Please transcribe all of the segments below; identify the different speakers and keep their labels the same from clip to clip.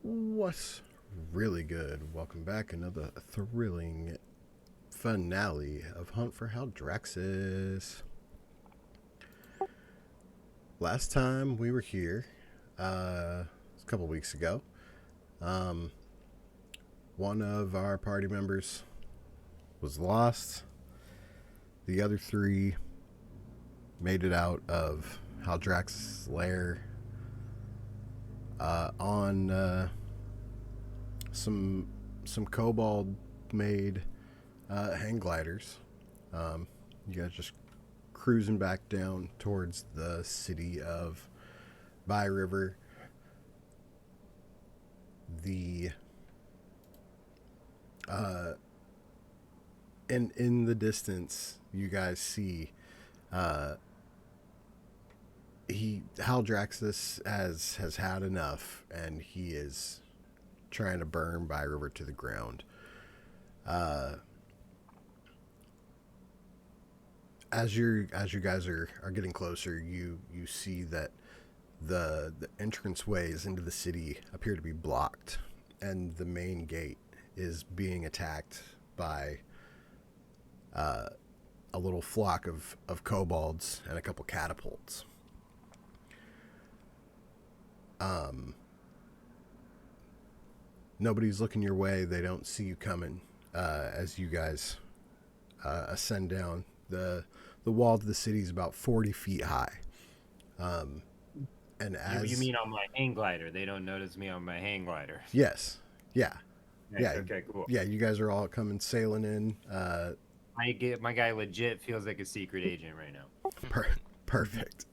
Speaker 1: What's really good? Welcome back. Another thrilling finale of Hunt for Haldraxis. Last time we were here, a couple weeks ago, um, one of our party members was lost. The other three made it out of Haldraxis' lair on some kobold made hang gliders. You guys just cruising back down towards the city of Byriver. The in the distance, you guys see Haldraxis has had enough, and he is trying to burn Byriver to the ground. As you guys are getting closer, you see that the entrance ways into the city appear to be blocked, and the main gate is being attacked by a little flock of kobolds and a couple catapults. Nobody's looking your way. They don't see you coming as you guys ascend down. The wall to the city is about 40 feet high. And as
Speaker 2: you mean on my hang glider? They don't notice me on my hang glider.
Speaker 1: Yes, yeah,
Speaker 2: Nice.
Speaker 1: yeah,
Speaker 2: Okay, cool.
Speaker 1: yeah. You guys are all coming sailing in.
Speaker 2: My guy legit feels like a secret agent right now.
Speaker 1: Perfect.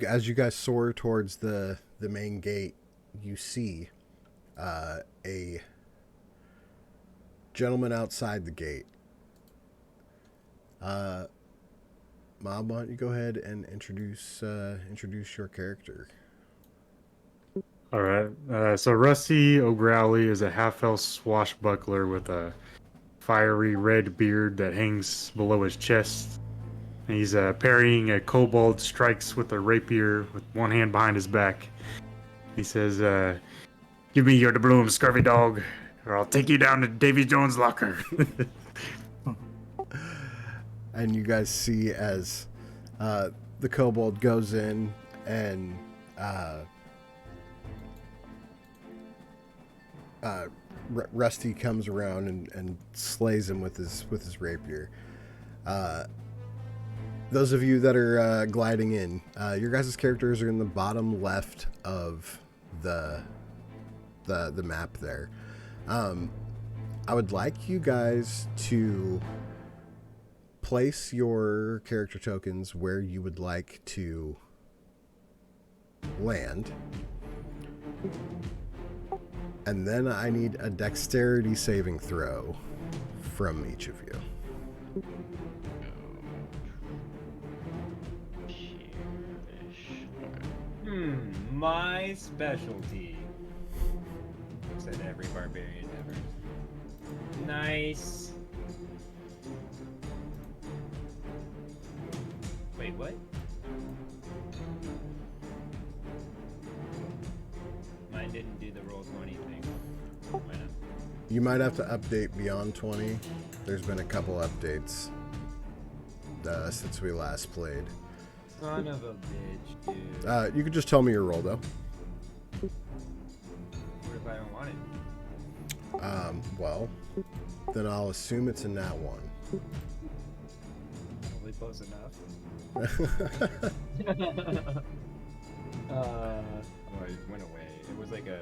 Speaker 1: As you guys soar towards the main gate, you see a gentleman outside the gate. Mob, why don't you go ahead and introduce your character?
Speaker 3: All right. So Rusty O'Growley is a half-elf swashbuckler with a fiery red beard that hangs below his chest. He's parrying a kobold strikes with a rapier with one hand behind his back. He says, "Give me your doubloon, scurvy dog, or I'll take you down to Davy Jones' locker."
Speaker 1: And you guys see as the kobold goes in and Rusty comes around and slays him with his rapier. Those of you that are gliding in, your guys' characters are in the bottom left of the map there. I would like you guys to place your character tokens where you would like to land. And then I need a dexterity saving throw from each of you.
Speaker 2: My specialty. Said every barbarian ever. Nice. Wait, what? Mine didn't do the roll 20 thing. Why not?
Speaker 1: You might have to update beyond 20. There's been a couple updates since we last played.
Speaker 2: Son of a bitch, dude.
Speaker 1: You could just tell me your roll, though.
Speaker 2: What if I don't want it?
Speaker 1: Well, then I'll assume it's a nat 1.
Speaker 2: Probably close enough. Well, it went away. It was like a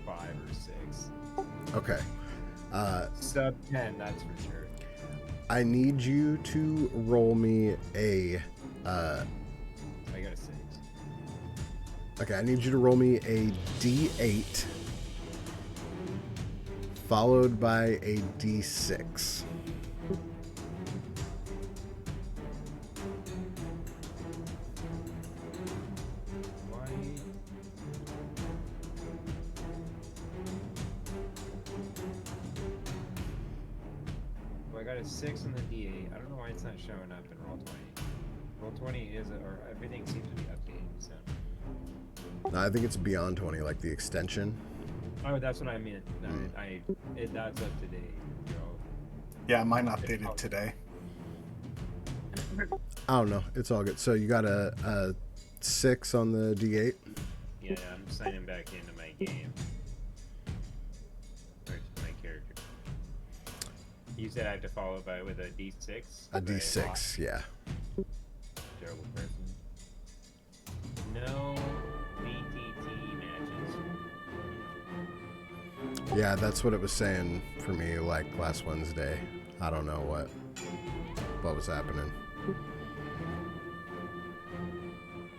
Speaker 2: 5 or 6.
Speaker 1: Okay.
Speaker 2: Sub 10, that's for sure.
Speaker 1: I need you to roll me a...
Speaker 2: I got a 6.
Speaker 1: Okay, I need you to roll me a D8 followed by a D6.
Speaker 2: Well, I got a 6 on the D8. I don't know why it's not showing up in roll 20. Roll 20 is, or everything seems to be updating, so.
Speaker 1: No, I think it's beyond 20, like the extension.
Speaker 2: Oh, that's what I meant. No,
Speaker 1: Mm.
Speaker 2: that's up to date. So.
Speaker 4: Yeah, mine updated today.
Speaker 1: I don't know. It's all good. So you got a 6 on the D8.
Speaker 2: Yeah, I'm signing back into my game. Or to my character. You said I have to follow by with a D6?
Speaker 1: A D6, yeah.
Speaker 2: Terrible person. No BTT matches.
Speaker 1: Yeah, that's what it was saying for me like last Wednesday. I don't know what was happening.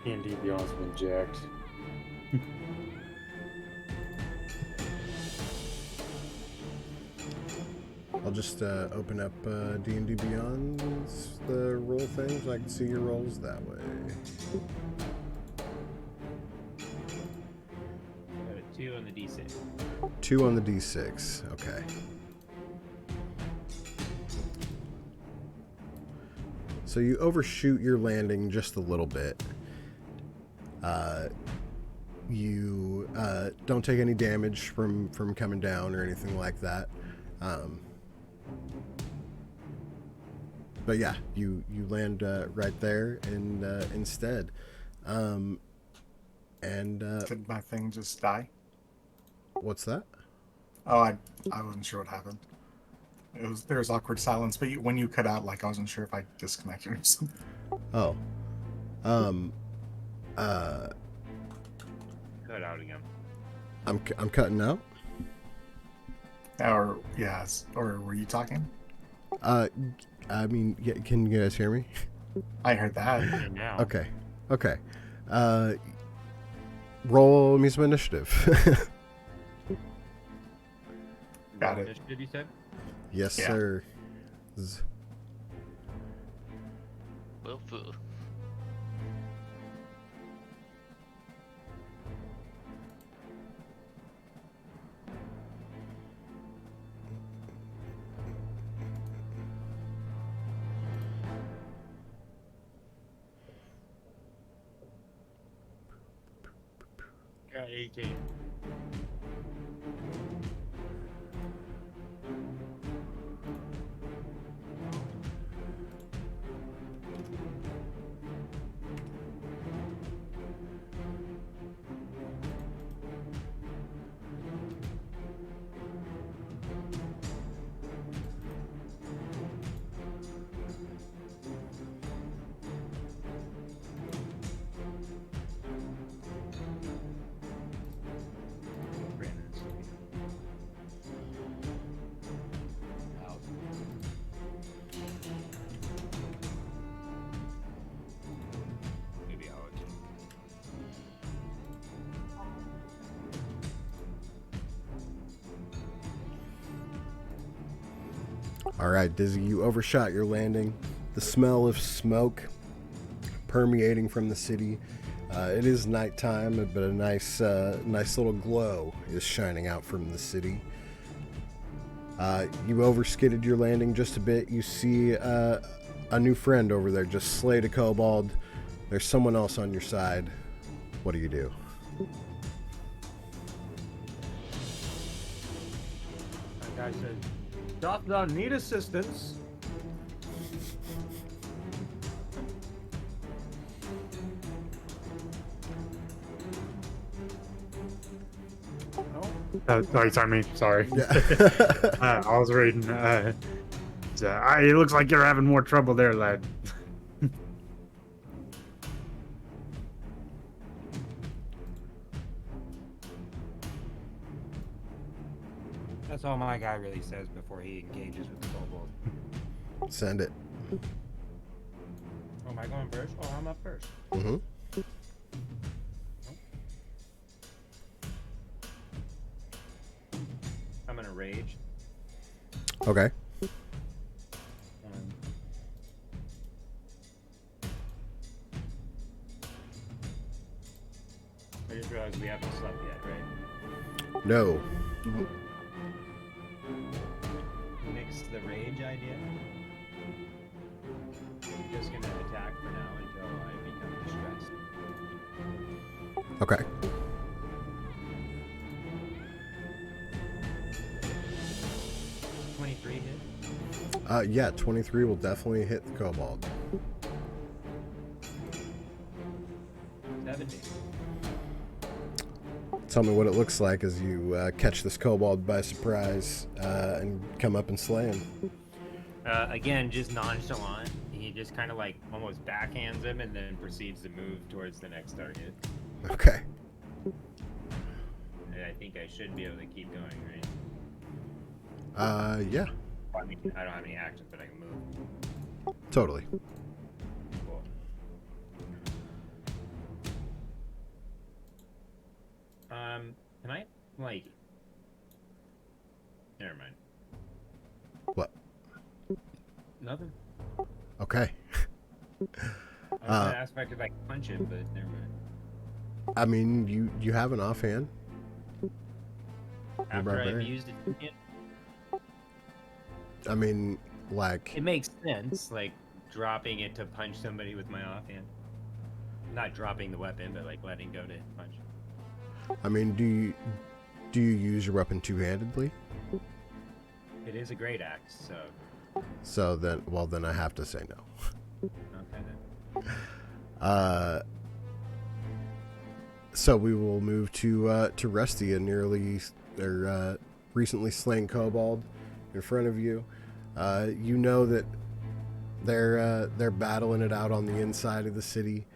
Speaker 3: D&D Beyond's been jacked.
Speaker 1: I'll just open up D&D Beyond's the roll things. I can see your rolls that way.
Speaker 2: Got a 2 on the D6.
Speaker 1: 2 on the D6. Okay. So you overshoot your landing just a little bit. You don't take any damage from coming down or anything like that. But yeah, you land right there and instead.
Speaker 4: Did my thing just die?
Speaker 1: What's that?
Speaker 4: Oh, I wasn't sure what happened. There was awkward silence, but when you cut out, like I wasn't sure if I disconnected or something.
Speaker 1: Oh.
Speaker 2: Cut out again.
Speaker 1: I'm cutting out.
Speaker 4: Or yes, or were you talking?
Speaker 1: I mean, yeah, can you guys hear me?
Speaker 4: I heard that.
Speaker 2: And now.
Speaker 1: Okay. Roll me some initiative.
Speaker 4: Got it.
Speaker 2: Initiative, you said?
Speaker 1: Yes,
Speaker 4: Yeah.
Speaker 1: sir.
Speaker 5: Well,
Speaker 2: Got 18. Brandon's out. Maybe Alex.
Speaker 1: All right, Dizzy, you overshot your landing. The smell of smoke permeating from the city. It is nighttime, but a nice little glow is shining out from the city. You overskidded your landing just a bit. You see a new friend over there, just slayed a kobold. There's someone else on your side. What do you do?
Speaker 2: That guy said, "Doth thou need assistance?" No.
Speaker 3: Sorry, me. Sorry.
Speaker 1: Yeah.
Speaker 3: I was reading. It looks like you're having more trouble there, lad.
Speaker 2: That's all my guy really says before he engages with the kobold.
Speaker 1: Send it.
Speaker 2: Oh, am I going first? Oh, I'm up first.
Speaker 1: Mm-hmm.
Speaker 2: I'm gonna rage.
Speaker 1: Okay.
Speaker 2: I just realized we haven't slept yet, right?
Speaker 1: No.
Speaker 2: Mix the rage idea. I'm just gonna attack for now until I become distressed.
Speaker 1: Okay. Yeah, 23 will definitely hit the kobold.
Speaker 2: 70.
Speaker 1: Tell me what it looks like as you catch this kobold by surprise and come up and slay him.
Speaker 2: Again, just nonchalant. He just kind of like almost backhands him and then proceeds to move towards the next target.
Speaker 1: Okay.
Speaker 2: And I think I should be able to keep going, right?
Speaker 1: Yeah,
Speaker 2: I mean, I don't have any actions, but I can move.
Speaker 1: totally.
Speaker 2: Cool. Can I, like... Never mind.
Speaker 1: What?
Speaker 2: Nothing.
Speaker 1: Okay.
Speaker 2: I was gonna ask if I could, like, punch him, but never mind.
Speaker 1: I mean, you have an offhand.
Speaker 2: After I've
Speaker 1: barbarian.
Speaker 2: used it,
Speaker 1: I mean, like,
Speaker 2: it makes sense, like, dropping it to punch somebody with my offhand. Not dropping the weapon, but, like, letting go to punch.
Speaker 1: I mean, do you use your weapon two-handedly?
Speaker 2: It is a great axe, so...
Speaker 1: So then I have to say no.
Speaker 2: Okay, then.
Speaker 1: So we will move to Rusty, a recently slain kobold in front of you. You know that they're battling it out on the inside of the city.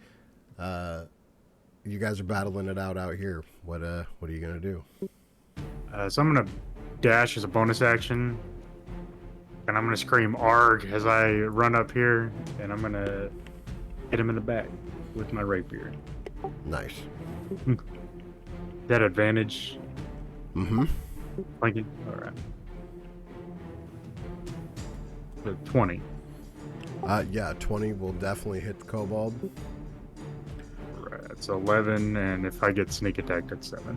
Speaker 1: You guys are battling it out here. What are you gonna do?
Speaker 3: So I'm gonna dash as a bonus action, and I'm gonna scream "Arg" as I run up here, and I'm gonna hit him in the back with my rapier.
Speaker 1: Nice.
Speaker 3: That advantage.
Speaker 1: Mm-hmm.
Speaker 3: Flanking. All right. So 20.
Speaker 1: Yeah, 20 will definitely hit the kobold.
Speaker 3: Right. So 11, and if I get sneak attack, that's 7.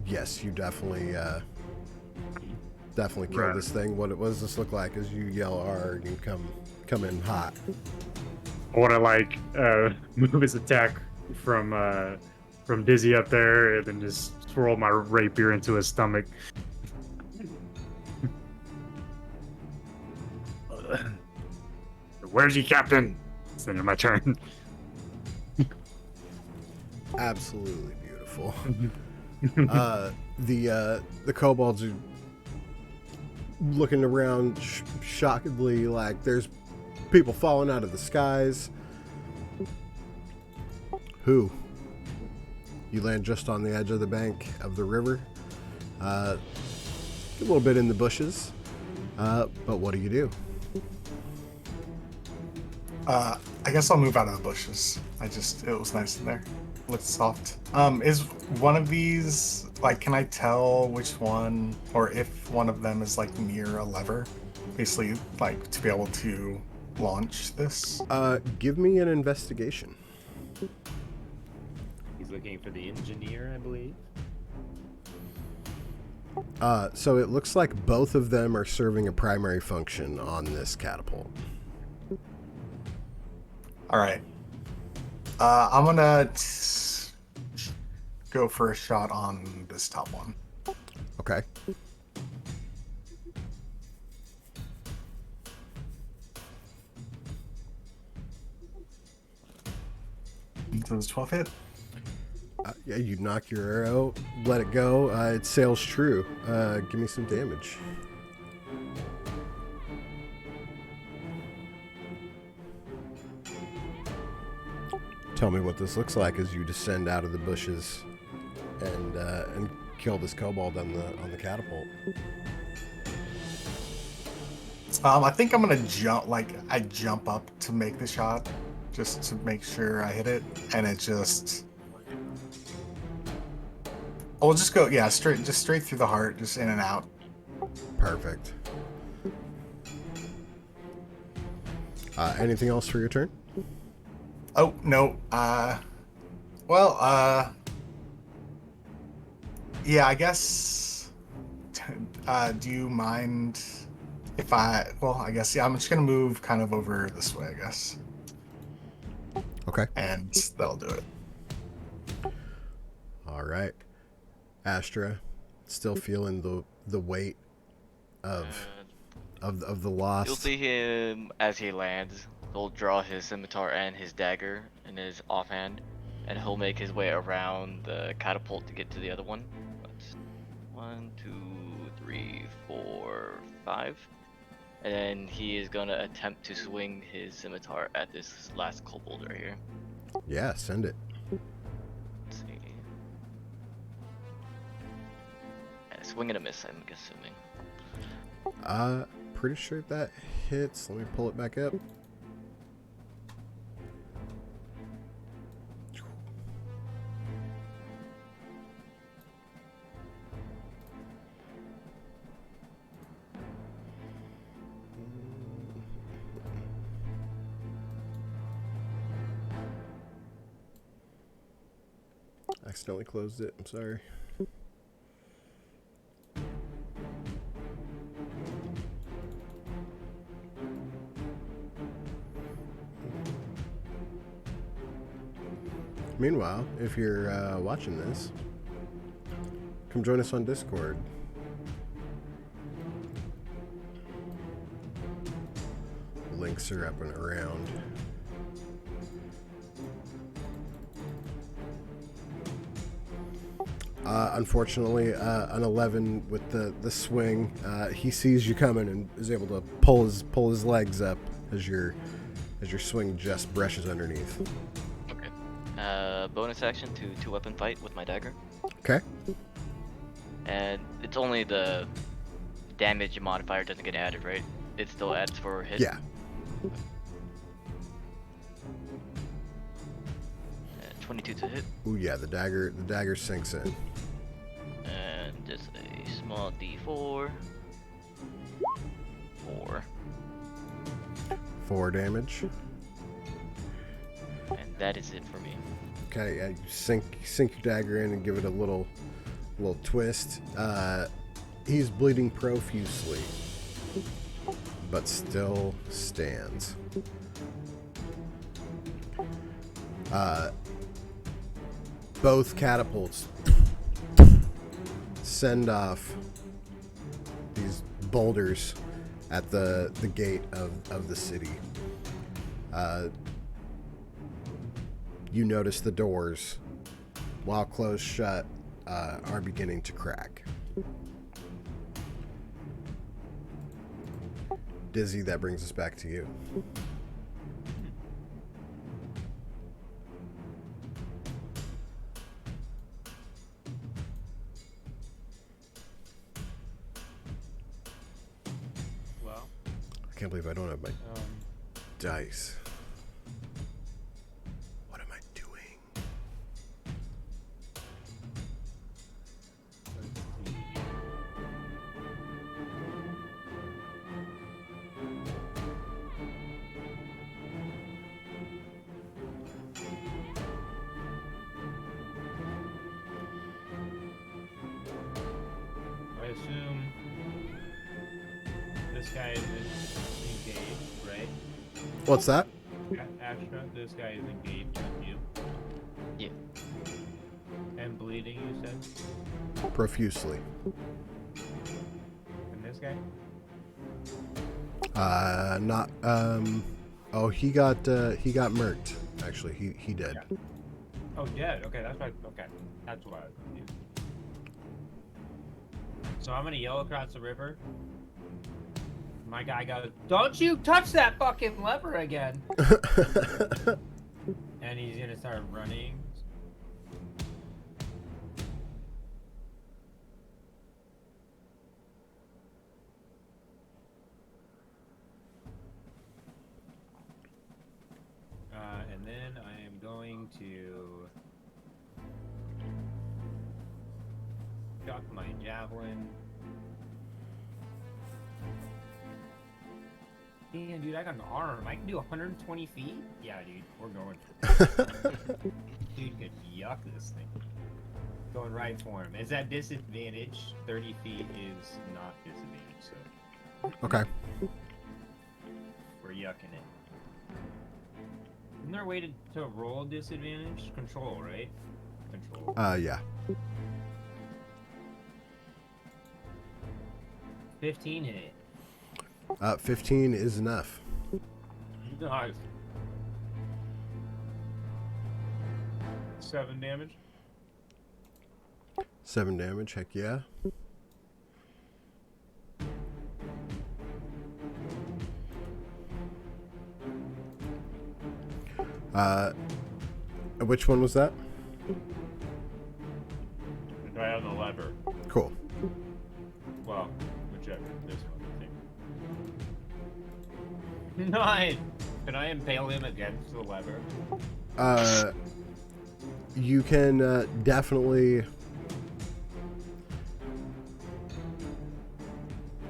Speaker 1: Yes, you definitely kill
Speaker 3: Right.
Speaker 1: this thing. What does this look like as you yell R and you come in hot?
Speaker 3: I want to like move his attack from Dizzy up there, and then just swirl my rapier into his stomach. Where's he, Captain? It's then my turn.
Speaker 1: Absolutely beautiful. The kobolds are looking around shockingly, like there's people falling out of the skies. Who? You land just on the edge of the bank of the river. A little bit in the bushes. But what do you do?
Speaker 4: I guess I'll move out of the bushes. It was nice in there. Looked soft. Is one of these, like, can I tell which one, or if one of them is, like, near a lever? Basically, like, to be able to launch this?
Speaker 1: Give me an investigation.
Speaker 2: He's looking for the engineer, I believe.
Speaker 1: So it looks like both of them are serving a primary function on this catapult.
Speaker 4: Alright. I'm gonna go for a shot on this top one.
Speaker 1: Okay.
Speaker 4: Does 12 hit?
Speaker 1: Yeah, you knock your arrow, let it go. It sails true. Give me some damage. Tell me what this looks like as you descend out of the bushes and kill this kobold on the catapult.
Speaker 4: I think I'm gonna jump. Like, I jump up to make the shot, just to make sure I hit it, and it just. I'll just go, yeah, straight through the heart, just in and out.
Speaker 1: Perfect. Anything else for your turn?
Speaker 4: Oh no. Yeah, I guess. Do you mind if I? Well, I guess yeah. I'm just gonna move kind of over this way, I guess,
Speaker 1: Okay.
Speaker 4: and that'll do it.
Speaker 1: All right. Astra, still feeling the weight of of the
Speaker 5: You'll
Speaker 1: lost.
Speaker 5: see him as he lands. He'll draw his scimitar and his dagger in his offhand, and he'll make his way around the catapult to get to the other one. That's 1, 2, 3, 4, 5. And then he is gonna attempt to swing his scimitar at this last kobold right here.
Speaker 1: Yeah, send it.
Speaker 5: Let's see. Swing and a miss, I'm assuming.
Speaker 1: Pretty sure that hits. Let me pull it back up. Accidentally closed it. I'm sorry. Meanwhile, if you're watching this, come join us on Discord. Links are up and around. Unfortunately, an 11 with the swing, he sees you coming and is able to pull his legs up as your swing just brushes underneath.
Speaker 5: Okay. Bonus action to 2-weapon fight with my dagger.
Speaker 1: Okay.
Speaker 5: And it's only the damage modifier doesn't get added, right? It still adds for hit.
Speaker 1: Yeah.
Speaker 5: 22 to hit.
Speaker 1: Ooh, yeah. The dagger sinks in.
Speaker 5: And just a small D4. 4.
Speaker 1: 4 damage.
Speaker 5: And that is it for me.
Speaker 1: Okay, yeah, you sink your dagger in and give it a little twist. He's bleeding profusely, but still stands. Both catapults send off these boulders at the gate of the city. You notice the doors, while closed shut, are beginning to crack. Dizzy, that brings us back to you.
Speaker 2: Well,
Speaker 1: I can't believe I don't have my dice. What am I doing?
Speaker 2: let's see. I assume this guy is engaged, right?
Speaker 1: What's that?
Speaker 2: Astra, this guy is engaged on you.
Speaker 5: Yeah.
Speaker 2: And bleeding, you said?
Speaker 1: Profusely.
Speaker 2: And this guy?
Speaker 1: Not. Oh, he got murked. Actually, he did.
Speaker 2: Yeah. Oh, dead. Okay, that's right. Okay, that's why I was confused. So I'm gonna yell across the river. My guy goes, "Don't you touch that fucking lever again!" And he's gonna start running. And then I am going to chuck my javelin. Damn, dude, I got an arm. I can do 120 feet? Yeah, dude, we're going. Dude could yuck this thing. Going right for him. Is that disadvantage? 30 feet is not disadvantage, so
Speaker 1: Okay.
Speaker 2: we're yucking it. Isn't there a way to roll disadvantage? Control, right? Control.
Speaker 1: Yeah.
Speaker 2: 15 hit.
Speaker 1: 15 is enough.
Speaker 2: Nice. 7 damage.
Speaker 1: 7 damage, heck yeah. Which one was that?
Speaker 2: The guy on the lever.
Speaker 1: Cool.
Speaker 2: Well, whichever. This one, I think. 9! Can I impale him against the lever?
Speaker 1: You can definitely...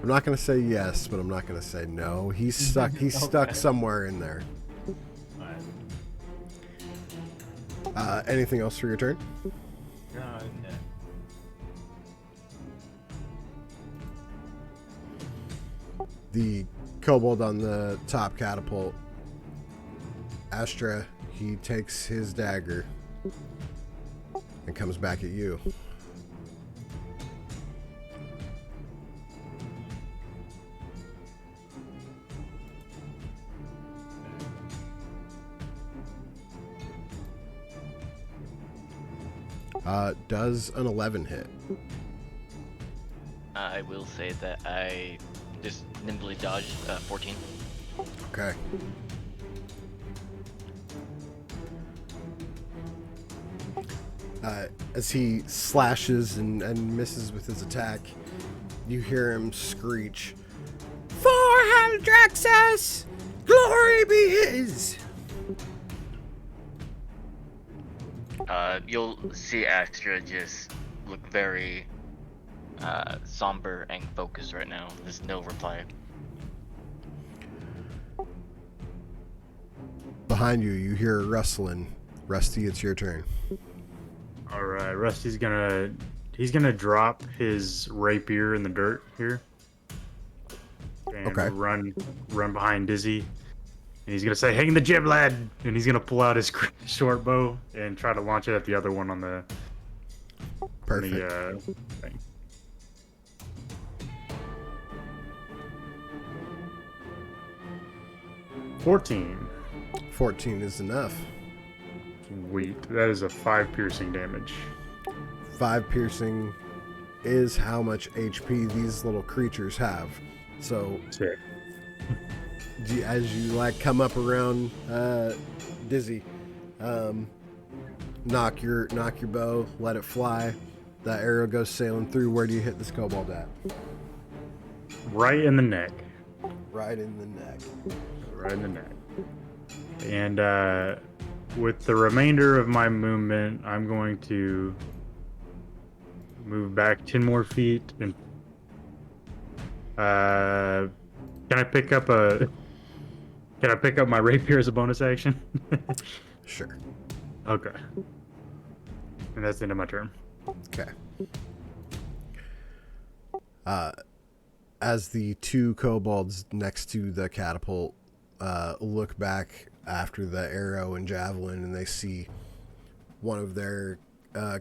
Speaker 1: I'm not going to say yes, but I'm not going to say no. He's stuck. He's stuck somewhere in there.
Speaker 2: Alright.
Speaker 1: Anything else for your turn?
Speaker 2: No.
Speaker 1: The kobold on the top catapult, Astra, he takes his dagger and comes back at you. Does an 11 hit?
Speaker 5: I will say that I just nimbly dodged 14.
Speaker 1: Okay. As he slashes and misses with his attack, you hear him screech, "For Haldraxis! Glory be his!"
Speaker 5: You'll see Astra just look very somber and focused right now. There's no reply.
Speaker 1: Behind you, you hear a rustling. Rusty, it's your turn.
Speaker 3: All right, Rusty's he's gonna drop his rapier in the dirt here. And
Speaker 1: Okay.
Speaker 3: run behind Dizzy. And he's gonna say, "Hang the jib, lad!" And he's gonna pull out his short bow and try to launch it at the other one on the
Speaker 1: Perfect.
Speaker 3: thing. "14.
Speaker 1: 14 is enough.
Speaker 3: Sweet. That is a 5 piercing damage.
Speaker 1: 5 piercing is how much HP these little creatures have. So
Speaker 3: Sick.
Speaker 1: as you like come up around Dizzy, knock your bow, let it fly. That arrow goes sailing through. Where do you hit this kobold at?
Speaker 3: Right in the neck.
Speaker 1: Right in the neck.
Speaker 3: Right in the neck. And with the remainder of my movement, I'm going to move back 10 more feet. And can I pick up my rapier as a bonus action?
Speaker 1: Sure.
Speaker 3: Okay. And that's the end of my turn.
Speaker 1: Okay. As the two kobolds next to the catapult look back after the arrow and javelin, and they see one of their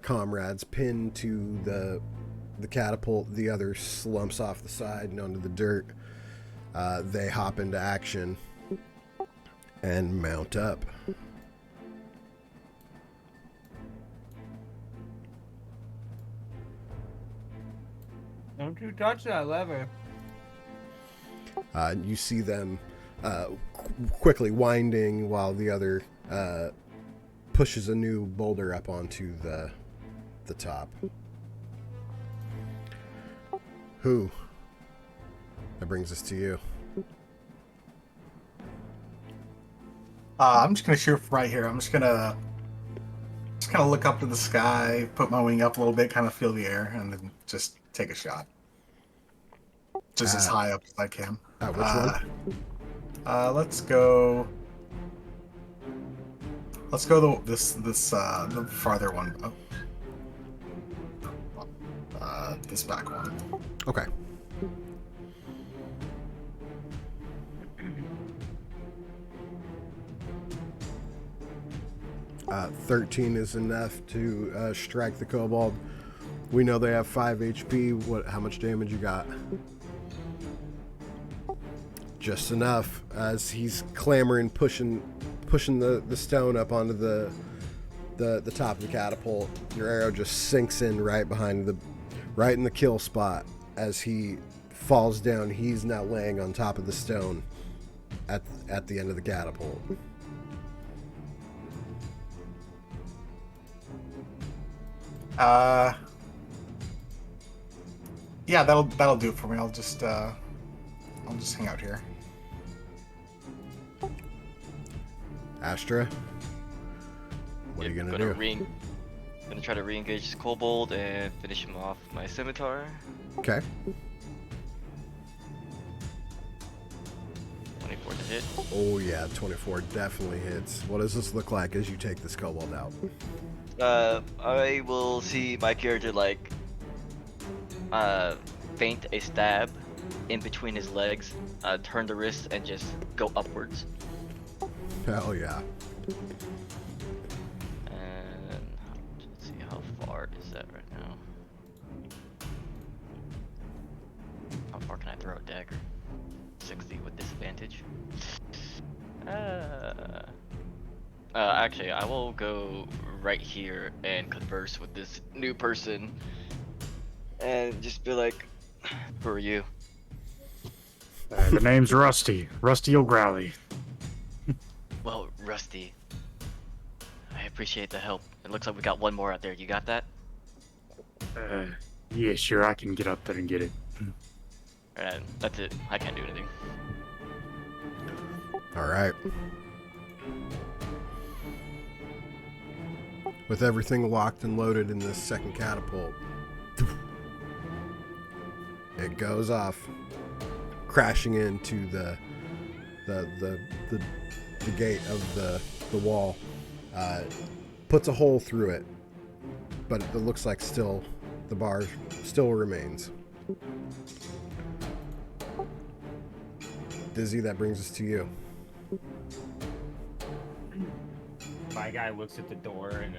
Speaker 1: comrades pinned to the catapult, the other slumps off the side and onto the dirt. They hop into action and mount up.
Speaker 2: Don't you touch that lever.
Speaker 1: You see them quickly winding while the other pushes a new boulder up onto the top. Who? That brings us to you.
Speaker 4: I'm just gonna shoot from right here. I'm just gonna look up to the sky, put my wing up a little bit, kind of feel the air, and then just take a shot. Just as high up as I can.
Speaker 1: Which one?
Speaker 4: Let's go. The farther one. This back one.
Speaker 1: Okay. Uh, 13 is enough to strike the kobold. We know they have 5 HP. How much damage you got? Just enough as he's clambering, pushing the stone up onto the top of the catapult. Your arrow just sinks in right in the kill spot. As he falls down, he's now laying on top of the stone at the end of the catapult.
Speaker 4: Yeah, that'll do it for me. I'll just hang out here.
Speaker 1: Astra, what are you gonna do?
Speaker 5: Gonna try to re-engage this kobold and finish him off with my scimitar.
Speaker 1: Okay.
Speaker 5: 24 to hit.
Speaker 1: Oh yeah, 24 definitely hits. What does this look like as you take this kobold out?
Speaker 5: I will see my character feint a stab in between his legs, turn the wrist, and just go upwards.
Speaker 1: Hell yeah.
Speaker 5: And let's see, how far is that right now? How far can I throw a dagger? 60 with disadvantage. Actually, I will go right here and converse with this new person and just be like, who are you?
Speaker 3: The name's Rusty O'Growly.
Speaker 5: Well, Rusty, I appreciate the help. It looks like we got one more out there. You got that?
Speaker 3: Yeah, sure, I can get up there and get it.
Speaker 5: Alright, that's it. I can't do anything.
Speaker 1: All right. With everything locked and loaded in this second catapult, it goes off, crashing into the gate of the wall. Puts a hole through it, but it looks like the bar still remains. Dizzy, that brings us to you.
Speaker 2: My guy looks at the door in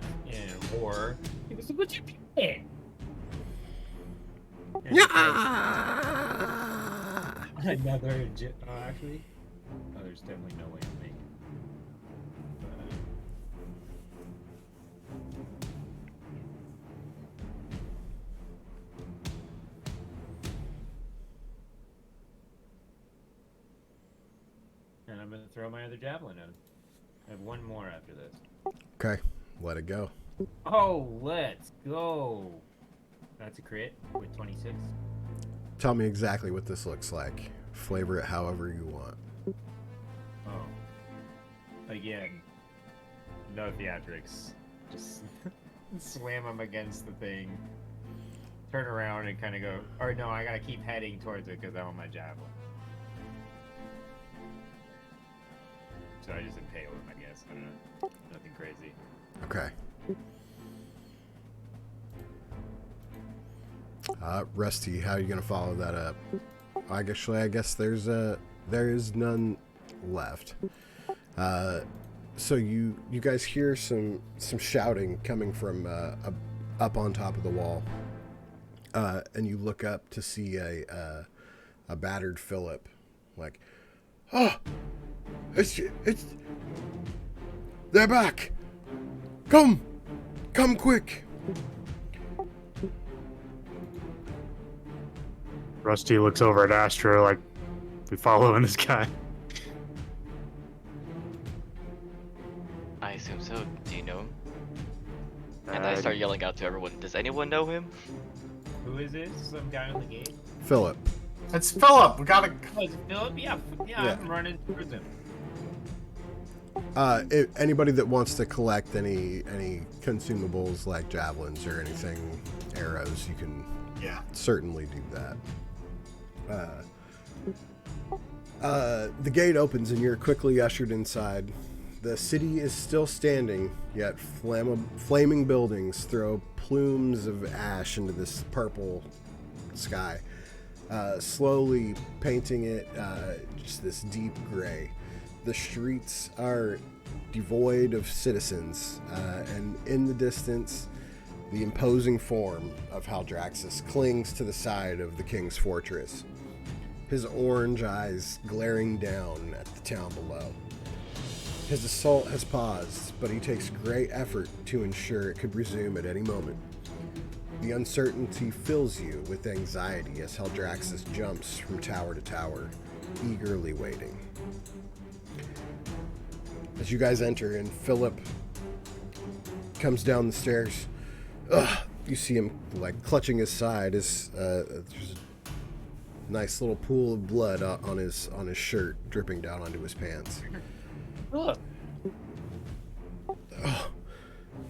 Speaker 2: horror. He goes, "What you doing?" Another actually. Oh, there's definitely no way to make it. And I'm gonna throw my other javelin in. I have one more after this.
Speaker 1: Okay, let it go.
Speaker 2: Oh, let's go! That's a crit with 26.
Speaker 1: Tell me exactly what this looks like. Flavor it however you want.
Speaker 2: Oh. Again, no theatrics. Just slam him against the thing. Turn around and kind of go, or no, I gotta keep heading towards it because I want my javelin. So I just impale him, I guess. I don't know. Nothing crazy.
Speaker 1: Okay. Rusty, how are you gonna follow that up? I guess there is none left. So you guys hear some shouting coming from up on top of the wall, and you look up to see a battered Philip, like, oh, it's they're back. Come quick.
Speaker 3: Rusty looks over at Astra like, we following this guy.
Speaker 5: I assume so. Do you know him? And I start yelling out to everyone, does anyone know him?
Speaker 2: Who is this? Some guy on the gate?
Speaker 1: Philip.
Speaker 4: It's Philip. We gotta.
Speaker 2: Oh, is it Philip? Yeah, I'm running towards him.
Speaker 1: Anybody that wants to collect any consumables like javelins or anything, arrows, you can certainly do that. The gate opens and you're quickly ushered inside. The city is still standing, yet flaming buildings throw plumes of ash into this purple sky, slowly painting it just this deep gray. The streets are devoid of citizens, and in the distance, the imposing form of Haldraxis clings to the side of the king's fortress. his orange eyes glaring down at the town below. His assault has paused, but he takes great effort to ensure it could resume at any moment. The uncertainty fills you with anxiety as Haldraxis jumps from tower to tower, eagerly waiting. As you guys enter and Philip comes down the stairs, you see him like clutching his side as there's a nice little pool of blood on his shirt dripping down onto his pants.
Speaker 2: Look.
Speaker 1: Oh,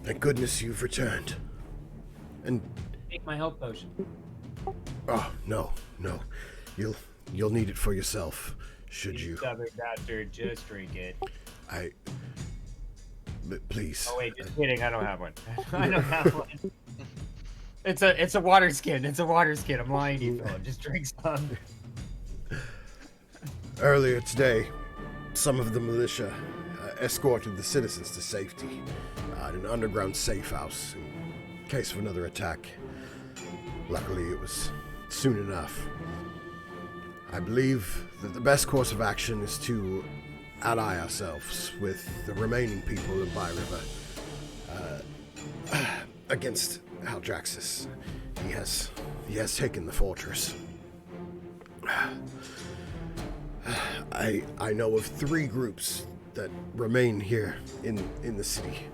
Speaker 1: thank goodness you've returned. And
Speaker 2: Take my health potion.
Speaker 1: oh no, you'll need it for yourself. Should you?
Speaker 2: Stubborn bastard, just drink it.
Speaker 1: Please.
Speaker 2: Oh wait, just kidding. I don't have one. I don't have one. It's a water skin. It's a water skin. I'm lying to you, Philip. Just drink some.
Speaker 1: Earlier today, some of the militia escorted the citizens to safety in an underground safe house in case of another attack. Luckily, it was soon enough. I believe that the best course of action is to ally ourselves with the remaining people of Byriver against Haldraxis. He has taken the fortress. I know of 3 groups that remain here in the city.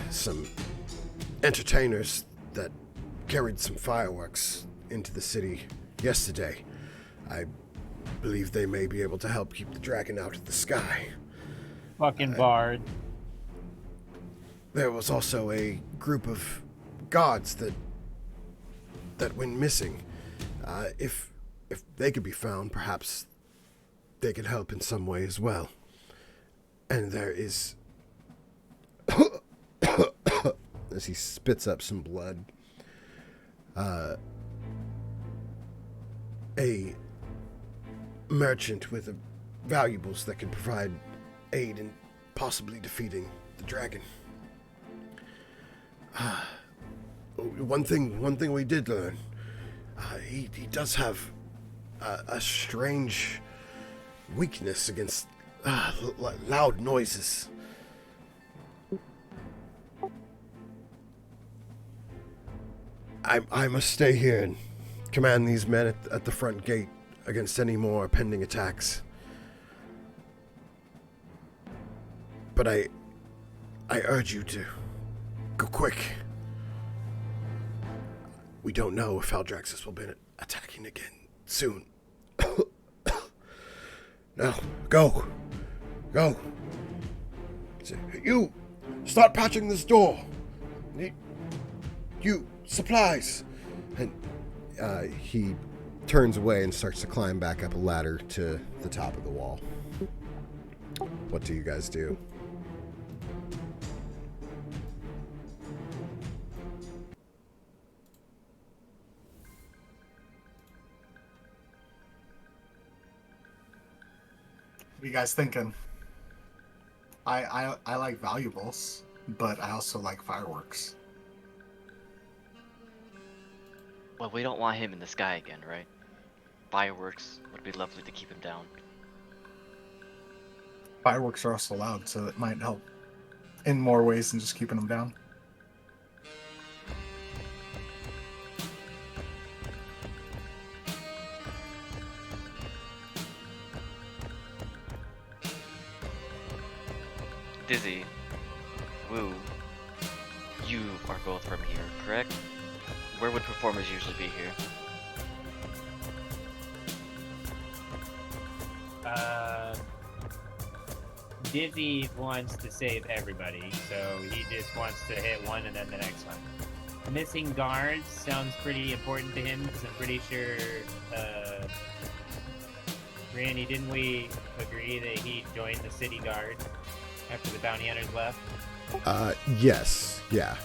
Speaker 1: Some entertainers that carried some fireworks into the city yesterday. I believe they may be able to help keep the dragon out of the sky.
Speaker 2: Fucking bard.
Speaker 1: There was also a group of guards that went missing. If they could be found, perhaps they could help in some way as well. And there is, as he spits up some blood, a merchant with valuables that could provide aid in possibly defeating the dragon. One thing we did learn, he does have a strange weakness against loud noises. I must stay here and command these men at the front gate against any more pending attacks. But I urge you to go quick. We don't know if Haldraxis will be attacking again soon. Now, go. You, start patching this door. You, supplies. And he turns away and starts to climb back up a ladder to the top of the wall. What do you guys do?
Speaker 4: What are you guys thinking? I like valuables, but I also like fireworks.
Speaker 5: Well, we don't want him in the sky again, right? Fireworks would be lovely to keep him down.
Speaker 4: Fireworks are also loud, so it might help in more ways than just keeping them down.
Speaker 5: Dizzy, Woo, you are both from here, correct? Where would performers usually be here?
Speaker 2: Dizzy wants to save everybody, so he just wants to hit one and then the next one. Missing guards sounds pretty important to him, because I'm pretty sure, Randy, didn't we agree that he joined the city guard after the bounty hunters left?
Speaker 1: Yes, yeah.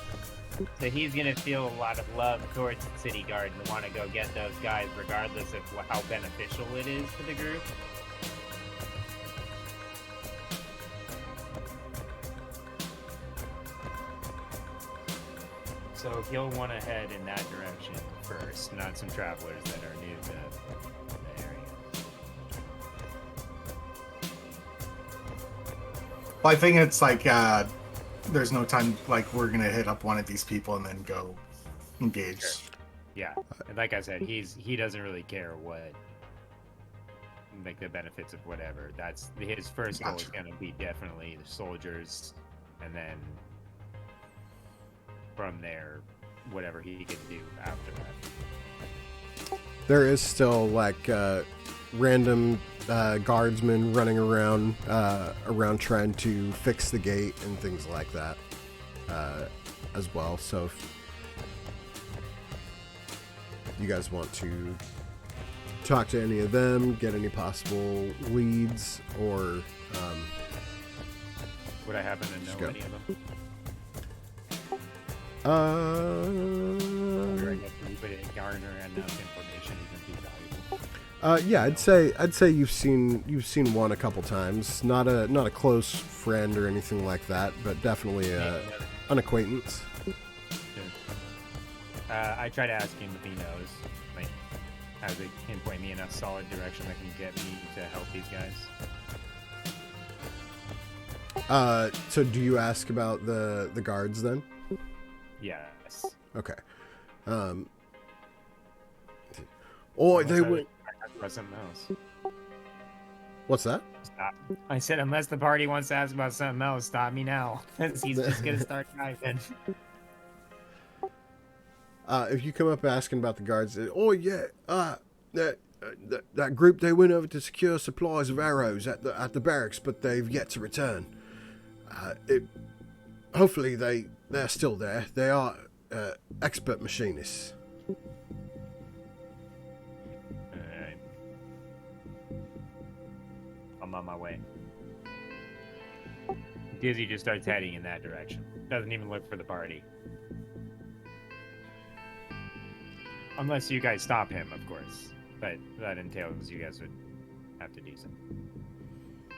Speaker 2: So he's gonna feel a lot of love towards the city guard and want to go get those guys regardless of how beneficial it is to the group. So he'll want to head in that direction first, not some travelers that are new to the area.
Speaker 4: Well, I think it's like there's no time. Like we're gonna hit up one of these people and then go engage.
Speaker 2: Sure. Yeah, and like I said, he doesn't really care what, like the benefits of whatever. That's his first goal is
Speaker 4: Gotcha.
Speaker 2: gonna be definitely the soldiers, and then from there, whatever he can do after that.
Speaker 1: There is still like random guardsmen running around trying to fix the gate and things like that as well. So if you guys want to talk to any of them, get any possible leads, or
Speaker 2: Would I happen to
Speaker 1: Just
Speaker 2: know
Speaker 1: go.
Speaker 2: any of them?
Speaker 1: uh,
Speaker 2: Or I guess we would garner enough information even be valuable.
Speaker 1: yeah, I'd say you've seen one a couple times. Not a close friend or anything like that, but definitely an acquaintance.
Speaker 2: I try to ask him if he knows, like, how they can point me in a solid direction that can get me to help these guys.
Speaker 1: So do you ask about the guards then?
Speaker 2: Yes.
Speaker 1: Okay. Oh, they
Speaker 2: Unless I
Speaker 1: went.
Speaker 2: ask about something else.
Speaker 1: What's that?
Speaker 2: Stop. I said, unless the party wants to ask about something else, stop me now. He's just gonna start typing.
Speaker 1: If you come up asking about the guards, oh yeah, that group, they went over to secure supplies of arrows at the barracks, but they've yet to return. Hopefully they're still there. They are expert machinists.
Speaker 2: Alright. I'm on my way. Dizzy just starts heading in that direction. Doesn't even look for the party. Unless you guys stop him, of course. But that entails you guys would have to do something.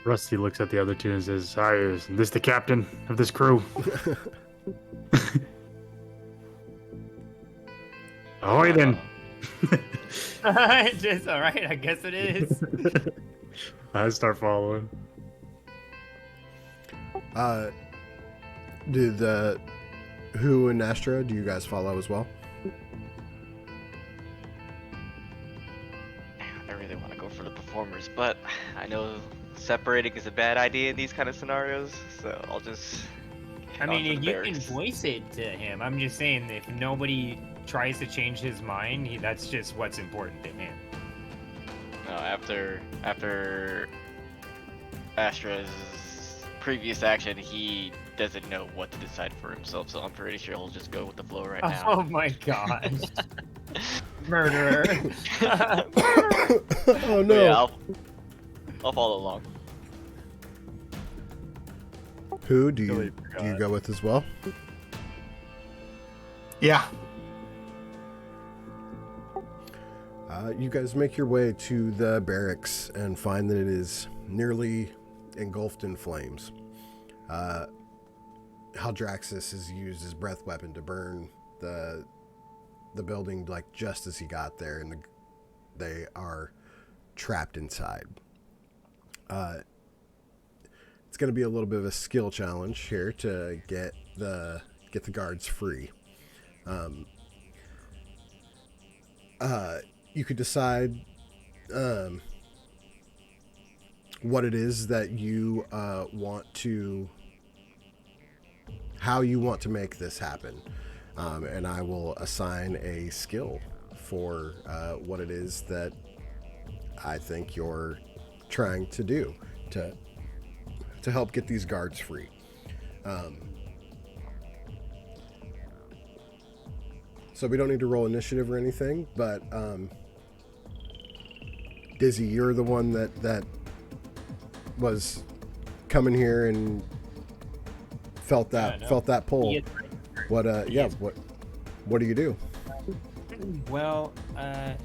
Speaker 3: Rusty looks at the other two and says, "Hi, is this the captain of this crew?" Ahoy then.
Speaker 2: Just alright, I guess it is.
Speaker 3: I start following.
Speaker 1: Do the Who and Astra, do you guys follow as well?
Speaker 5: I really want to go for the performers, but I know separating is a bad idea in these kind of scenarios, so I'll just.
Speaker 2: I
Speaker 5: head on
Speaker 2: mean,
Speaker 5: to
Speaker 2: if
Speaker 5: the
Speaker 2: you can
Speaker 5: barracks.
Speaker 2: voice it to him. I'm just saying, if nobody tries to change his mind, that's just what's important to him.
Speaker 5: No, after Astra's previous action, he doesn't know what to decide for himself, so I'm pretty sure he'll just go with the flow right now.
Speaker 2: Oh my gosh. Murderer.
Speaker 1: Oh
Speaker 5: But
Speaker 1: no!
Speaker 5: yeah, I'll follow along.
Speaker 1: Who do
Speaker 2: Totally
Speaker 1: you
Speaker 2: forgot.
Speaker 1: go with as well?
Speaker 4: Yeah.
Speaker 1: You guys make your way to the barracks and find that it is nearly engulfed in flames. Haldraxis has used his breath weapon to burn the building like just as he got there, and they are trapped inside. It's going to be a little bit of a skill challenge here to get the guards free. You could decide what it is that you how you want to make this happen, and I will assign a skill for what it is that I think you're trying to do to help get these guards free. So we don't need to roll initiative or anything, but Dizzy, you're the one that was coming here and felt that
Speaker 2: Yeah, I know.
Speaker 1: pull.
Speaker 2: Yes.
Speaker 1: What what do you do?
Speaker 2: Well,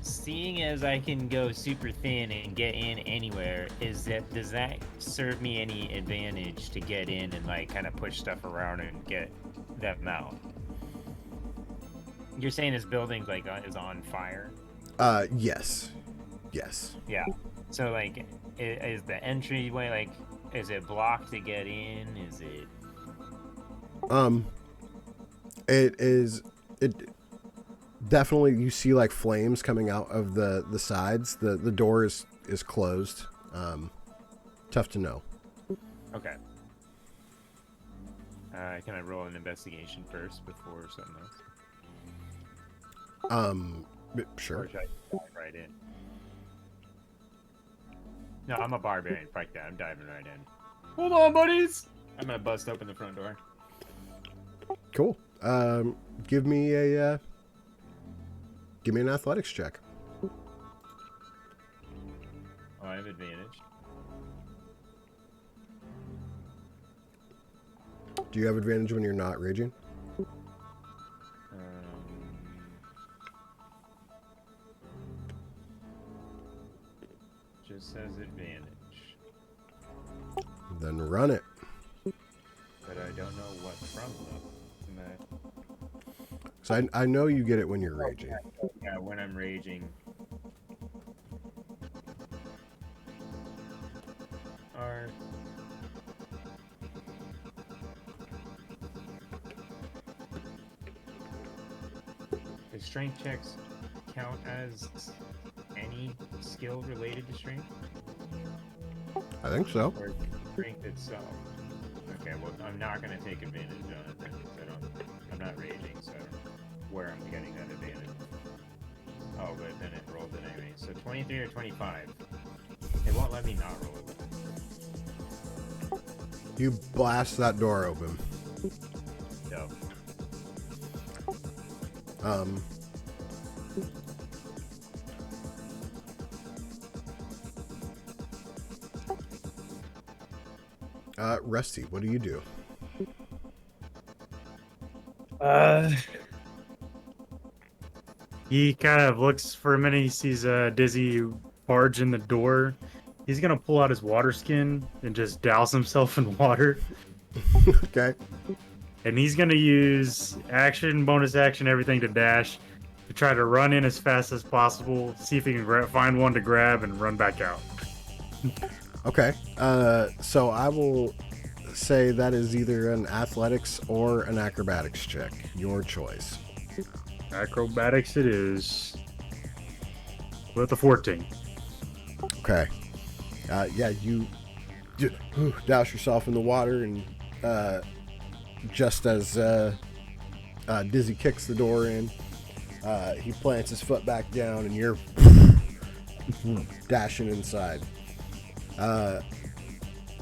Speaker 2: seeing as I can go super thin and get in anywhere, does that serve me any advantage to get in and like kind of push stuff around and get them out? You're saying this building like is on fire?
Speaker 1: Yes. Yes.
Speaker 2: Yeah. So like, is the entryway like, is it blocked to get in? Is it?
Speaker 1: It is. It definitely, you see like flames coming out of the sides. The door is closed. Tough to know.
Speaker 2: Okay. Can I roll an investigation first before something else?
Speaker 1: Sure.
Speaker 2: Or should I dive right in? No, I'm a barbarian. Fuck that. I'm diving right in. Hold on, buddies. I'm gonna bust open the front door.
Speaker 1: Cool. Give me an athletics check.
Speaker 2: Oh, I have advantage.
Speaker 1: Do you have advantage when you're not raging?
Speaker 2: Just says advantage,
Speaker 1: Then run it.
Speaker 2: but I don't know what from though.
Speaker 1: So I know you get it when you're raging.
Speaker 2: Yeah, when I'm raging. Are the strength checks count as any skill related to strength,
Speaker 1: I think so.
Speaker 2: or strength itself? Okay, well I'm not gonna take advantage on it then, 'cause I'm not raging, so I don't know where I'm getting that advantage. Oh, but then it rolled it anyway. So 23 or 25. It won't let me not roll it.
Speaker 1: You blast that door open.
Speaker 2: So
Speaker 1: Rusty, what do you do?
Speaker 3: He kind of looks for a minute. He sees Dizzy barge in the door. He's gonna pull out his water skin and just douse himself in water.
Speaker 1: Okay.
Speaker 3: And he's gonna use action, bonus action, everything to dash to try to run in as fast as possible. See if he can find one to grab and run back out.
Speaker 1: Okay. So I will say that is either an athletics or an acrobatics check. Your choice.
Speaker 3: Acrobatics it is. With a 14.
Speaker 1: Okay. Yeah, you douse yourself in the water, and just as Dizzy kicks the door in, he plants his foot back down, and you're dashing inside.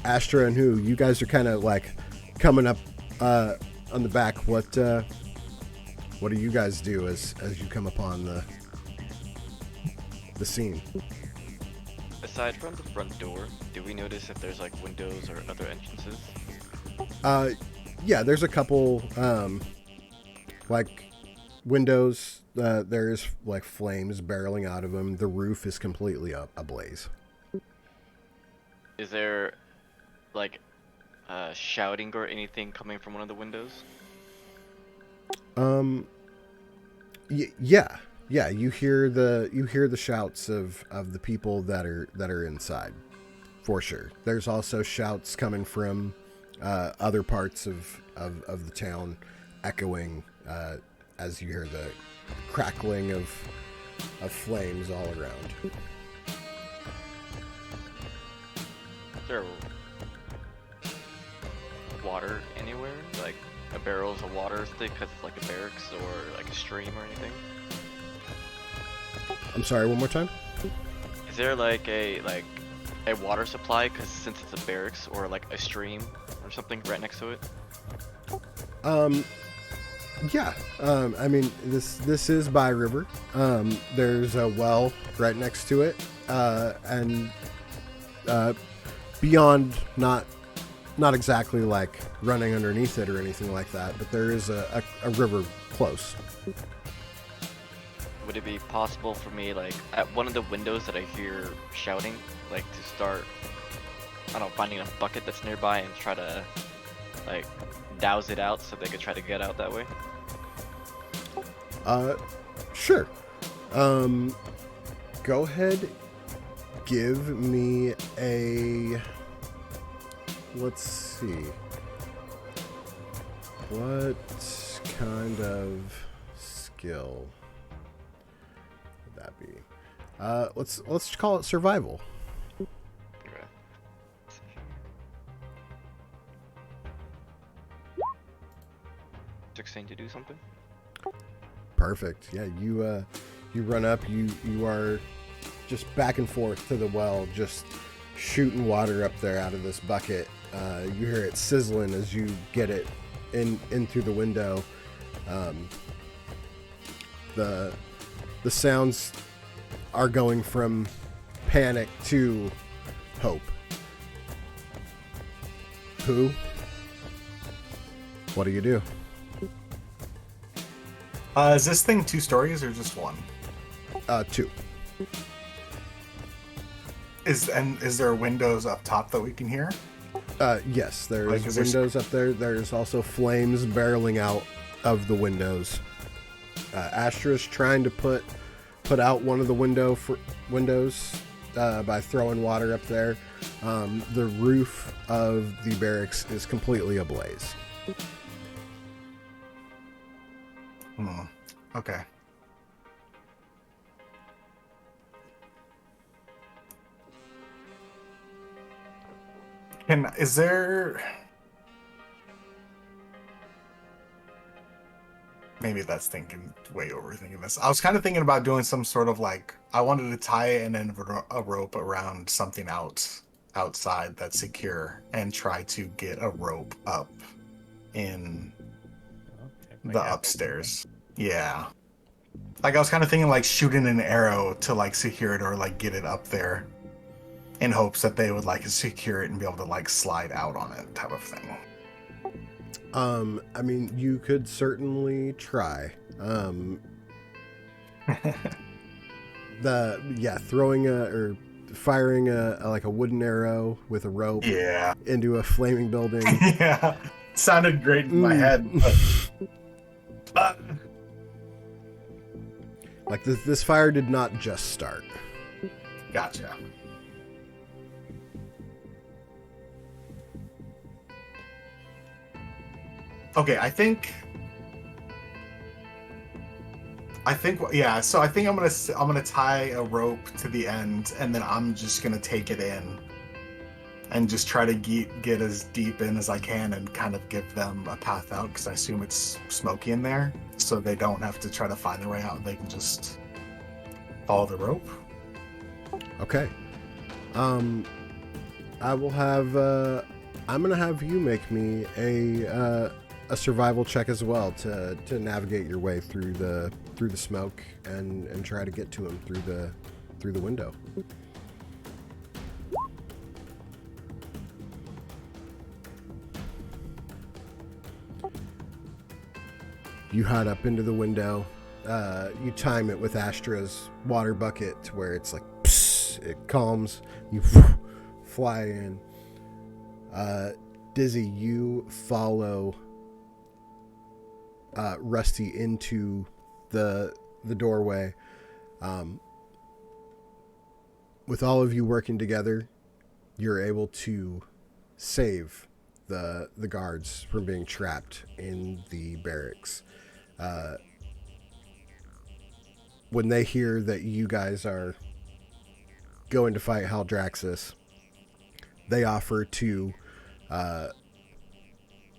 Speaker 1: Astra and Who, you guys are kind of like coming up on the back. What do you guys do as you come upon the scene?
Speaker 5: Aside from the front door, do we notice if there's like windows or other entrances?
Speaker 1: Yeah, there's a couple like windows. There's like flames barreling out of them. The roof is completely ablaze.
Speaker 5: Is there like shouting or anything coming from one of the windows?
Speaker 1: Yeah. You hear the shouts of the people that are inside, for sure. There's also shouts coming from other parts of the town, echoing as you hear the crackling of flames all around.
Speaker 5: Is there water anywhere? Like barrels of water because it's like a barracks or like a stream or anything?
Speaker 1: I'm sorry, one more time?
Speaker 5: Is there like a water supply because since it's a barracks or like a stream or something right next to it?
Speaker 1: Yeah. I mean, this is Byriver. There's a well right next to it, and beyond, not exactly like running underneath it or anything like that, but there is a river close.
Speaker 5: Would it be possible for me, like, at one of the windows that I hear shouting, like, to start, I don't know, finding a bucket that's nearby and try to, like, douse it out so they could try to get out that way?
Speaker 1: Sure. Go ahead. Give me a... Let's see. What kind of skill would that be? Let's call it survival.
Speaker 5: Okay. 16 to do something.
Speaker 1: Perfect. Yeah, you run up. You are just back and forth to the well, just shooting water up there out of this bucket. You hear it sizzling as you get it in through the window. The sounds are going from panic to hope. Who? What do you do?
Speaker 4: Is this thing 2 stories or just 1?
Speaker 1: 2.
Speaker 4: Is there windows up top that we can hear?
Speaker 1: Yes, there's
Speaker 4: Like, is there
Speaker 1: windows up there. There's also flames barreling out of the windows. Astra's trying to put out one of the windows by throwing water up there. The roof of the barracks is completely ablaze.
Speaker 4: Okay. Is there... Maybe that's way overthinking this. I was kind of thinking about doing some sort of like, I wanted to tie an end of a rope around something outside that's secure and try to get a rope up in the upstairs. Yeah. Like I was kind of thinking like shooting an arrow to like secure it or like get it up there in hopes that they would like secure it and be able to like slide out on it type of thing.
Speaker 1: I mean, you could certainly try. Throwing or firing a wooden arrow with a rope into a flaming building.
Speaker 4: Yeah. Sounded great in my head. But...
Speaker 1: Like this fire did not just start.
Speaker 4: Gotcha. Okay, I think yeah, so I think I'm gonna tie a rope to the end and then I'm just gonna take it in and just try to get as deep in as I can and kind of give them a path out because I assume it's smoky in there, so they don't have to try to find their way out. They can just follow the rope.
Speaker 1: Okay. I will have I'm gonna have you make me a survival check as well to navigate your way through the smoke and try to get to him through the window. You hide up into the window. You time it with Astra's water bucket to where it's like psst, it calms. You fly in. Dizzy, you follow Rusty into the doorway. With all of you working together, you're able to save the guards from being trapped in the barracks. When they hear that you guys are going to fight Haldraxis, they offer to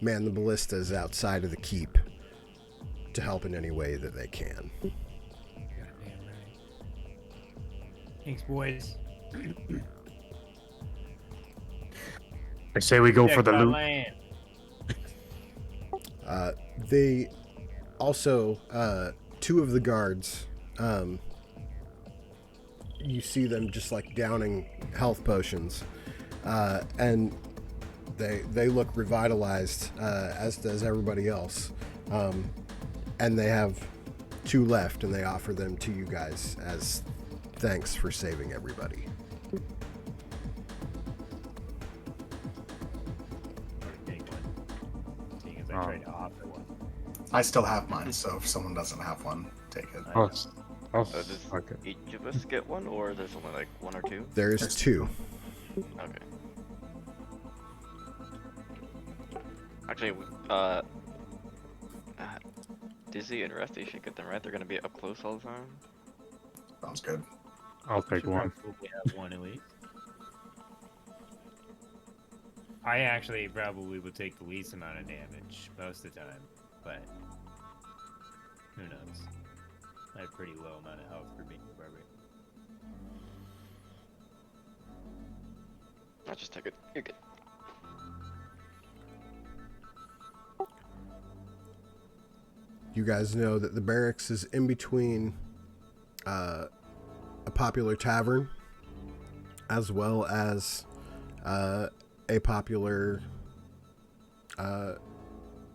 Speaker 1: man the ballistas outside of the keep to help in any way that they can.
Speaker 2: Goddamn right. Thanks, boys.
Speaker 3: I say we go
Speaker 2: Check
Speaker 3: for the
Speaker 2: my
Speaker 3: loot.
Speaker 2: land.
Speaker 1: They also, 2 of the guards, you see them just like downing health potions, and they look revitalized, as does everybody else. And they have 2 left, and they offer them to you guys as thanks for saving everybody.
Speaker 2: Take one. Seeing as I tried to offer one.
Speaker 4: I still have mine, so if someone doesn't have one, take it.
Speaker 3: Oh,
Speaker 5: Does
Speaker 3: okay.
Speaker 5: each of us get one, or there's only like one or two?
Speaker 1: There's two.
Speaker 5: Okay. Actually, Dizzy and Rusty should get them, right? They're gonna be up close all the time.
Speaker 4: Sounds good.
Speaker 3: I'll take
Speaker 2: Should
Speaker 3: one.
Speaker 2: probably have one at least. I actually probably would take the least amount of damage most of the time, but who knows? I have pretty low amount of health for being a barbarian.
Speaker 5: I'll just take it. You're good.
Speaker 1: You guys know that the barracks is in between a popular tavern as well as a popular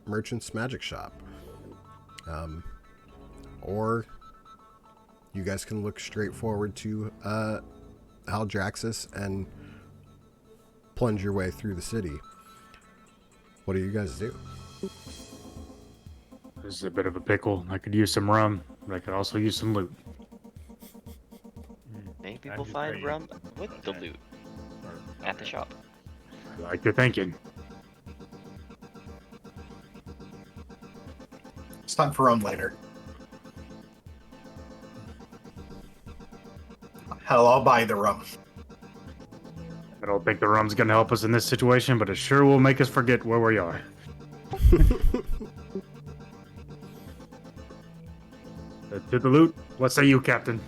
Speaker 1: merchant's magic shop. Or you guys can look straight forward to Haldraxis and plunge your way through the city. What do you guys do?
Speaker 3: This is a bit of a pickle. I could use some rum, but I could also use some loot.
Speaker 5: Many
Speaker 2: I'm
Speaker 5: people
Speaker 2: just
Speaker 5: find
Speaker 2: ready.
Speaker 5: rum with the loot at the shop.
Speaker 3: I like your thinking.
Speaker 4: It's time for rum later. Hell, I'll buy the rum.
Speaker 3: I don't think the rum's gonna help us in this situation, but it sure will make us forget where we are. To the loot. What say you, Captain?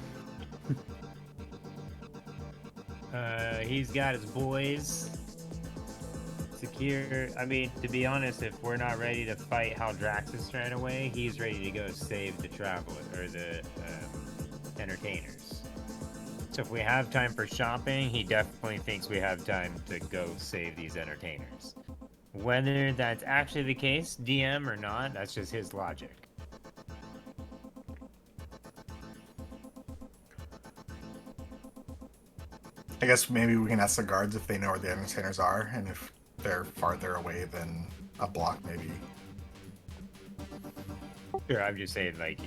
Speaker 2: He's got his boys secure. I mean, to be honest, if we're not ready to fight Haldraxis right away, he's ready to go save the traveler or the entertainers. So if we have time for shopping, he definitely thinks we have time to go save these entertainers. Whether that's actually the case, DM or not, that's just his logic.
Speaker 4: I guess maybe we can ask the guards if they know where the entertainers are, and if they're farther away than a block, maybe.
Speaker 2: Sure, I'm just saying, like,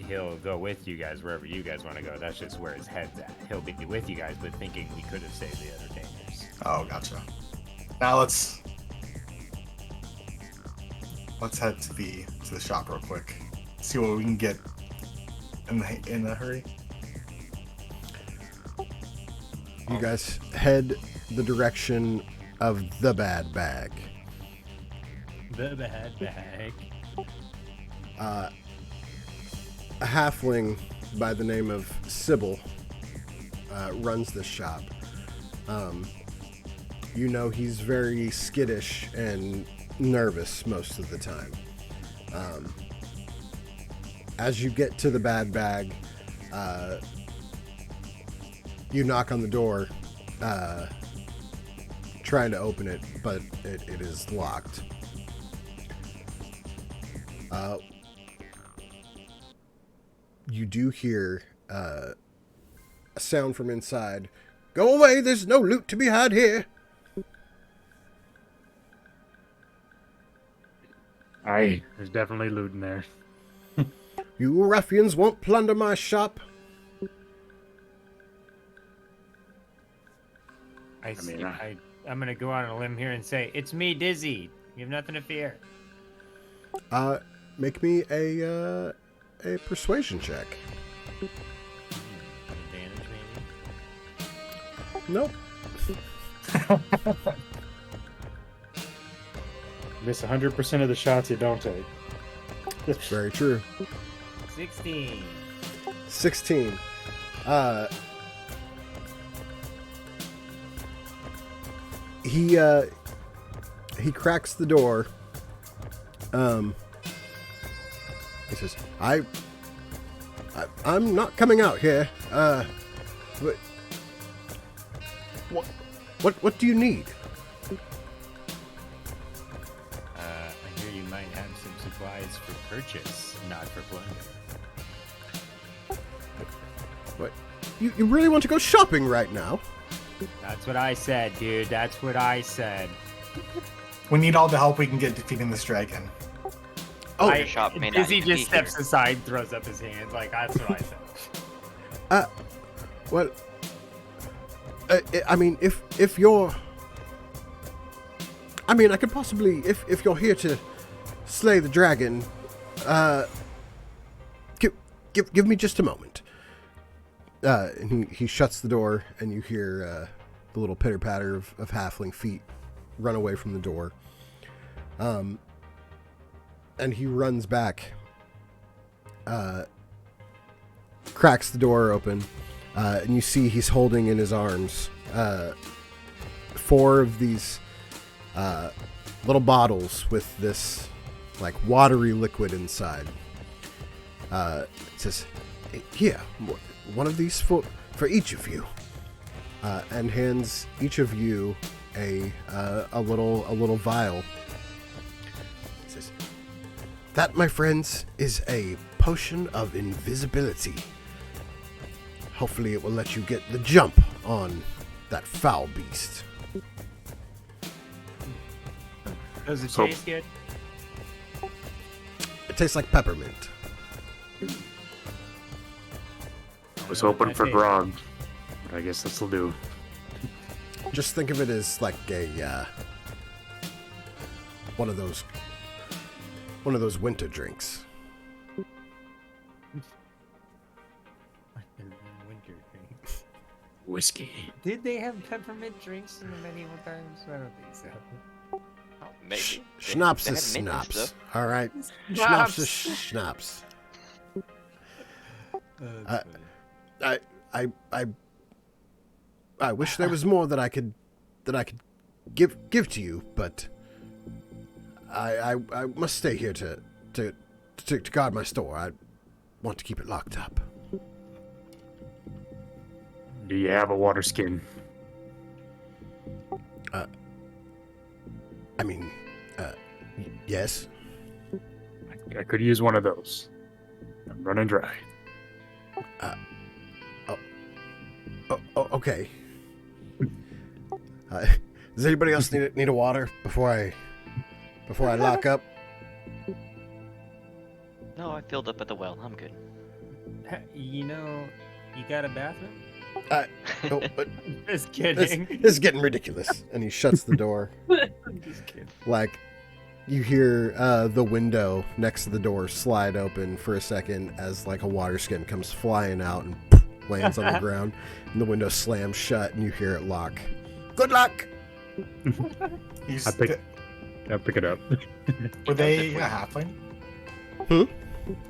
Speaker 2: he'll go with you guys wherever you guys want to go. That's just where his head's at. He'll be with you guys, but thinking he could have saved the entertainers.
Speaker 4: Oh, gotcha. Now let's head to the shop real quick. See what we can get in a hurry.
Speaker 1: You guys head the direction of the bad bag.
Speaker 2: The bad bag.
Speaker 1: A halfling by the name of Sybil runs this shop. You know he's very skittish and nervous most of the time. As you get to the bad bag, you knock on the door, trying to open it, but it is locked. You do hear a sound from inside. Go away, there's no loot to be had here.
Speaker 3: Aye, there's definitely loot in there.
Speaker 1: You ruffians won't plunder my shop.
Speaker 2: I'm gonna go out on a limb here and say, it's me, Dizzy. You have nothing to fear.
Speaker 1: Make me a persuasion check.
Speaker 2: Advantage, maybe?
Speaker 1: Nope.
Speaker 3: Miss 100% of the shots you don't take.
Speaker 1: Very true.
Speaker 2: 16.
Speaker 1: 16. He cracks the door. He says, I'm not coming out here. But what do you need?
Speaker 2: I hear you might have some supplies for purchase, not for plunder.
Speaker 1: What? You really want to go shopping right now?
Speaker 2: That's what I said, dude. That's what I said.
Speaker 4: We need all the help we can get defeating this dragon.
Speaker 1: Oh,
Speaker 5: Your shop may not
Speaker 2: Busy
Speaker 5: even be
Speaker 2: just steps
Speaker 5: here.
Speaker 2: aside, throws up his hands. Like, that's what I said.
Speaker 1: well, I mean, if you're, I mean, I could possibly, if you're here to slay the dragon, give me just a moment. And he shuts the door, and you hear the little pitter patter of halfling feet run away from the door. And he runs back, cracks the door open, and you see he's holding in his arms 4 of these little bottles with this like watery liquid inside. It says, "Here, one of these for each of you," and hands each of you a little vial. It says, "That, my friends, is a potion of invisibility. Hopefully it will let you get the jump on that foul beast."
Speaker 2: Does it
Speaker 3: So-
Speaker 2: taste good?
Speaker 1: It tastes like peppermint.
Speaker 3: I was hoping for grog, but I guess this'll do.
Speaker 1: Just think of it as like a one of those winter drinks.
Speaker 2: Winter drinks.
Speaker 3: Whiskey.
Speaker 2: Did they have peppermint drinks in the medieval times? I don't think so.
Speaker 5: Oh, maybe.
Speaker 1: Schnapps
Speaker 5: They
Speaker 1: is
Speaker 5: had mint and
Speaker 1: schnapps.
Speaker 5: stuff.
Speaker 1: All right. Schnapps is schnapps. I wish there was more that I could give to you, but I must stay here to guard my store. I want to keep it locked up.
Speaker 3: Do you have a water skin?
Speaker 1: I mean, yes.
Speaker 3: I could use one of those. I'm running dry.
Speaker 1: Okay. Does anybody else need a water before I lock up?
Speaker 5: No, I filled up at the well. I'm good.
Speaker 2: You know, you got a bathroom?
Speaker 1: No,
Speaker 2: Just
Speaker 1: this
Speaker 2: kidding.
Speaker 1: is getting ridiculous. And he shuts the door.
Speaker 2: I'm just kidding.
Speaker 1: Like, you hear the window next to the door slide open for a second as like a water skin comes flying out and lands on the ground, and the window slams shut, and you hear it lock. Good luck.
Speaker 3: I pick it up.
Speaker 4: Were they a halfling?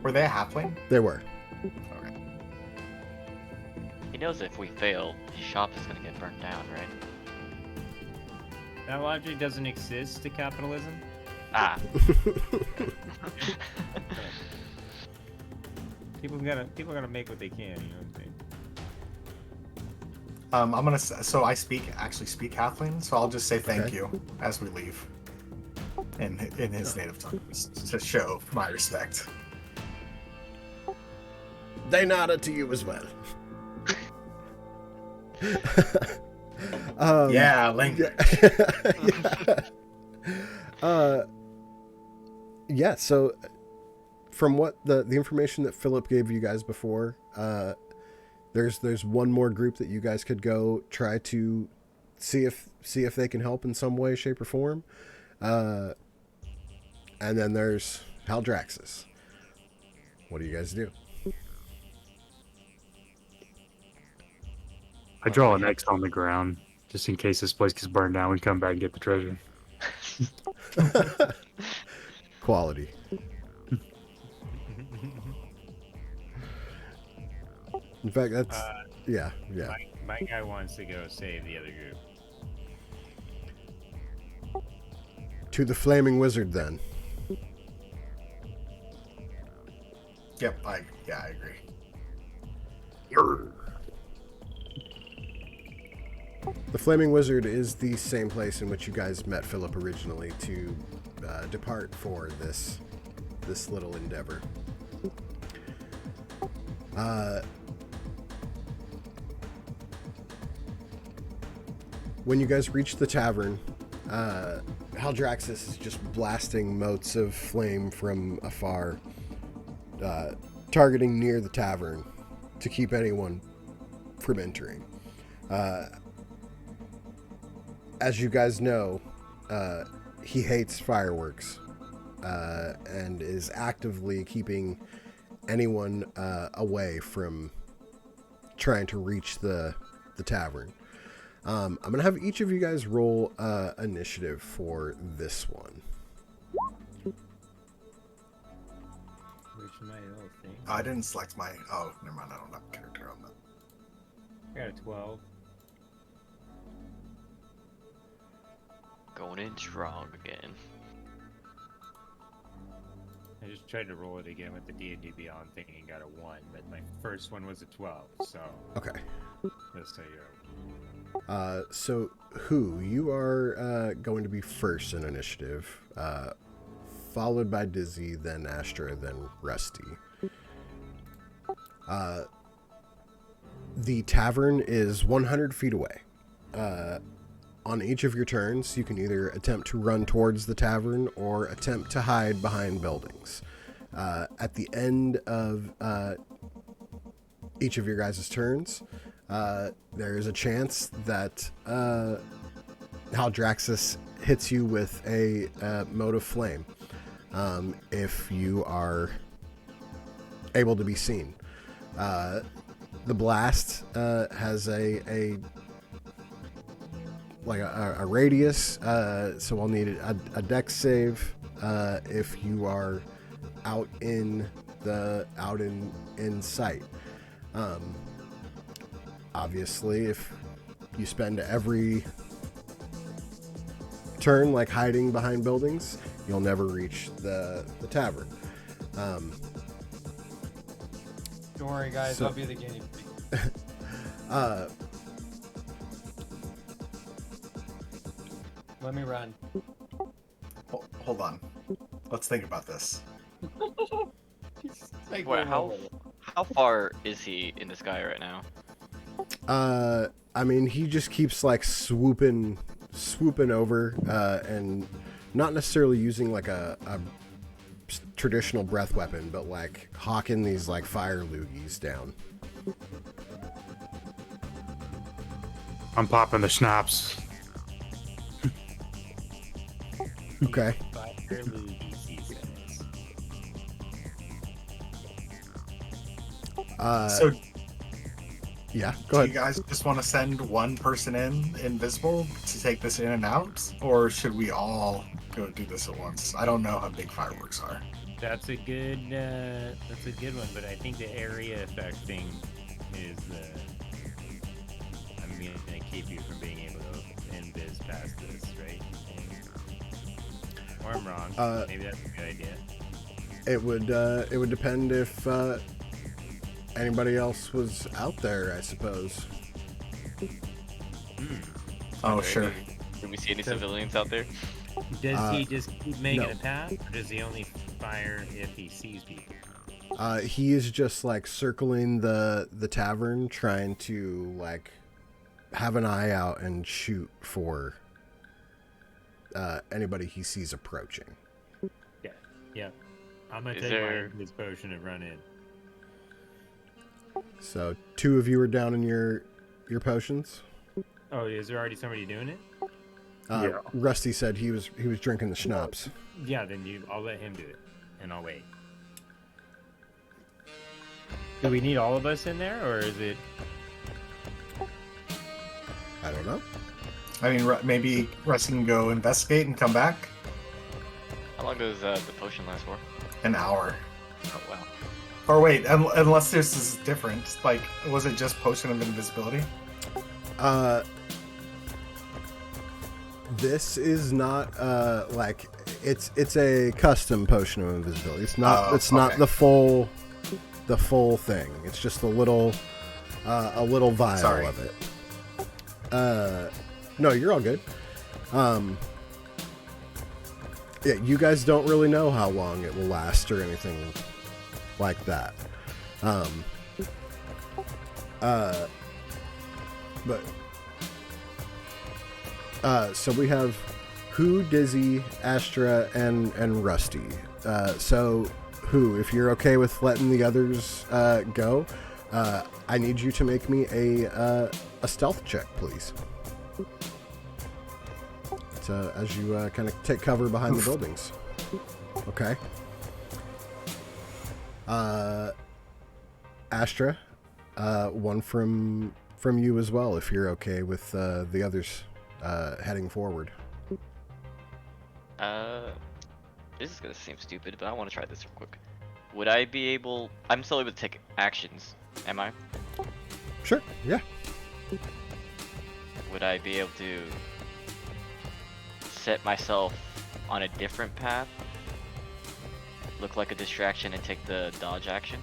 Speaker 4: Were they a halfling?
Speaker 1: They were.
Speaker 4: Okay.
Speaker 5: He knows if we fail, his shop is gonna get burnt down, right?
Speaker 2: That logic doesn't exist to capitalism.
Speaker 5: Ah.
Speaker 2: People gotta make what they can. You know what I'm saying?
Speaker 4: I'm gonna. So I actually speak halfling. So I'll just say thank
Speaker 1: Okay.
Speaker 4: you as we leave, in his native tongue, to show my respect.
Speaker 1: They nodded to you as well.
Speaker 4: Yeah, language.
Speaker 1: Yeah, so from what the information that Philip gave you guys before, there's one more group that you guys could go try to see if they can help in some way, shape, or form. And then there's Haldraxis. What do you guys do?
Speaker 3: I draw an X on the ground just in case this place gets burned down. We come back and get the treasure.
Speaker 1: Quality. In fact, that's yeah.
Speaker 2: My guy wants to go save the other group.
Speaker 1: To the Flaming Wizard, then.
Speaker 4: Yep. I agree.
Speaker 1: The Flaming Wizard is the same place in which you guys met Philip originally to depart for this little endeavor. When you guys reach the tavern, Haldraxis is just blasting motes of flame from afar, targeting near the tavern to keep anyone from entering. As you guys know, he hates fireworks and is actively keeping anyone away from trying to reach the tavern. I'm going to have each of you guys roll initiative for this one.
Speaker 2: Which my little thing.
Speaker 4: I didn't select my. Oh, never mind. I don't have a character on that.
Speaker 2: I got a 12.
Speaker 5: Going in strong again.
Speaker 2: I just tried to roll it again with the D&D Beyond thing and got a 1, but my first one was a 12, so
Speaker 1: Okay.
Speaker 2: just so you're...
Speaker 1: So, you are going to be first in initiative, followed by Dizzy, then Astra, then Rusty. The tavern is 100 feet away. On each of your turns, you can either attempt to run towards the tavern or attempt to hide behind buildings. At the end of each of your guys' turns, there is a chance that Haldraxis hits you with a mote of flame if you are able to be seen. The blast has a radius, so I'll need a dex save if you are out in sight. Obviously, if you spend every turn like hiding behind buildings, you'll never reach the tavern.
Speaker 2: Don't worry, guys.
Speaker 1: So-
Speaker 2: I'll be the guinea pig. Let me run.
Speaker 4: Hold on. Let's think about this.
Speaker 2: Like,
Speaker 5: Wait, how far is he in the sky right now?
Speaker 1: I mean, he just keeps like swooping over, and not necessarily using like a traditional breath weapon, but like hawking these like fire loogies down.
Speaker 3: I'm popping the schnapps.
Speaker 1: Okay.
Speaker 2: Fire loogies, he says.
Speaker 4: So,
Speaker 1: Yeah,
Speaker 4: do
Speaker 1: go
Speaker 4: you
Speaker 1: ahead.
Speaker 4: guys just want to send one person in invisible to take this in and out, or should we all go do this at once? I don't know how big fireworks are.
Speaker 2: That's a good one, but I think the area effect thing is gonna keep you from being able to invis past this, right? Or I'm wrong. Maybe that's a good idea.
Speaker 1: It would depend if anybody else was out there, I suppose.
Speaker 4: Oh, sure.
Speaker 5: Do we see any civilians out there?
Speaker 2: Does he just keep making
Speaker 1: no.
Speaker 2: a path, or does he only fire if he sees people?
Speaker 1: He is just like circling the tavern, trying to like have an eye out and shoot for anybody he sees approaching.
Speaker 2: Yeah. I'm gonna
Speaker 5: Is
Speaker 2: take
Speaker 5: there-
Speaker 2: my his potion and run in.
Speaker 1: So 2 of you are down in your potions.
Speaker 2: Oh, is there already somebody doing it?
Speaker 3: Yeah.
Speaker 1: Rusty said he was drinking the schnapps.
Speaker 2: Yeah, then I'll let him do it, and I'll wait. Do we need all of us in there, or is it?
Speaker 1: I don't know.
Speaker 4: I mean, maybe Rusty can go investigate and come back.
Speaker 5: How long does the potion last for?
Speaker 4: An hour.
Speaker 5: Oh wow.
Speaker 4: Or wait, unless this is different. Like, was it just potion of invisibility?
Speaker 1: This is not like it's a custom potion of invisibility. It's not not
Speaker 4: okay.
Speaker 1: the full thing. It's just a little vial
Speaker 4: Sorry.
Speaker 1: of it. No, you're all good. Yeah, you guys don't really know how long it will last or anything like that. So we have Who, Dizzy, Astra, and Rusty. So, Who, if you're okay with letting the others go, I need you to make me a stealth check, please. So, as you kind of take cover behind the buildings. Okay. Astra, one from you as well, if you're okay with the others heading forward.
Speaker 5: This is gonna seem stupid, but I want to try this real quick. Would I be able? I'm still able to take actions, am I?
Speaker 1: Sure, yeah.
Speaker 5: Would I be able to set myself on a different path? Look like a distraction and take the dodge action?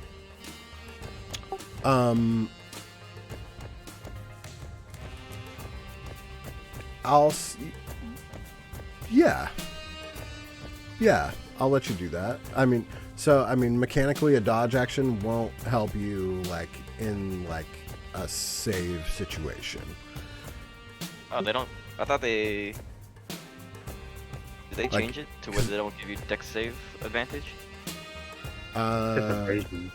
Speaker 5: Yeah, I'll let you do that. I mean, mechanically a dodge action won't help you, like, in, like, a save situation. Oh, they don't... I thought they... Did they
Speaker 1: Like-
Speaker 5: change it to where they don't give you dex save advantage?
Speaker 3: Evasion.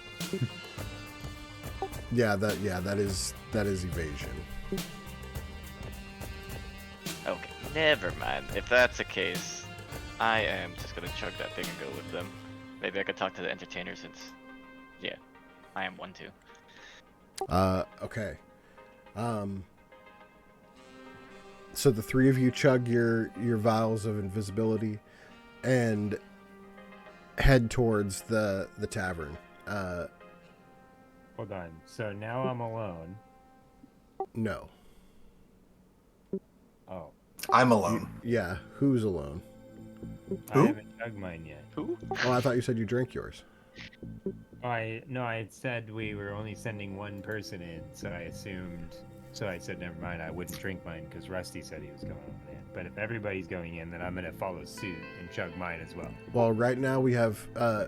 Speaker 1: That is evasion.
Speaker 5: Okay, never mind. If that's the case, I am just gonna chug that thing and go with them. Maybe I could talk to the entertainer since... Yeah, I am one too.
Speaker 1: Okay. So the three of you chug your vials of invisibility and head towards the tavern.
Speaker 2: Hold on. So now I'm alone.
Speaker 1: No.
Speaker 2: Oh,
Speaker 4: I'm alone.
Speaker 1: Yeah, who's alone?
Speaker 4: Who?
Speaker 2: I haven't dug mine yet.
Speaker 5: Who?
Speaker 1: Oh, I thought you said you drank yours.
Speaker 2: I had said we were only sending one person in, so I assumed. So I said, never mind, I wouldn't drink mine because Rusty said he was going in. But if everybody's going in, then I'm gonna follow suit and chug mine as well.
Speaker 1: Well, right now we have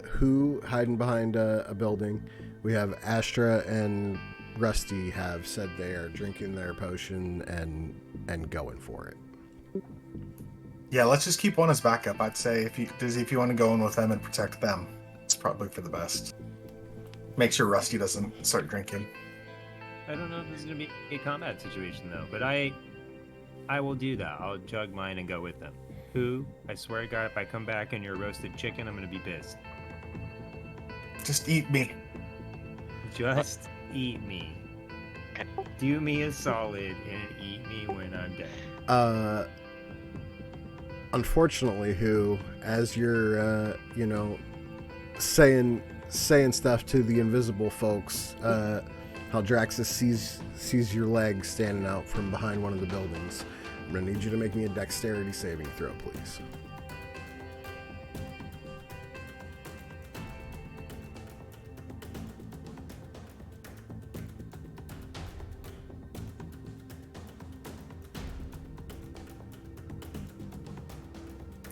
Speaker 1: Who hiding behind a building. We have Astra and Rusty have said they are drinking their potion and going for it.
Speaker 4: Yeah, let's just keep one as backup. I'd say if you want to go in with them and protect them, it's probably for the best. Make sure Rusty doesn't start drinking.
Speaker 2: I don't know if this is gonna be a combat situation though, but I will do that. I'll chug mine and go with them. Who? I swear to God, if I come back and you're roasted chicken, I'm gonna be pissed.
Speaker 4: Just eat me.
Speaker 2: Just eat me.
Speaker 5: Okay.
Speaker 2: Do me a solid and eat me when I'm dead.
Speaker 1: Unfortunately, Who, as you're saying stuff to the invisible folks, Haldraxis sees your leg standing out from behind one of the buildings. I'm gonna need you to make me a dexterity saving throw, please.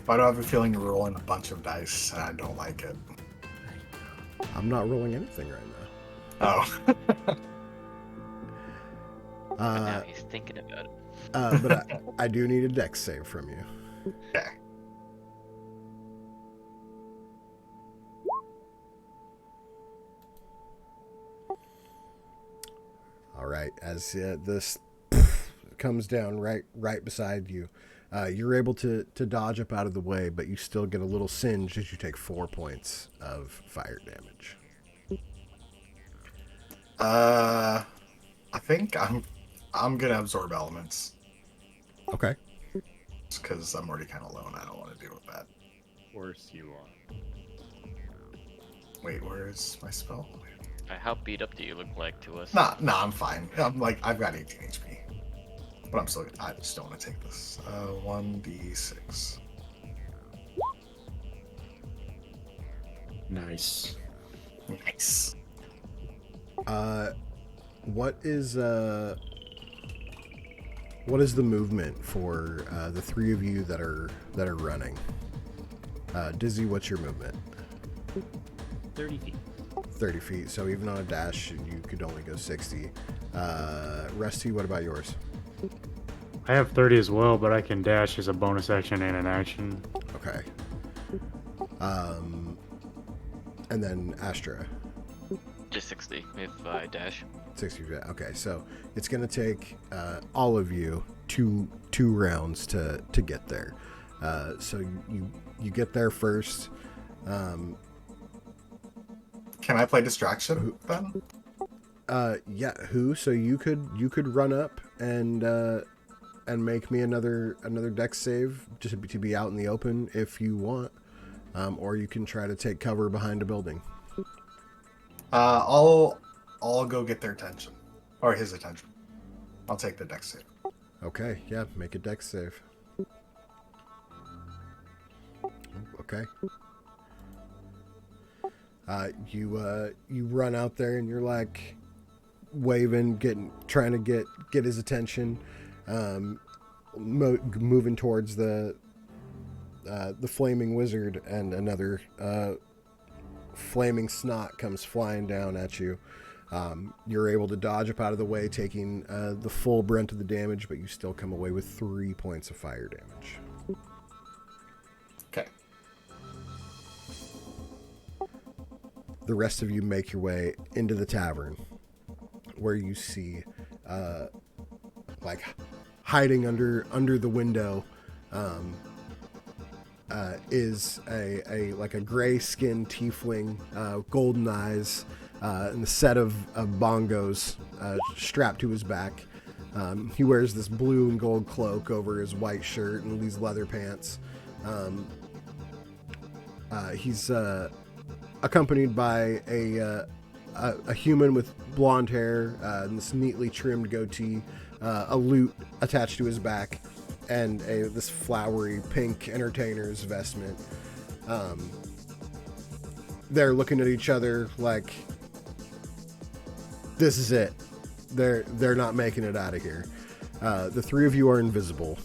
Speaker 4: Why do I have a feeling you're rolling a bunch of dice and I don't like it?
Speaker 1: I'm not rolling anything right now.
Speaker 4: Oh.
Speaker 5: But now he's thinking about it.
Speaker 1: But I do need a dex save from you.
Speaker 4: Okay.
Speaker 1: All right, as this comes down right beside you, you're able to dodge up out of the way, but you still get a little singe as you take 4 points of fire damage.
Speaker 4: I think I'm gonna absorb elements
Speaker 1: Okay.
Speaker 4: just because I'm already kind of low and I don't want to deal with that.
Speaker 2: Of course you are.
Speaker 4: Wait, where is my spell?
Speaker 5: How beat up do you look like to us?
Speaker 4: Nah, I'm fine. I've got 18 HP, but I just don't want to take this. 1d6.
Speaker 3: Nice.
Speaker 4: Nice.
Speaker 1: What is the movement for the three of you that are running? Dizzy, what's your movement?
Speaker 2: 30 feet.
Speaker 1: 30 feet. So even on a dash, you could only go 60. Rusty, what about yours?
Speaker 3: I have 30 as well, but I can dash as a bonus action and an action.
Speaker 1: Okay. And then Astra.
Speaker 5: Just 60 if I dash.
Speaker 1: 60. Okay, so it's going to take all of you two rounds to get there. So you get there first.
Speaker 4: Can I play distraction then?
Speaker 1: Yeah. Who? So you could run up and make me another dex save just to be out in the open if you want, or you can try to take cover behind a building.
Speaker 4: I'll go get their attention, or his attention. I'll take the dex save.
Speaker 1: Okay. Yeah. Make a dex save. Okay. You run out there and you're like waving, trying to get his attention, moving towards the flaming wizard, and another flaming snot comes flying down at you. You're able to dodge up out of the way, taking the full brunt of the damage, but you still come away with 3 points of fire damage.
Speaker 4: Okay.
Speaker 1: The rest of you make your way into the tavern, where you see, like, hiding under the window, is a gray-skinned tiefling, golden eyes, and a set of bongos strapped to his back. He wears this blue and gold cloak over his white shirt and these leather pants. He's accompanied by a human with blonde hair and this neatly trimmed goatee, a lute attached to his back, and this flowery pink entertainer's vestment. They're looking at each other like, this is it. They're not making it out of here. The three of you are invisible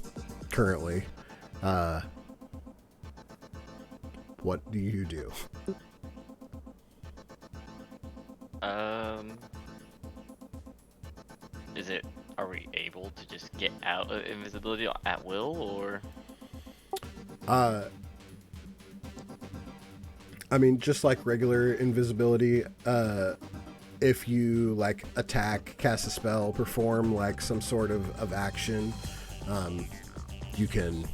Speaker 1: currently. What do you do?
Speaker 5: Are we able to just get out of invisibility at will, or?
Speaker 1: I mean, just like regular invisibility, if you like attack, cast a spell, perform like some sort of action, you can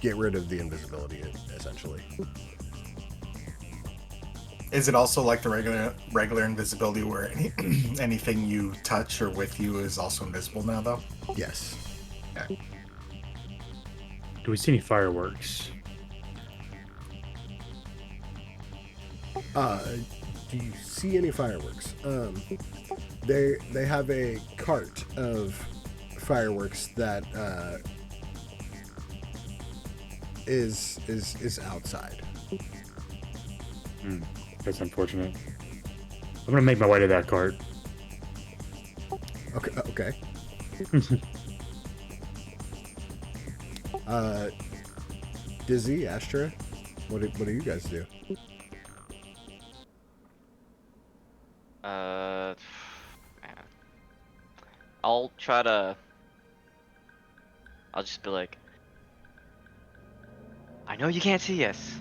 Speaker 1: get rid of the invisibility essentially.
Speaker 4: Is it also like the regular invisibility where anything you touch or with you is also invisible now, though?
Speaker 1: Yes.
Speaker 4: Okay.
Speaker 3: Do we see any fireworks?
Speaker 1: Do you see any fireworks? They have a cart of fireworks that is outside.
Speaker 3: That's unfortunate. I'm gonna make my way to that cart.
Speaker 1: Okay. Dizzy, Astra, what do you guys do?
Speaker 5: I'll just be like, I know you can't see us,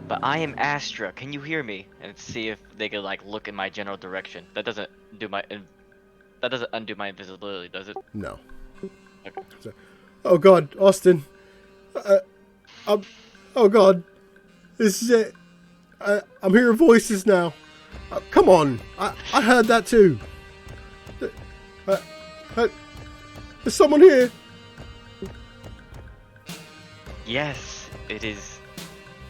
Speaker 5: but I am Astra. Can you hear me? And see if they could like look in my general direction. That doesn't undo my invisibility, does it?
Speaker 1: No.
Speaker 5: Okay.
Speaker 1: So, oh God, Austin. Oh God, this is it. I'm hearing voices now. Come on, I heard that too. There's someone here.
Speaker 5: Yes, it is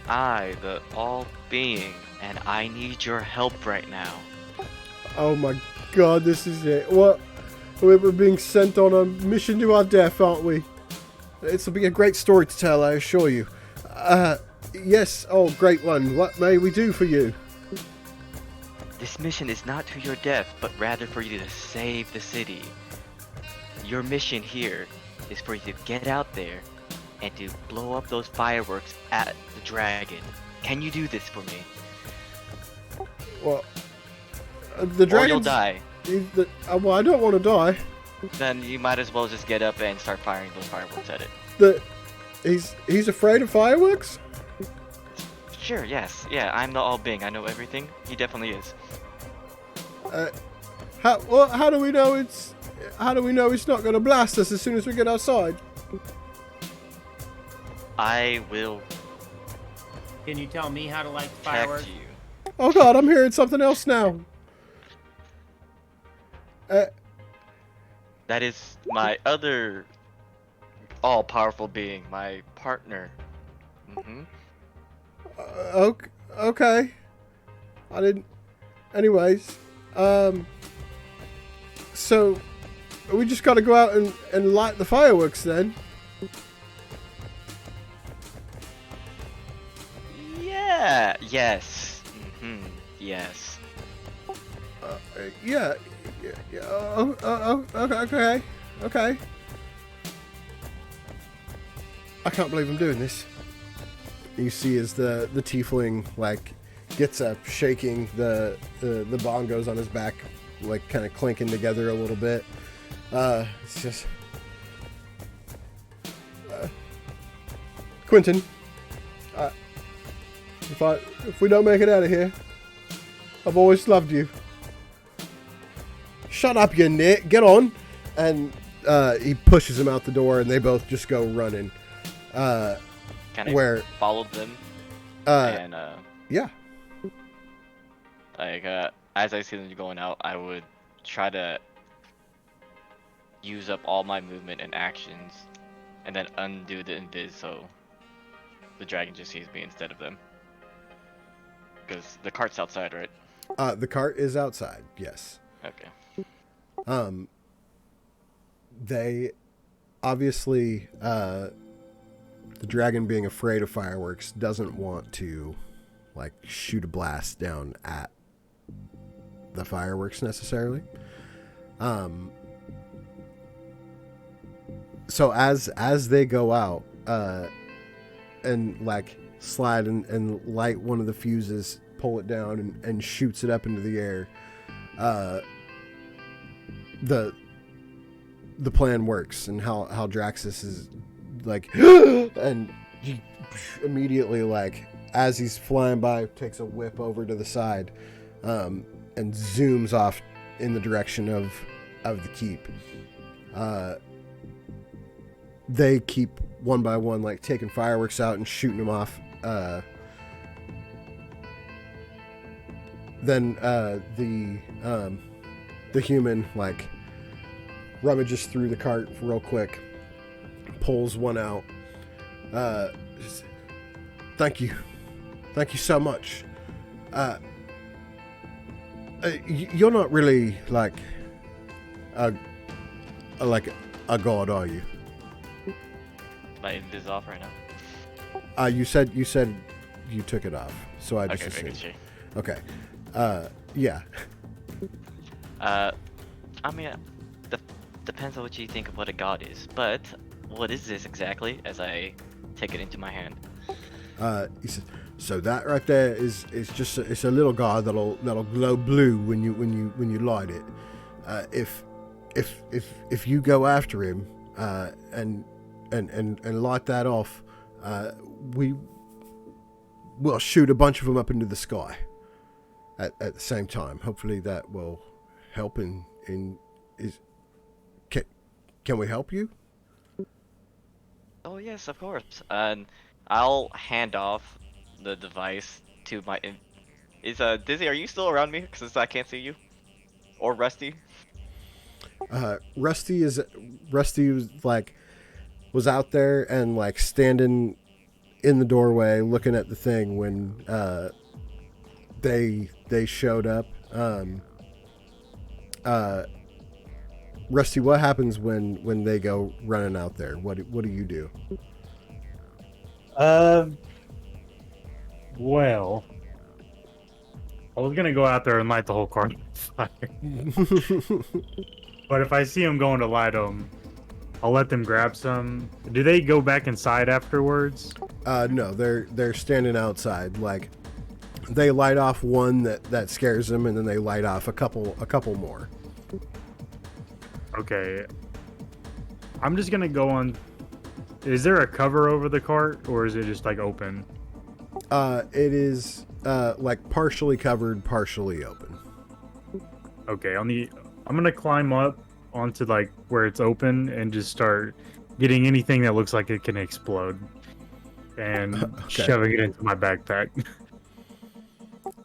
Speaker 5: I, the All-Being, and I need your help right now.
Speaker 1: Oh my God, this is it. What? We're being sent on a mission to our death, aren't we? This will be a great story to tell, I assure you. Yes, oh, great one. What may we do for you?
Speaker 5: This mission is not to your death, but rather for you to save the city. Your mission here is for you to get out there and to blow up those fireworks at the dragon. Can you do this for me?
Speaker 1: Well, the dragon.
Speaker 5: Or you'll die.
Speaker 1: Well, I don't want to die.
Speaker 5: Then you might as well just get up and start firing those fireworks at it.
Speaker 1: He's afraid of fireworks?
Speaker 5: Sure, yes. Yeah, I'm the all being. I know everything. He definitely is.
Speaker 1: How do we know it's not gonna blast us as soon as we get outside?
Speaker 5: I will
Speaker 2: Can you tell me how to light the
Speaker 5: protect
Speaker 2: fireworks?
Speaker 5: you.
Speaker 1: Oh god, I'm hearing something else now.
Speaker 5: That is my other all-powerful being, my partner.
Speaker 1: Okay. I didn't. Anyways, so we just gotta go out and light the fireworks then.
Speaker 5: Yeah. Yes. Yes.
Speaker 1: Yeah. Okay. I can't believe I'm doing this. You see as the tiefling like gets up, shaking the bongos on his back, like kind of clinking together a little bit. It's just Quentin. If we don't make it out of here, I've always loved you. Shut up, you nit. Get on. And he pushes him out the door, and they both just go running.
Speaker 5: Kind of
Speaker 1: where
Speaker 5: followed them.
Speaker 1: and yeah.
Speaker 5: Like as I see them going out, I would try to use up all my movement and actions, and then undo the invis so the dragon just sees me instead of them. Because the cart's outside, right?
Speaker 1: The cart is outside. Yes.
Speaker 5: Okay.
Speaker 1: They obviously the dragon, being afraid of fireworks, doesn't want to like shoot a blast down at the fireworks necessarily. So as they go out and like slide and light one of the fuses, pull it down and shoots it up into the air, the plan works, and Haldraxis is like and he immediately, like as he's flying by, takes a whip over to the side and zooms off in the direction of the keep. They keep one by one like taking fireworks out and shooting them off. Then the human like rummages through the cart real quick, pulls one out. Thank you so much. You're not really like a god, are you?
Speaker 5: My invis off right now.
Speaker 1: You said you took it off, so I just
Speaker 5: Okay,
Speaker 1: assumed.
Speaker 5: sure.
Speaker 1: Okay. Yeah.
Speaker 5: I mean, depends on what you think of what a god is. But what is this exactly? As I take it into my hand.
Speaker 1: He says, so that right there is just it's a little god that'll glow blue when you light it. If you go after him and light that off, we'll shoot a bunch of them up into the sky at the same time. Hopefully that will help. Can we help you?
Speaker 5: Oh yes, of course. And I'll hand off the device to my. Is Dizzy? Are you still around me? Because I can't see you. Or Rusty.
Speaker 1: Rusty was out there and like standing in the doorway looking at the thing when they showed up. Rusty, what happens when they go running out there? What do you do?
Speaker 3: Well, I was gonna go out there and light the whole car on fire. But if I see them going to light them, I'll let them grab some. Do they go back inside afterwards?
Speaker 1: No, they're standing outside. Like they light off one that scares them, and then they light off a couple more.
Speaker 3: Okay. I'm just gonna go on. Is there a cover over the cart, or is it just like open?
Speaker 1: It is like partially covered, partially open.
Speaker 3: Okay, I'm gonna climb up onto like where it's open and just start getting anything that looks like it can explode and
Speaker 1: Okay.
Speaker 3: shoving it into my backpack.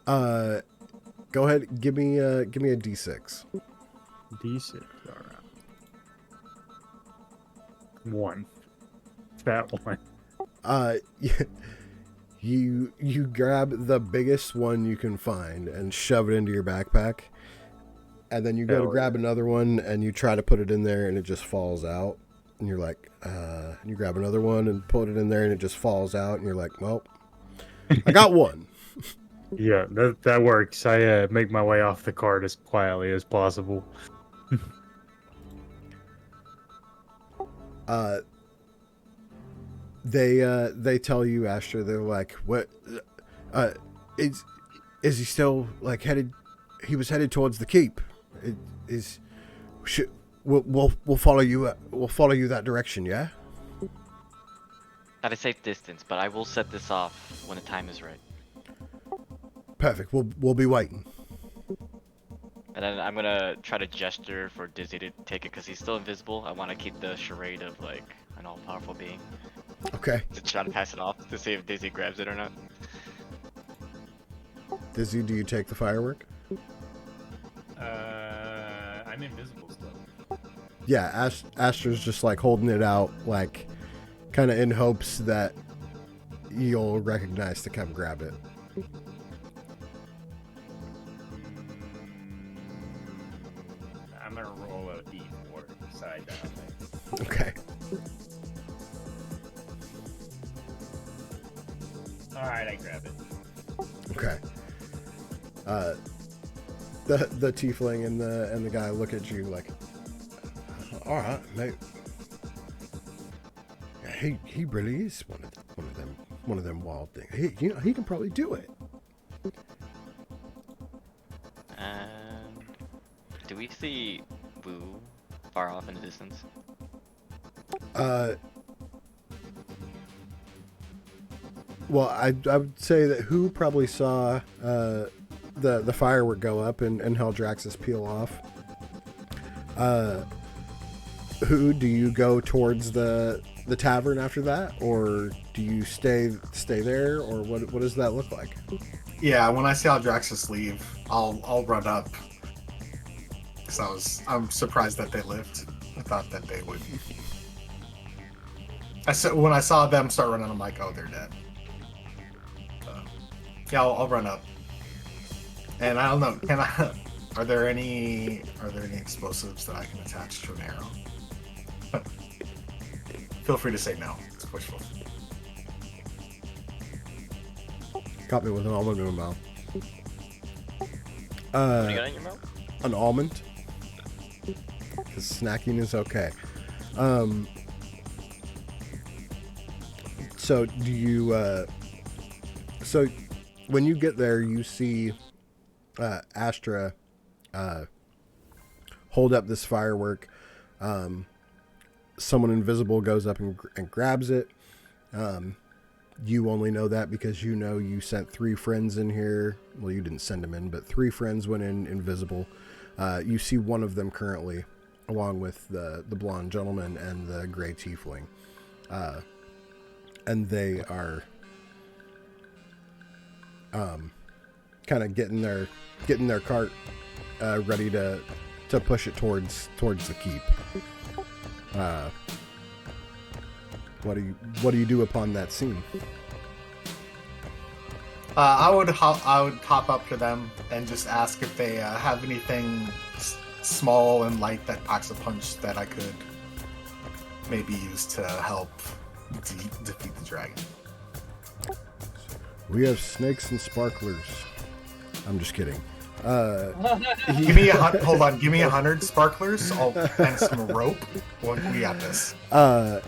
Speaker 1: Go ahead, give me a D6.
Speaker 3: D6. All right. 1. That one.
Speaker 1: You grab the biggest one you can find and shove it into your backpack, and then you go to grab another one and you try to put it in there and it just falls out, and you're like, you grab another one and put it in there and it just falls out, and you're like, well, I got one.
Speaker 3: Yeah, that works. I make my way off the cart as quietly as possible.
Speaker 1: They tell you, Astra, they're like, what, is he still like headed? He was headed towards the keep. We'll follow you. We'll follow you that direction. Yeah.
Speaker 5: At a safe distance, but I will set this off when the time is right.
Speaker 1: Perfect. We'll be waiting.
Speaker 5: And then I'm gonna try to gesture for Dizzy to take it because he's still invisible. I want to keep the charade of like an all-powerful being.
Speaker 1: Okay.
Speaker 5: To try to pass it off to see if Dizzy grabs it or not.
Speaker 1: Dizzy, do you take the firework?
Speaker 2: I'm invisible still.
Speaker 1: Yeah, Astra's just like holding it out, like kind of in hopes that you'll recognize to come grab it.
Speaker 2: I'm gonna roll a D4 side down.
Speaker 1: Okay.
Speaker 2: Alright, I grab it.
Speaker 1: Okay. The tiefling and the guy look at you like, all right, mate. He really is one of them wild things. He can probably do it.
Speaker 5: And do we see Woo far off in the distance?
Speaker 1: Well, I would say that who probably saw the firework go up and Haldraxis peel off. Who do you go towards the tavern after that, or do you stay there, or what does that look like?
Speaker 4: Yeah, when I see Haldraxis leave, I'll run up. Cause I'm surprised that they lived. I thought that they would. When I saw them start running, I'm like, oh, they're dead. Yeah, I'll run up. And I don't know, are there any explosives that I can attach to an arrow? Feel free to say no. It's wishful.
Speaker 1: Got me with an almond in my mouth.
Speaker 5: What do you got in your mouth?
Speaker 1: An almond. Because snacking is okay. So do you? So when you get there, you see Astra hold up this firework. Someone invisible goes up and grabs it. You only know that because you sent 3 friends in here. Well, you didn't send them in, but 3 friends went in invisible. You see one of them currently, along with the blonde gentleman and the gray tiefling. And they are kind of getting their cart ready to push it towards the keep. What do you do upon that scene?
Speaker 4: I would hop up to them and just ask if they have anything small and light that packs a punch that I could maybe use to help defeat the dragon.
Speaker 1: We have snakes and sparklers. I'm just kidding.
Speaker 4: Give me 100 sparklers and some rope. We got this.
Speaker 1: The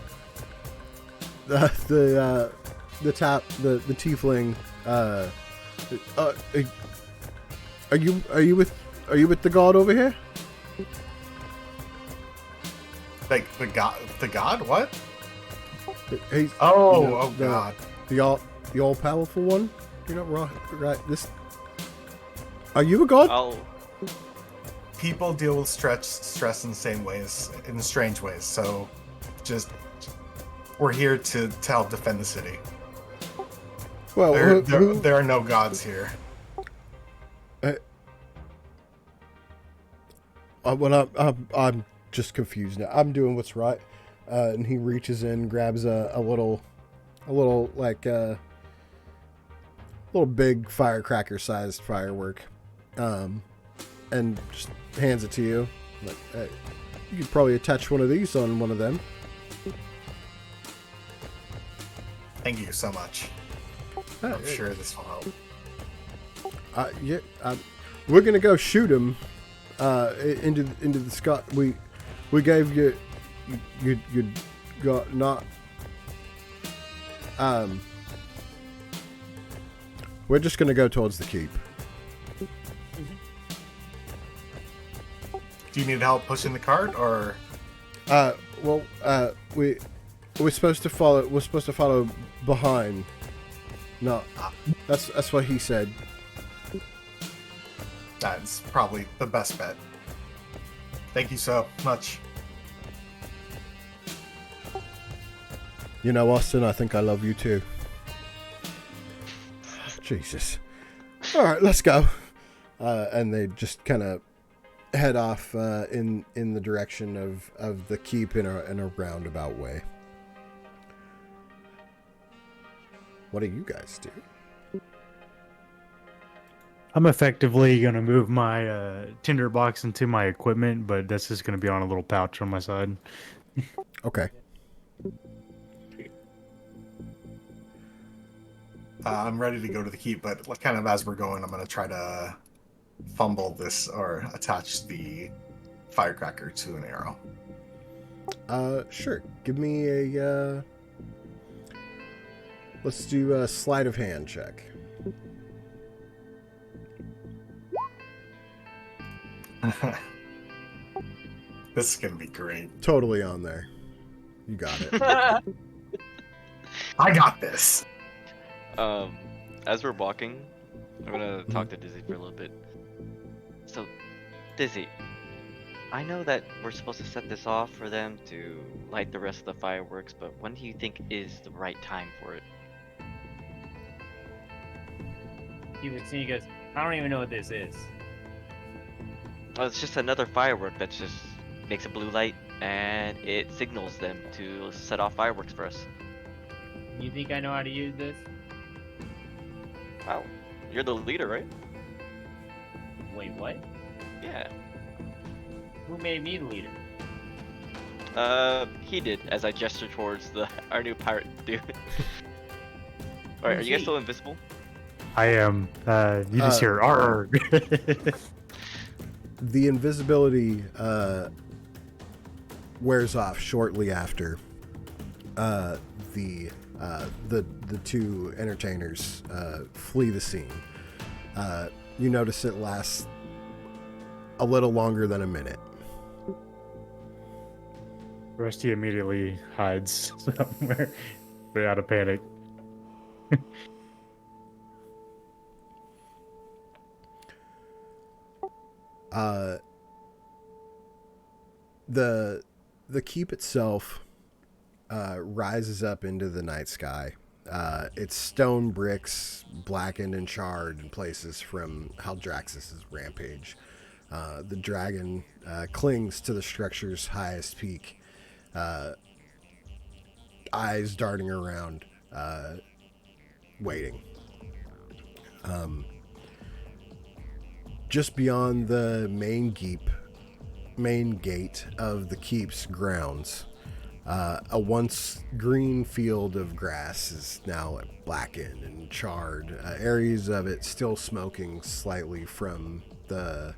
Speaker 1: tiefling. Are you with the god over here?
Speaker 4: Like the god? What?
Speaker 1: Hey,
Speaker 4: Oh,
Speaker 1: you know,
Speaker 4: oh god.
Speaker 1: the all powerful one. You're not wrong, right? This. Are you a god?
Speaker 5: I'll
Speaker 4: People deal with stress in the same ways, in strange ways. So, just we're here to help defend the city.
Speaker 1: Well,
Speaker 4: There are no gods here.
Speaker 1: Well, I'm just confused now. I'm doing what's right, and he reaches in, grabs a little like little big firecracker-sized firework, and just hands it to you. Like, you could probably attach one of these on one of them.
Speaker 4: Thank you so much. I'm sure this will help.
Speaker 1: Yeah, we're gonna go shoot him into the sky. We gave you got not. We're just gonna go towards the keep.
Speaker 4: Do you need help pushing the cart, or?
Speaker 1: We're supposed to follow. We're supposed to follow behind. No, that's what he said.
Speaker 4: That's probably the best bet. Thank you so much.
Speaker 1: You know, Austin, I think I love you too. Jesus. All right, let's go. And they just kind of head off in the direction of the keep in a roundabout way. What do you guys do?
Speaker 3: I'm effectively going to move my tinderbox into my equipment, but that's just going to be on a little pouch on my side.
Speaker 1: Okay.
Speaker 4: I'm ready to go to the keep, but kind of as we're going, I'm going to try to fumble this or attach the firecracker to an arrow.
Speaker 1: Sure. Give me a let's do a sleight of hand check.
Speaker 4: This is gonna be great.
Speaker 1: Totally on there. You got it.
Speaker 4: I got this.
Speaker 5: As we're walking, I'm gonna talk to Dizzy for a little bit. So, Dizzy, I know that we're supposed to set this off for them to light the rest of the fireworks, but when do you think is the right time for it?
Speaker 2: He goes, I don't even know what this is.
Speaker 5: Well, it's just another firework that just makes a blue light and it signals them to set off fireworks for us.
Speaker 2: You think I know how to use this?
Speaker 5: Wow, you're the leader, right?
Speaker 2: Wait, what?
Speaker 5: Yeah.
Speaker 2: Who made me the leader?
Speaker 5: He did, as I gesture towards our new pirate dude. Alright, are you guys still invisible?
Speaker 3: I am. You just hear "arr."
Speaker 1: The invisibility wears off shortly after the two entertainers flee the scene. You notice it lasts a little longer than a minute.
Speaker 3: Rusty immediately hides somewhere out of panic.
Speaker 1: The keep itself rises up into the night sky. It's stone bricks, blackened and charred in places from Haldraxis' rampage. The dragon clings to the structure's highest peak, eyes darting around, waiting. Just beyond the main gate of the keep's grounds, a once green field of grass is now blackened and charred, areas of it still smoking slightly from the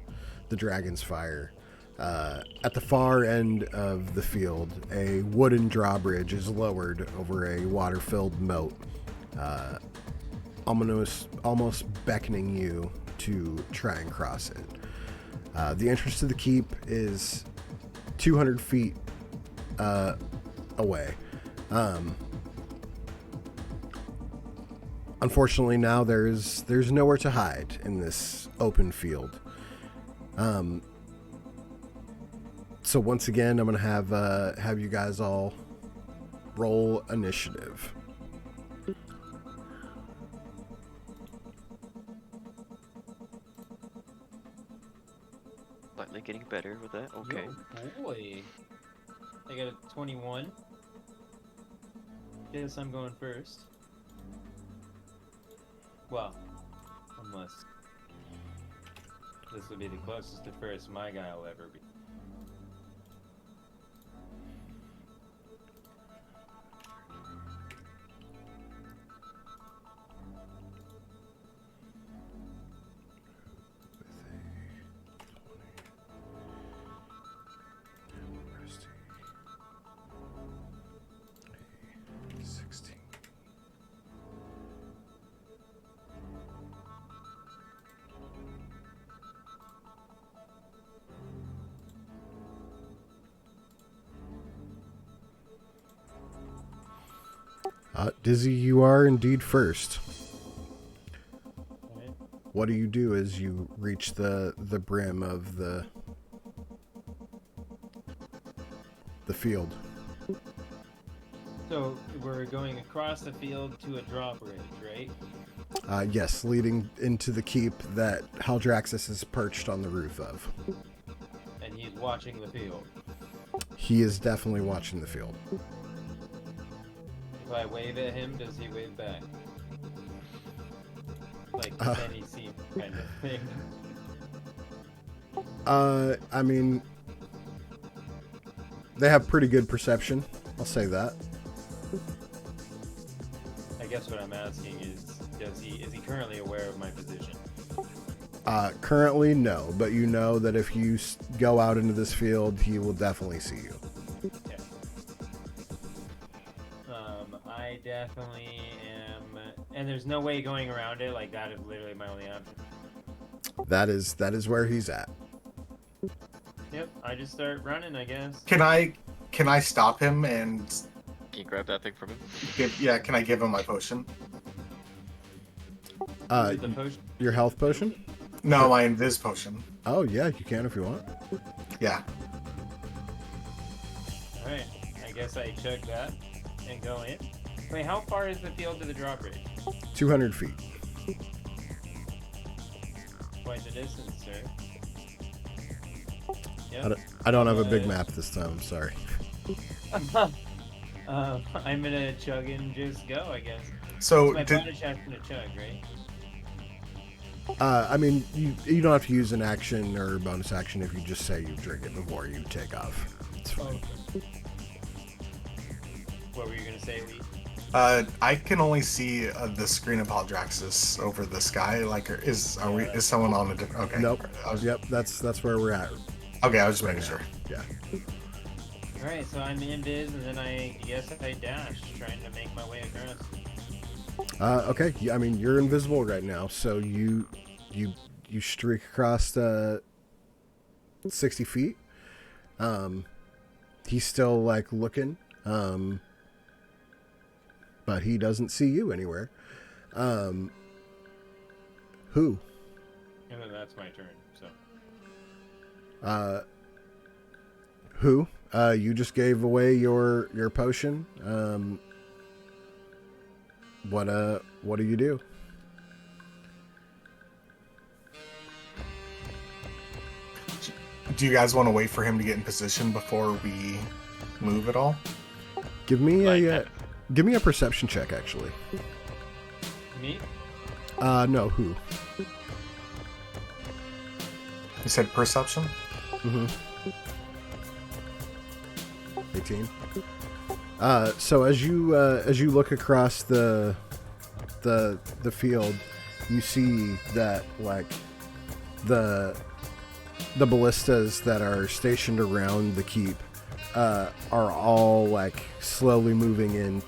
Speaker 1: dragon's fire. At the far end of the field, a wooden drawbridge is lowered over a water-filled moat, almost beckoning you to try and cross it. The entrance to the keep is 200 feet away. Unfortunately, now there's nowhere to hide in this open field. So once again, I'm gonna have you guys all roll initiative.
Speaker 5: Slightly getting better with that. Okay.
Speaker 2: Yo, boy. I got a 21. Guess I'm going first. Well, unless this will be the closest to first my guy will ever be.
Speaker 1: Dizzy, you are indeed first.
Speaker 2: Alright.
Speaker 1: What do you do as you reach the brim of the field?
Speaker 2: So we're going across the field to a drawbridge, right?
Speaker 1: Yes, leading into the keep that Haldraxis is perched on the roof of.
Speaker 2: And he's watching the field.
Speaker 1: He is definitely watching the field.
Speaker 2: If I wave at him, does he wave back? Like, can he see kind of thing?
Speaker 1: I mean, they have pretty good perception. I'll say that.
Speaker 2: I guess what I'm asking is, is he currently aware of my position?
Speaker 1: Currently, no, but you know that if you go out into this field, he will definitely see you.
Speaker 2: Yeah. I definitely am, and there's no way going around it. Like, that is literally my only option.
Speaker 1: That is where he's at.
Speaker 2: Yep, I just start running, I guess.
Speaker 4: Can I stop him and
Speaker 5: Can you grab that thing from him?
Speaker 4: can I give him my potion?
Speaker 2: The potion.
Speaker 1: Your health potion?
Speaker 4: No, my invis potion.
Speaker 1: Oh yeah, you can if you want.
Speaker 4: Yeah.
Speaker 2: Alright, I guess I chug that and go in. Wait, how far is the field to the drawbridge?
Speaker 1: 200 feet.
Speaker 2: Quite the distance, sir. Yep.
Speaker 1: I don't have a big map this time. I'm sorry.
Speaker 2: I'm gonna chug and just go, I guess.
Speaker 4: So
Speaker 2: My bonus action to chug, right?
Speaker 1: I mean, you don't have to use an action or bonus action if you just say you drink it before you take off. It's fine.
Speaker 2: What were you gonna say, Lee?
Speaker 4: I can only see the screen of Haldraxis over the sky. Like, is someone on a different? Okay.
Speaker 1: Nope. Yep, that's where we're at.
Speaker 4: Okay, I was just making sure.
Speaker 1: Yeah.
Speaker 2: Alright, so I'm invis, and then I guess I dash, trying to make my way across.
Speaker 1: Okay. Yeah, I mean, you're invisible right now, so you streak across 60 feet. He's still like looking, but he doesn't see you anywhere. Who?
Speaker 2: And then that's my turn, so.
Speaker 1: Who? You just gave away your potion. What do you do?
Speaker 4: Do you guys want to wait for him to get in position before we move at all?
Speaker 1: Give me a perception check, actually.
Speaker 2: Me?
Speaker 1: No, who?
Speaker 4: You said perception?
Speaker 1: Mm-hmm. 18. So as you look across the field, you see that like the ballistas that are stationed around the keep are all like slowly moving in,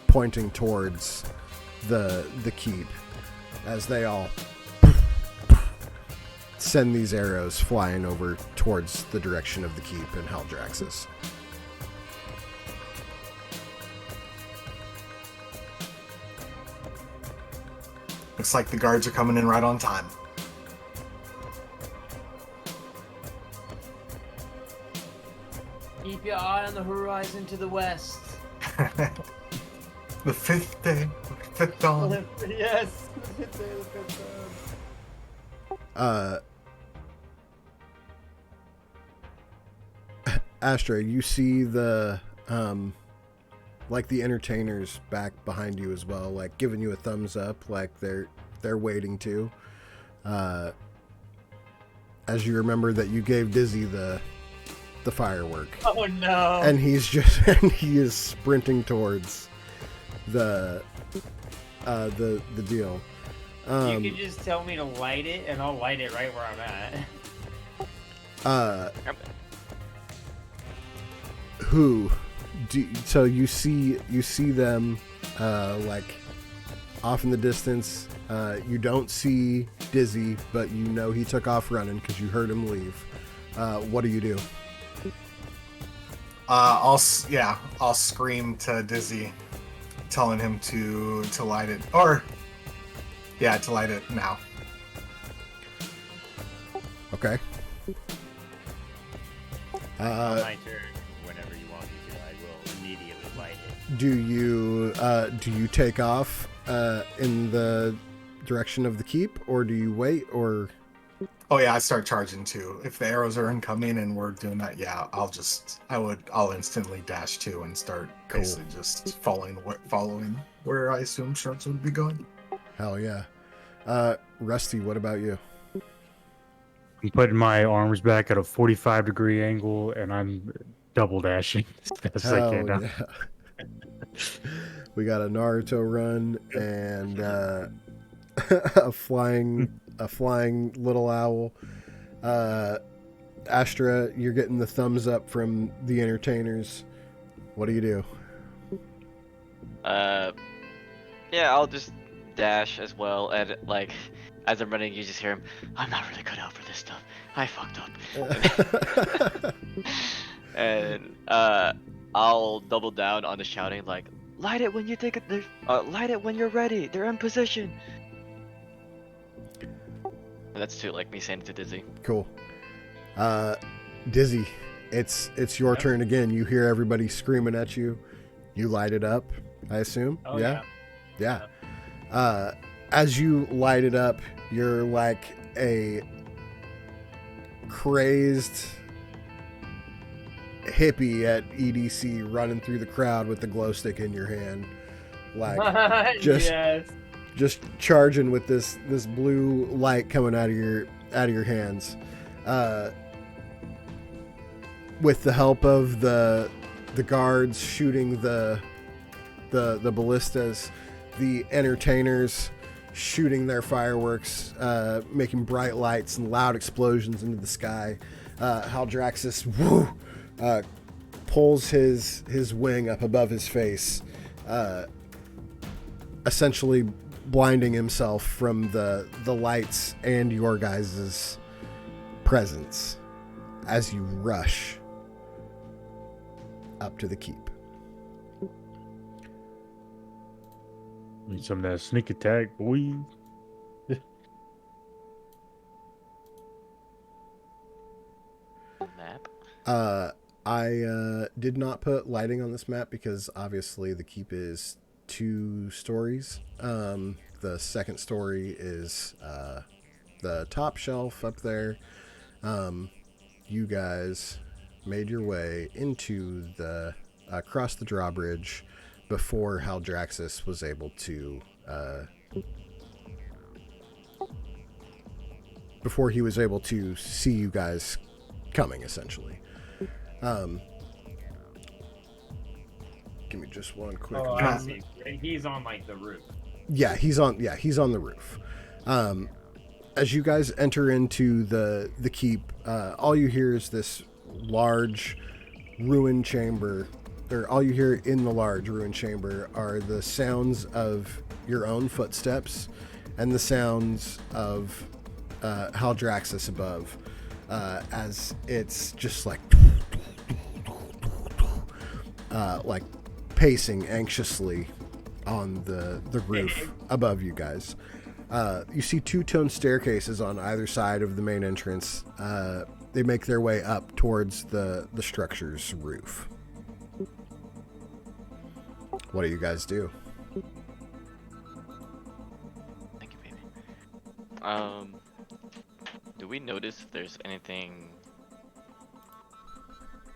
Speaker 1: pointing towards the keep as they all send these arrows flying over towards the direction of the keep and Haldraxis.
Speaker 4: Looks like the guards are coming in right on time.
Speaker 2: Keep your eye on the horizon to the west.
Speaker 4: The fifth day, fifth dawn.
Speaker 2: Yes.
Speaker 1: Astra, you see the like the entertainers back behind you as well, like giving you a thumbs up, like they're waiting to. As you remember that you gave Dizzy the firework.
Speaker 2: Oh no!
Speaker 1: And he is sprinting towards the deal.
Speaker 2: You can just tell me to light it, and I'll light it right where I'm at.
Speaker 1: So you see them like off in the distance. You don't see Dizzy, but you know he took off running because you heard him leave. What do you do?
Speaker 4: I'll scream to Dizzy, telling him to light it, to light it now.
Speaker 1: Okay.
Speaker 2: My turn. Whenever you want me to, I will immediately light it.
Speaker 1: Do you take off in the direction of the keep, or do you wait, or?
Speaker 4: Oh yeah, I start charging too. If the arrows are incoming and we're doing that, yeah, I'll instantly dash too and start basically just following where I assume Sharks would be going.
Speaker 1: Hell yeah. Rusty, what about you?
Speaker 3: I'm putting my arms back at a 45-degree angle, and I'm double dashing as fast as I can now.
Speaker 1: Yeah. We got a Naruto run and a flying little owl. Astra, you're getting the thumbs up from the entertainers. What do you do?
Speaker 5: I'll just dash as well, and like as I'm running, you just hear him. I'm not really cut out for this stuff. I fucked up. And I'll double down on the shouting, like, light it when you take it. Light it when you're ready. They're in position. And that's too like me saying it to Dizzy.
Speaker 1: Cool. Dizzy, it's your turn again. You hear everybody screaming at you. You light it up, I assume.
Speaker 2: Oh,
Speaker 1: yeah. As you light it up, you're like a crazed hippie at EDC running through the crowd with the glow stick in your hand, like just charging with this blue light coming out of your hands. With the help of the guards shooting the ballistas, the entertainers shooting their fireworks, making bright lights and loud explosions into the sky. Haldraxis pulls his wing up above his face, essentially blinding himself from the lights and your guys' presence as you rush up to the keep.
Speaker 3: Need some of that sneak attack, boy.
Speaker 5: Map.
Speaker 1: I did not put lighting on this map because obviously the keep is 2 stories. The second story is the top shelf up there. You guys made your way into across the drawbridge before Haldraxis was able to see you guys coming, essentially. Give me just one quick.
Speaker 2: Oh, I see. He's on like the roof.
Speaker 1: Yeah, he's on the roof. As you guys enter into the keep, all you hear is this large ruined chamber, or all you hear in the large ruined chamber are the sounds of your own footsteps and the sounds of Haldraxis above, as it's just like pacing anxiously on the roof above you guys. You see two-tone staircases on either side of the main entrance. They make their way up towards the structure's roof. What do you guys do?
Speaker 5: Thank you, baby. Do we notice if there's anything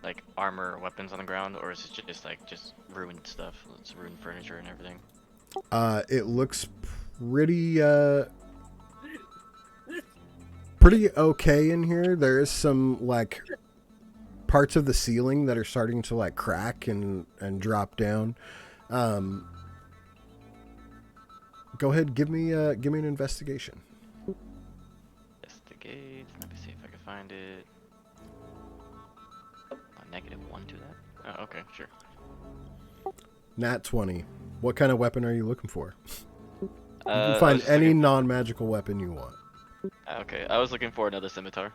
Speaker 5: like armor or weapons on the ground, or is it just ruined stuff? It's ruined furniture and everything.
Speaker 1: It looks pretty okay in here. There is some like parts of the ceiling that are starting to like crack and drop down. Go ahead, give me an investigation.
Speaker 5: Investigate. Let me see if I can find it. -1 to that. Oh, okay, sure.
Speaker 1: Nat 20. What kind of weapon are you looking for? You can
Speaker 5: I was
Speaker 1: find
Speaker 5: just
Speaker 1: any
Speaker 5: looking-
Speaker 1: non-magical weapon you want.
Speaker 5: Okay, I was looking for another scimitar.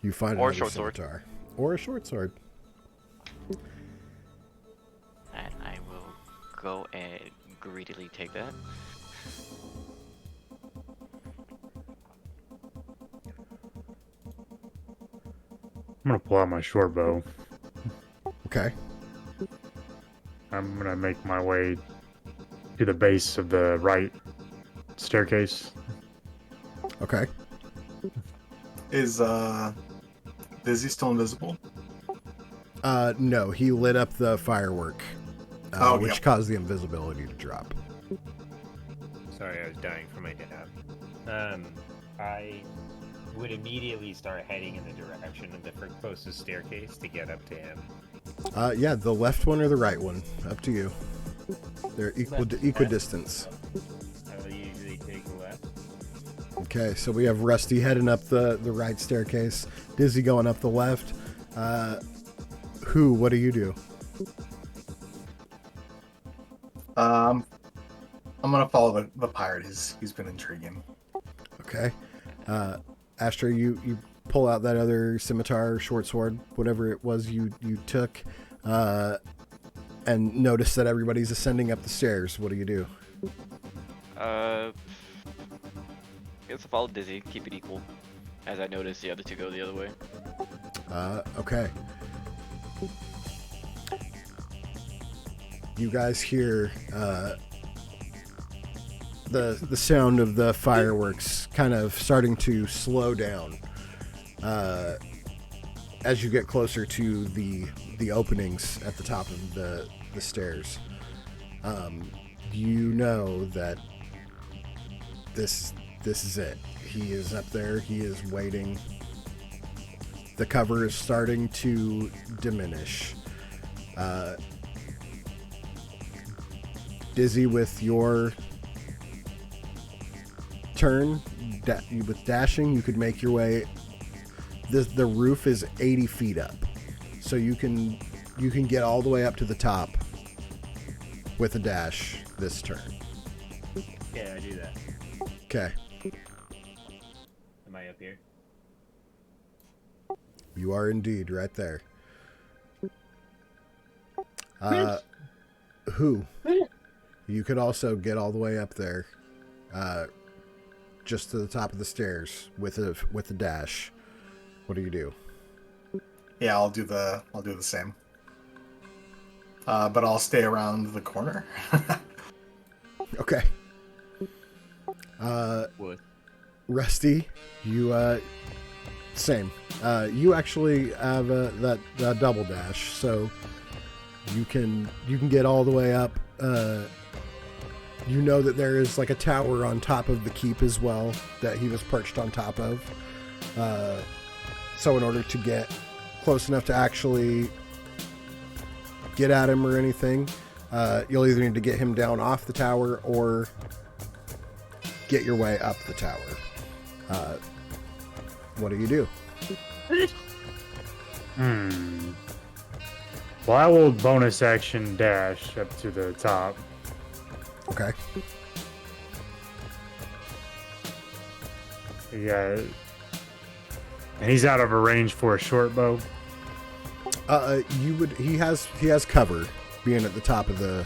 Speaker 1: You find
Speaker 5: Or a
Speaker 1: another
Speaker 5: short sword.
Speaker 1: scimitar. Or a short sword.
Speaker 5: And I will go and greedily take that.
Speaker 3: I'm gonna pull out my short bow.
Speaker 1: Okay.
Speaker 3: I'm gonna make my way to the base of the right staircase.
Speaker 1: Okay.
Speaker 4: Is Dizzy still invisible?
Speaker 1: No, he lit up the firework, which
Speaker 4: yep.
Speaker 1: caused the invisibility to drop.
Speaker 2: Sorry, I was dying for my dad. I would immediately start heading in the direction of the closest staircase to get up to him.
Speaker 1: Yeah, the left one or the right one, up to you. They're equidistance.
Speaker 2: I will usually take the left.
Speaker 1: Okay, so we have Rusty heading up the right staircase, Dizzy going up the left. What do you do?
Speaker 4: I'm gonna follow the pirate. He's been intriguing.
Speaker 1: Okay. Astra, you pull out that other scimitar, short sword, whatever it was you took, and notice that everybody's ascending up the stairs. What do you do?
Speaker 5: I guess I'll follow Dizzy, keep it equal, as I notice the other two go the other way.
Speaker 1: Okay. You guys hear the sound of the fireworks kind of starting to slow down as you get closer to the openings at the top of the stairs. You know that this is it. He is up there. He is waiting. The cover is starting to diminish. Dizzy, with your turn, with dashing, you could make your way. The roof is 80 feet up, so you can get all the way up to the top with a dash this turn.
Speaker 2: Okay, I do that.
Speaker 1: Okay,
Speaker 2: Am I up here?
Speaker 1: you are indeed right there. You could also get all the way up there, just to the top of the stairs with a dash. What do you do?
Speaker 4: Yeah, I'll do the same. But I'll stay around the corner.
Speaker 1: Okay.
Speaker 2: What?
Speaker 1: Rusty, you same. You actually have that double dash, so you can get all the way up. You know that there is like a tower on top of the keep as well that he was perched on top of. So in order to get close enough to actually get at him or anything, you'll either need to get him down off the tower or get your way up the tower. What do you do?
Speaker 3: Well, I will bonus action dash up to the top.
Speaker 1: Okay.
Speaker 3: Yeah. And he's out of a range for a short bow.
Speaker 1: He has cover being at the top of the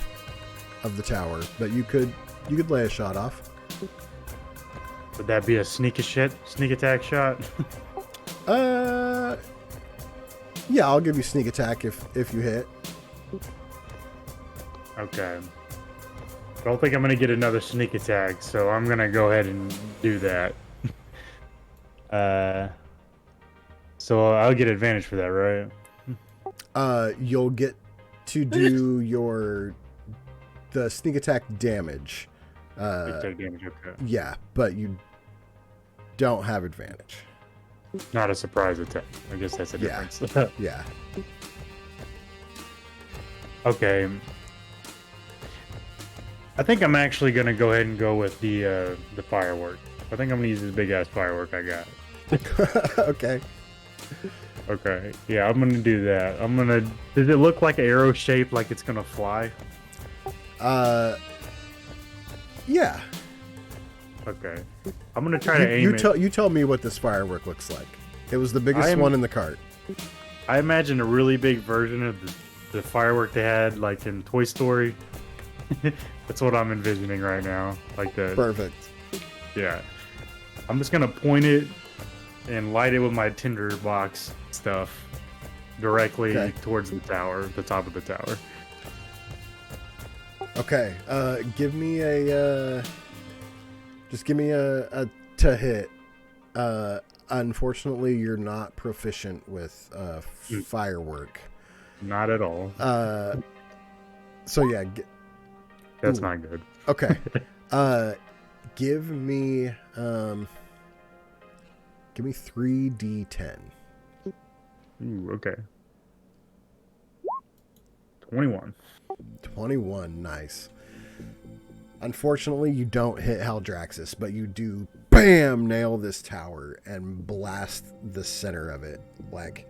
Speaker 1: tower, but you could lay a shot off.
Speaker 3: Would that be a sneak attack shot?
Speaker 1: Yeah, I'll give you sneak attack if you hit.
Speaker 3: Okay. I don't think I'm gonna get another sneak attack, so I'm gonna go ahead and do that. So I'll get advantage for that, right?
Speaker 1: You'll get to do the sneak attack damage.
Speaker 3: Take damage, okay.
Speaker 1: Yeah, but you don't have advantage.
Speaker 3: Not a surprise attack. I guess that's a
Speaker 1: Yeah.
Speaker 3: difference.
Speaker 1: Yeah.
Speaker 3: Okay. I think I'm actually gonna go ahead and go with the firework. I think I'm gonna use this big ass firework I got.
Speaker 1: Okay.
Speaker 3: Okay. Yeah, I'm gonna do that. Does it look like arrow shaped, like it's gonna fly?
Speaker 1: Yeah.
Speaker 3: Okay. I'm gonna try to aim
Speaker 1: You
Speaker 3: it.
Speaker 1: you tell me what this firework looks like. It was the biggest one in the cart.
Speaker 3: I imagine a really big version of the firework they had, like in Toy Story. That's what I'm envisioning right now. Like the
Speaker 1: Perfect.
Speaker 3: Yeah. I'm just gonna point it and light it with my tinder box stuff directly towards the tower, the top of the tower.
Speaker 1: Okay. Give me a just give me a to hit. Unfortunately, you're not proficient with firework.
Speaker 3: Not at all.
Speaker 1: So yeah.
Speaker 3: That's not good.
Speaker 1: Okay. Give me 3d10.
Speaker 3: Ooh, okay. 21.
Speaker 1: 21, nice. Unfortunately, you don't hit Haldraxis, but you do, bam, nail this tower and blast the center of it. Like,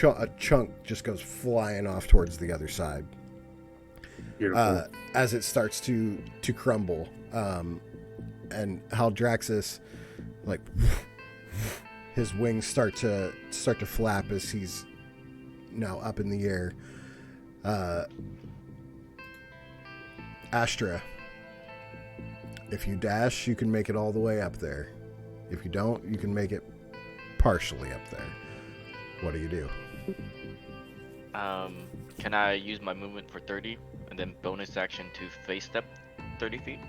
Speaker 1: a chunk just goes flying off towards the other side.
Speaker 3: Beautiful.
Speaker 1: As it starts to crumble. And Haldraxis, like, his wings start to flap as he's now up in the air. Astra, if you dash, you can make it all the way up there. If you don't, you can make it partially up there. What do?
Speaker 5: Can I use my movement for 30 and then bonus action to face step 30 feet?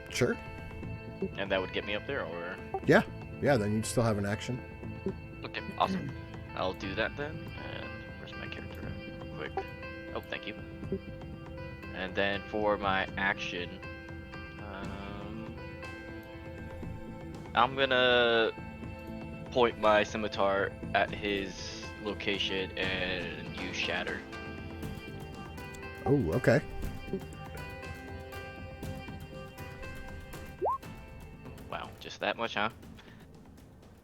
Speaker 1: Sure.
Speaker 5: And that would get me up there, or?
Speaker 1: Yeah, then you'd still have an action.
Speaker 5: Okay, awesome. I'll do that then. And where's my character at? Real quick. Oh, thank you. And then for my action, I'm gonna point my scimitar at his location and use shatter.
Speaker 1: Oh, okay.
Speaker 5: Wow, just that much, huh?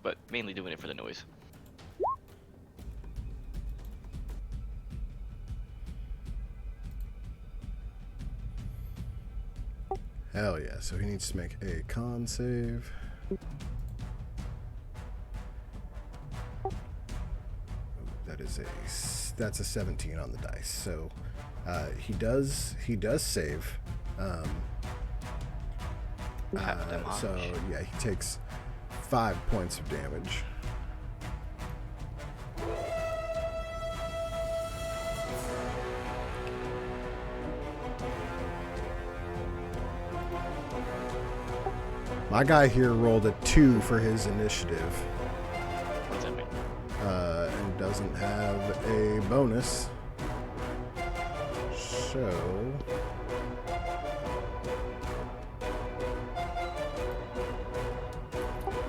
Speaker 5: But mainly doing it for the noise.
Speaker 1: Hell yeah, so he needs to make a con save. That's a 17 on the dice. So he does save. So yeah, he takes 5 points of damage. My guy here rolled a 2 for his initiative.
Speaker 5: What's that mean?
Speaker 1: And doesn't have a bonus. So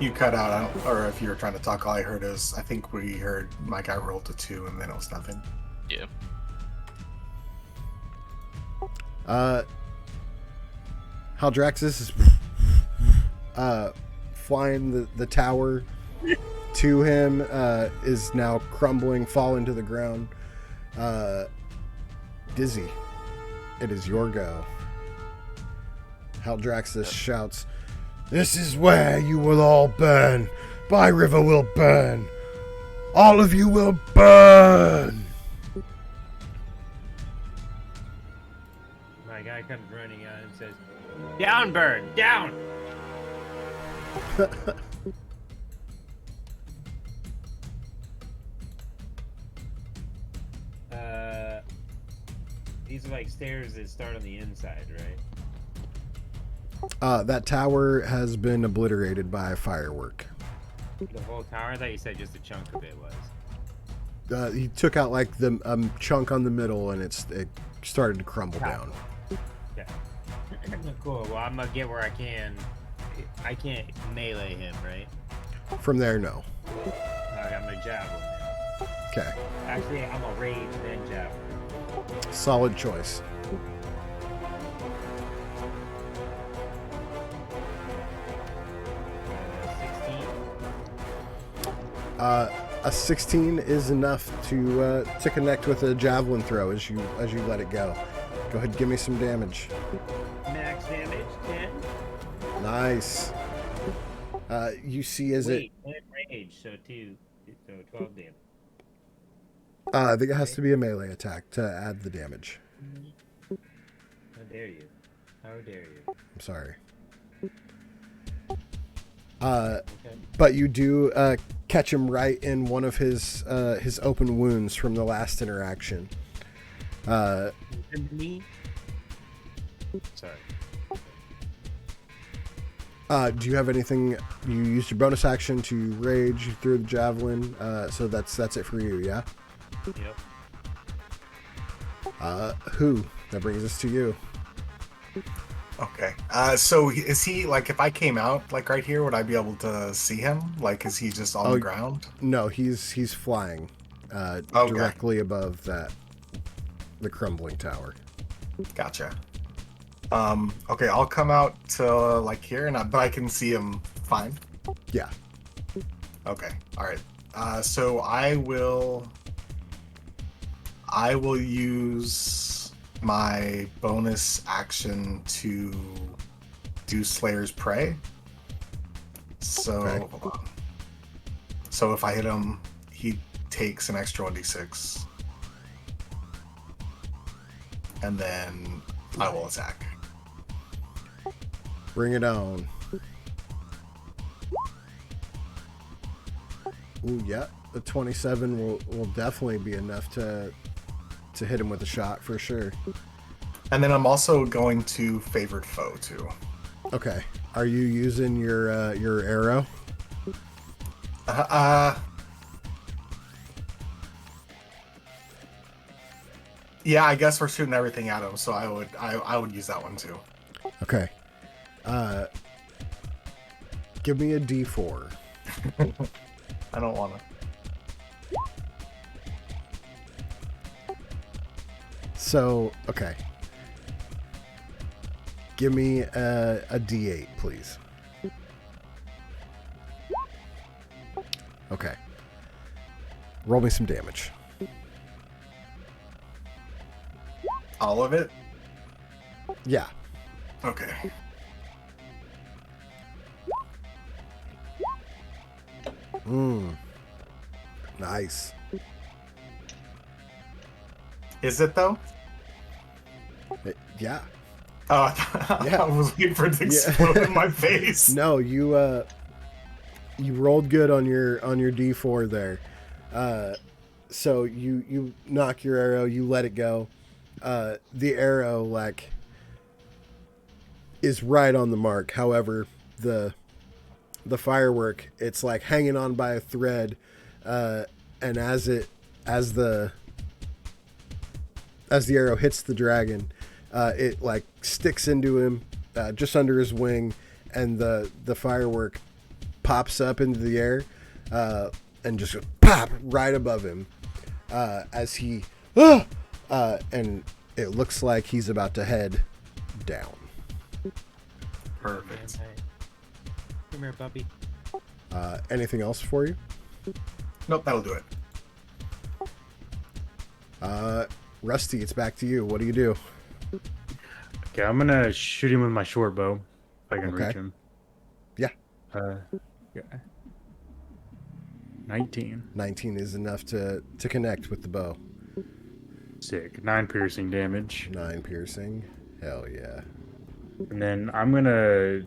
Speaker 4: You cut out, or if you were trying to talk, all I heard is, I think we heard my guy rolled a 2 and then it was nothing.
Speaker 5: Yeah.
Speaker 1: Haldraxis is flying the tower to him, is now crumbling, falling to the ground. Dizzy, it is your go. Haldraxis shouts, "This is where you will all burn. Byriver will burn. All of you will burn."
Speaker 2: My guy comes running out and says, "Down, bird, down!" These are like stairs that start on the inside, right?
Speaker 1: That tower has been obliterated by a firework.
Speaker 2: The whole tower? I thought you said just a chunk of it was.
Speaker 1: He took out like the chunk on the middle, and it started to crumble
Speaker 2: Yeah.
Speaker 1: down.
Speaker 2: Okay. Cool. Well, I'm gonna get where I can. I can't melee him, right?
Speaker 1: From there, no.
Speaker 2: Alright, I'm gonna javelin him.
Speaker 1: Okay,
Speaker 2: Actually, I'm gonna rage then javelin.
Speaker 1: solid choice. A 16 is enough to connect with a javelin throw as you let it go. Go ahead, give me some damage.
Speaker 2: Max damage 10.
Speaker 1: Nice. You see as
Speaker 2: Wait, and rage, so 2, so 12 damage.
Speaker 1: I think it has to be a melee attack to add the damage.
Speaker 2: How dare you? How dare you?
Speaker 1: I'm sorry.
Speaker 2: Okay.
Speaker 1: But you do catch him right in one of his open wounds from the last interaction.
Speaker 2: Me? Sorry.
Speaker 1: Do you have anything? You used your bonus action to rage. You threw the javelin. So that's it for you. Yeah.
Speaker 2: Yep.
Speaker 1: Who? That brings us to you.
Speaker 4: Okay. So is he like if I came out like right here, would I be able to see him? Like, is he just on the ground?
Speaker 1: No, he's flying
Speaker 4: Okay.
Speaker 1: directly above the crumbling tower.
Speaker 4: Gotcha. Okay, I'll come out to like here, but I can see him fine.
Speaker 1: Yeah.
Speaker 4: Okay. All right. So I will use my bonus action to do Slayer's Prey. So,
Speaker 1: Okay.
Speaker 4: hold on. So if I hit him, he takes an extra 1d6. And then I will attack.
Speaker 1: Bring it on. Ooh, yeah. The 27 will definitely be enough to hit him with a shot for sure.
Speaker 4: And then I'm also going to Favored Foe too.
Speaker 1: Okay. Are you using your arrow?
Speaker 4: Yeah, I guess we're shooting everything at him, so I would use that one too.
Speaker 1: Okay. Give me a D4.
Speaker 4: I don't want to.
Speaker 1: So, okay. Give me a D8, please. Okay. Roll me some damage.
Speaker 4: All of it?
Speaker 1: Yeah.
Speaker 4: Okay.
Speaker 1: Nice.
Speaker 4: Is it though?
Speaker 1: Yeah.
Speaker 4: Oh,
Speaker 1: Yeah.
Speaker 4: I was waiting for it to explode in my face.
Speaker 1: No, you rolled good on your D4 there. So you knock your arrow, you let it go. The arrow like is right on the mark. However, the firework, it's like hanging on by a thread, and as the arrow hits the dragon, it like sticks into him just under his wing, and the firework pops up into the air and just goes pop right above him as he and it looks like he's about to head down.
Speaker 4: Perfect.
Speaker 2: Come here, puppy.
Speaker 1: Anything else for you?
Speaker 4: Nope, that'll do it.
Speaker 1: Rusty, it's back to you. What do you do?
Speaker 3: Okay, I'm gonna shoot him with my short bow if I can
Speaker 1: Okay.
Speaker 3: reach him.
Speaker 1: Yeah.
Speaker 3: Yeah. 19.
Speaker 1: 19 is enough to connect with the bow.
Speaker 3: Sick. 9 piercing damage.
Speaker 1: 9 piercing. Hell yeah.
Speaker 3: And then I'm gonna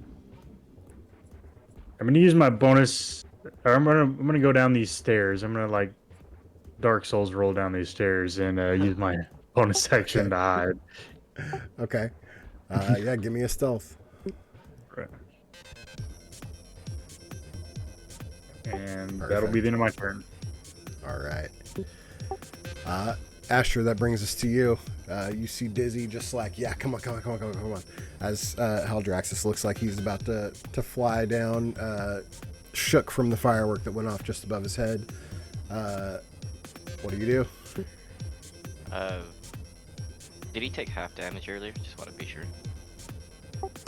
Speaker 3: I'm gonna use my bonus. Or I'm gonna go down these stairs. I'm gonna like Dark Souls roll down these stairs and use my bonus action to hide.
Speaker 1: Okay. Yeah, give me a stealth.
Speaker 3: Right. And that'll
Speaker 1: Perfect.
Speaker 3: be the end of my turn.
Speaker 1: All right. Asher, that brings us to you. You see Dizzy just like, yeah, come on. As Haldraxis looks like he's about to fly down, shook from the firework that went off just above his head. What do you do?
Speaker 5: Did he take half damage earlier? Just want to be sure.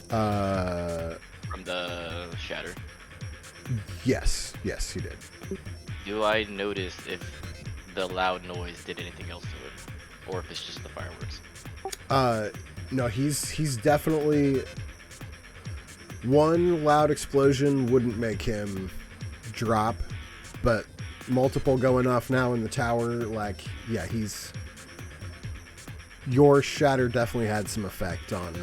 Speaker 5: From the shatter.
Speaker 1: Yes, he did.
Speaker 5: Do I notice if the loud noise did anything else to it, or if it's just the fireworks?
Speaker 1: No, he's definitely, one loud explosion wouldn't make him drop, but multiple going off now in the tower, like, yeah, your shatter definitely had some effect on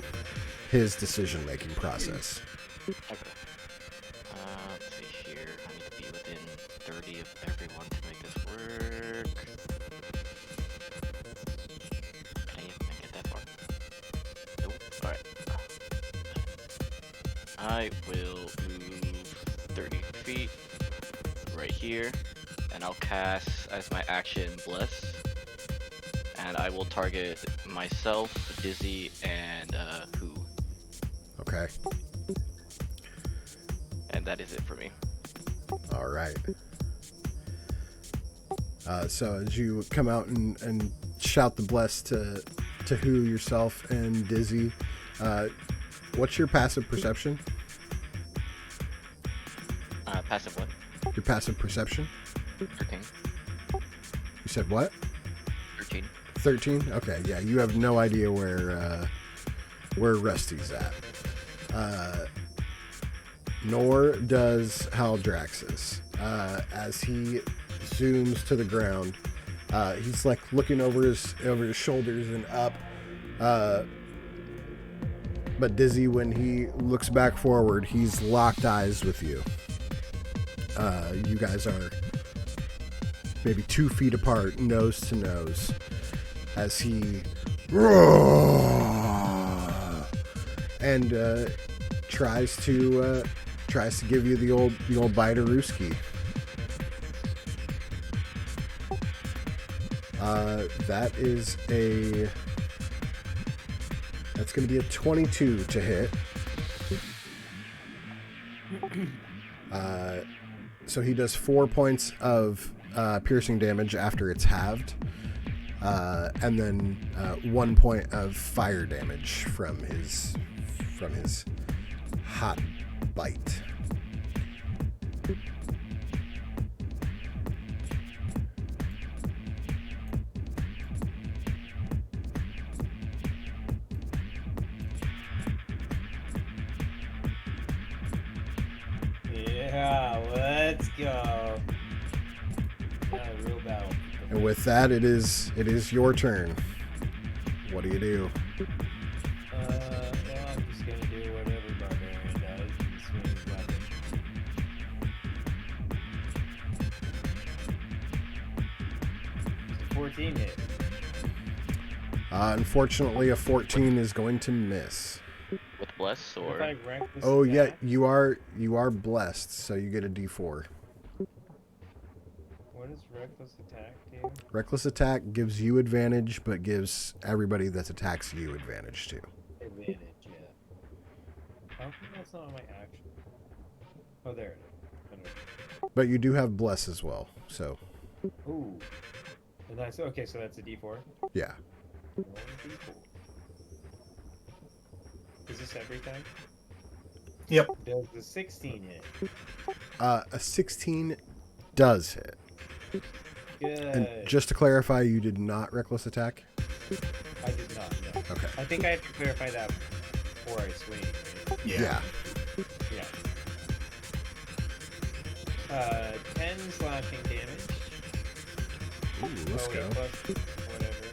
Speaker 1: his decision-making process.
Speaker 5: Okay. Let's see here. I need to be within 30 of everyone to make this work. Can I get that far? Nope. Alright. I will move 30 feet right here, and I'll cast as my action Bless. And I will target myself, Dizzy, and Who.
Speaker 1: Okay.
Speaker 5: And that is it for me.
Speaker 1: All right. So as you come out and shout the bless to Who, yourself, and Dizzy, what's your passive perception?
Speaker 5: Passive what?
Speaker 1: Your passive perception?
Speaker 5: 13.
Speaker 1: You said what?
Speaker 5: 13.
Speaker 1: 13? Okay, yeah, you have no idea where Rusty's at. Nor does Haldraxis. As he zooms to the ground, he's like looking over his shoulders and up. But Dizzy, when he looks back forward, he's locked eyes with you. You guys are maybe 2 feet apart, nose to nose, as he and tries to give you the old Byriver. That's going to be a 22 to hit. So he does 4 points of piercing damage after it's halved, and then 1 point of fire damage from his hot bite.
Speaker 2: Yeah, let's go. Yeah, real battle.
Speaker 1: And with that, it is your turn. What do you do?
Speaker 2: Well, I'm just gonna do what every barbarian does and swing his weapon. It's a 14 hit.
Speaker 1: Unfortunately, a 14 is going to miss.
Speaker 5: With Bless,
Speaker 2: If
Speaker 5: or?
Speaker 2: I rank this
Speaker 1: Oh yeah,
Speaker 2: attack,
Speaker 1: you are blessed, so you get a D4.
Speaker 2: what does reckless attack do?
Speaker 1: Reckless attack gives you advantage, but gives everybody that attacks you advantage too.
Speaker 2: Advantage, yeah. How come that's not on my action? Oh, there it is.
Speaker 1: But you do have bless as well, so
Speaker 2: Ooh. And that's okay, so that's a D4.
Speaker 1: yeah.
Speaker 2: 1 D4. Is this every time?
Speaker 4: Yep.
Speaker 2: Does the 16 hit?
Speaker 1: A 16 does hit.
Speaker 2: Good.
Speaker 1: And just to clarify, you did not reckless attack?
Speaker 2: I did not, no.
Speaker 1: Okay.
Speaker 2: I think I have to clarify that before I swing, right?
Speaker 1: Yeah.
Speaker 2: Yeah. 10 slashing damage.
Speaker 1: Ooh, let's go.
Speaker 2: Plus whatever.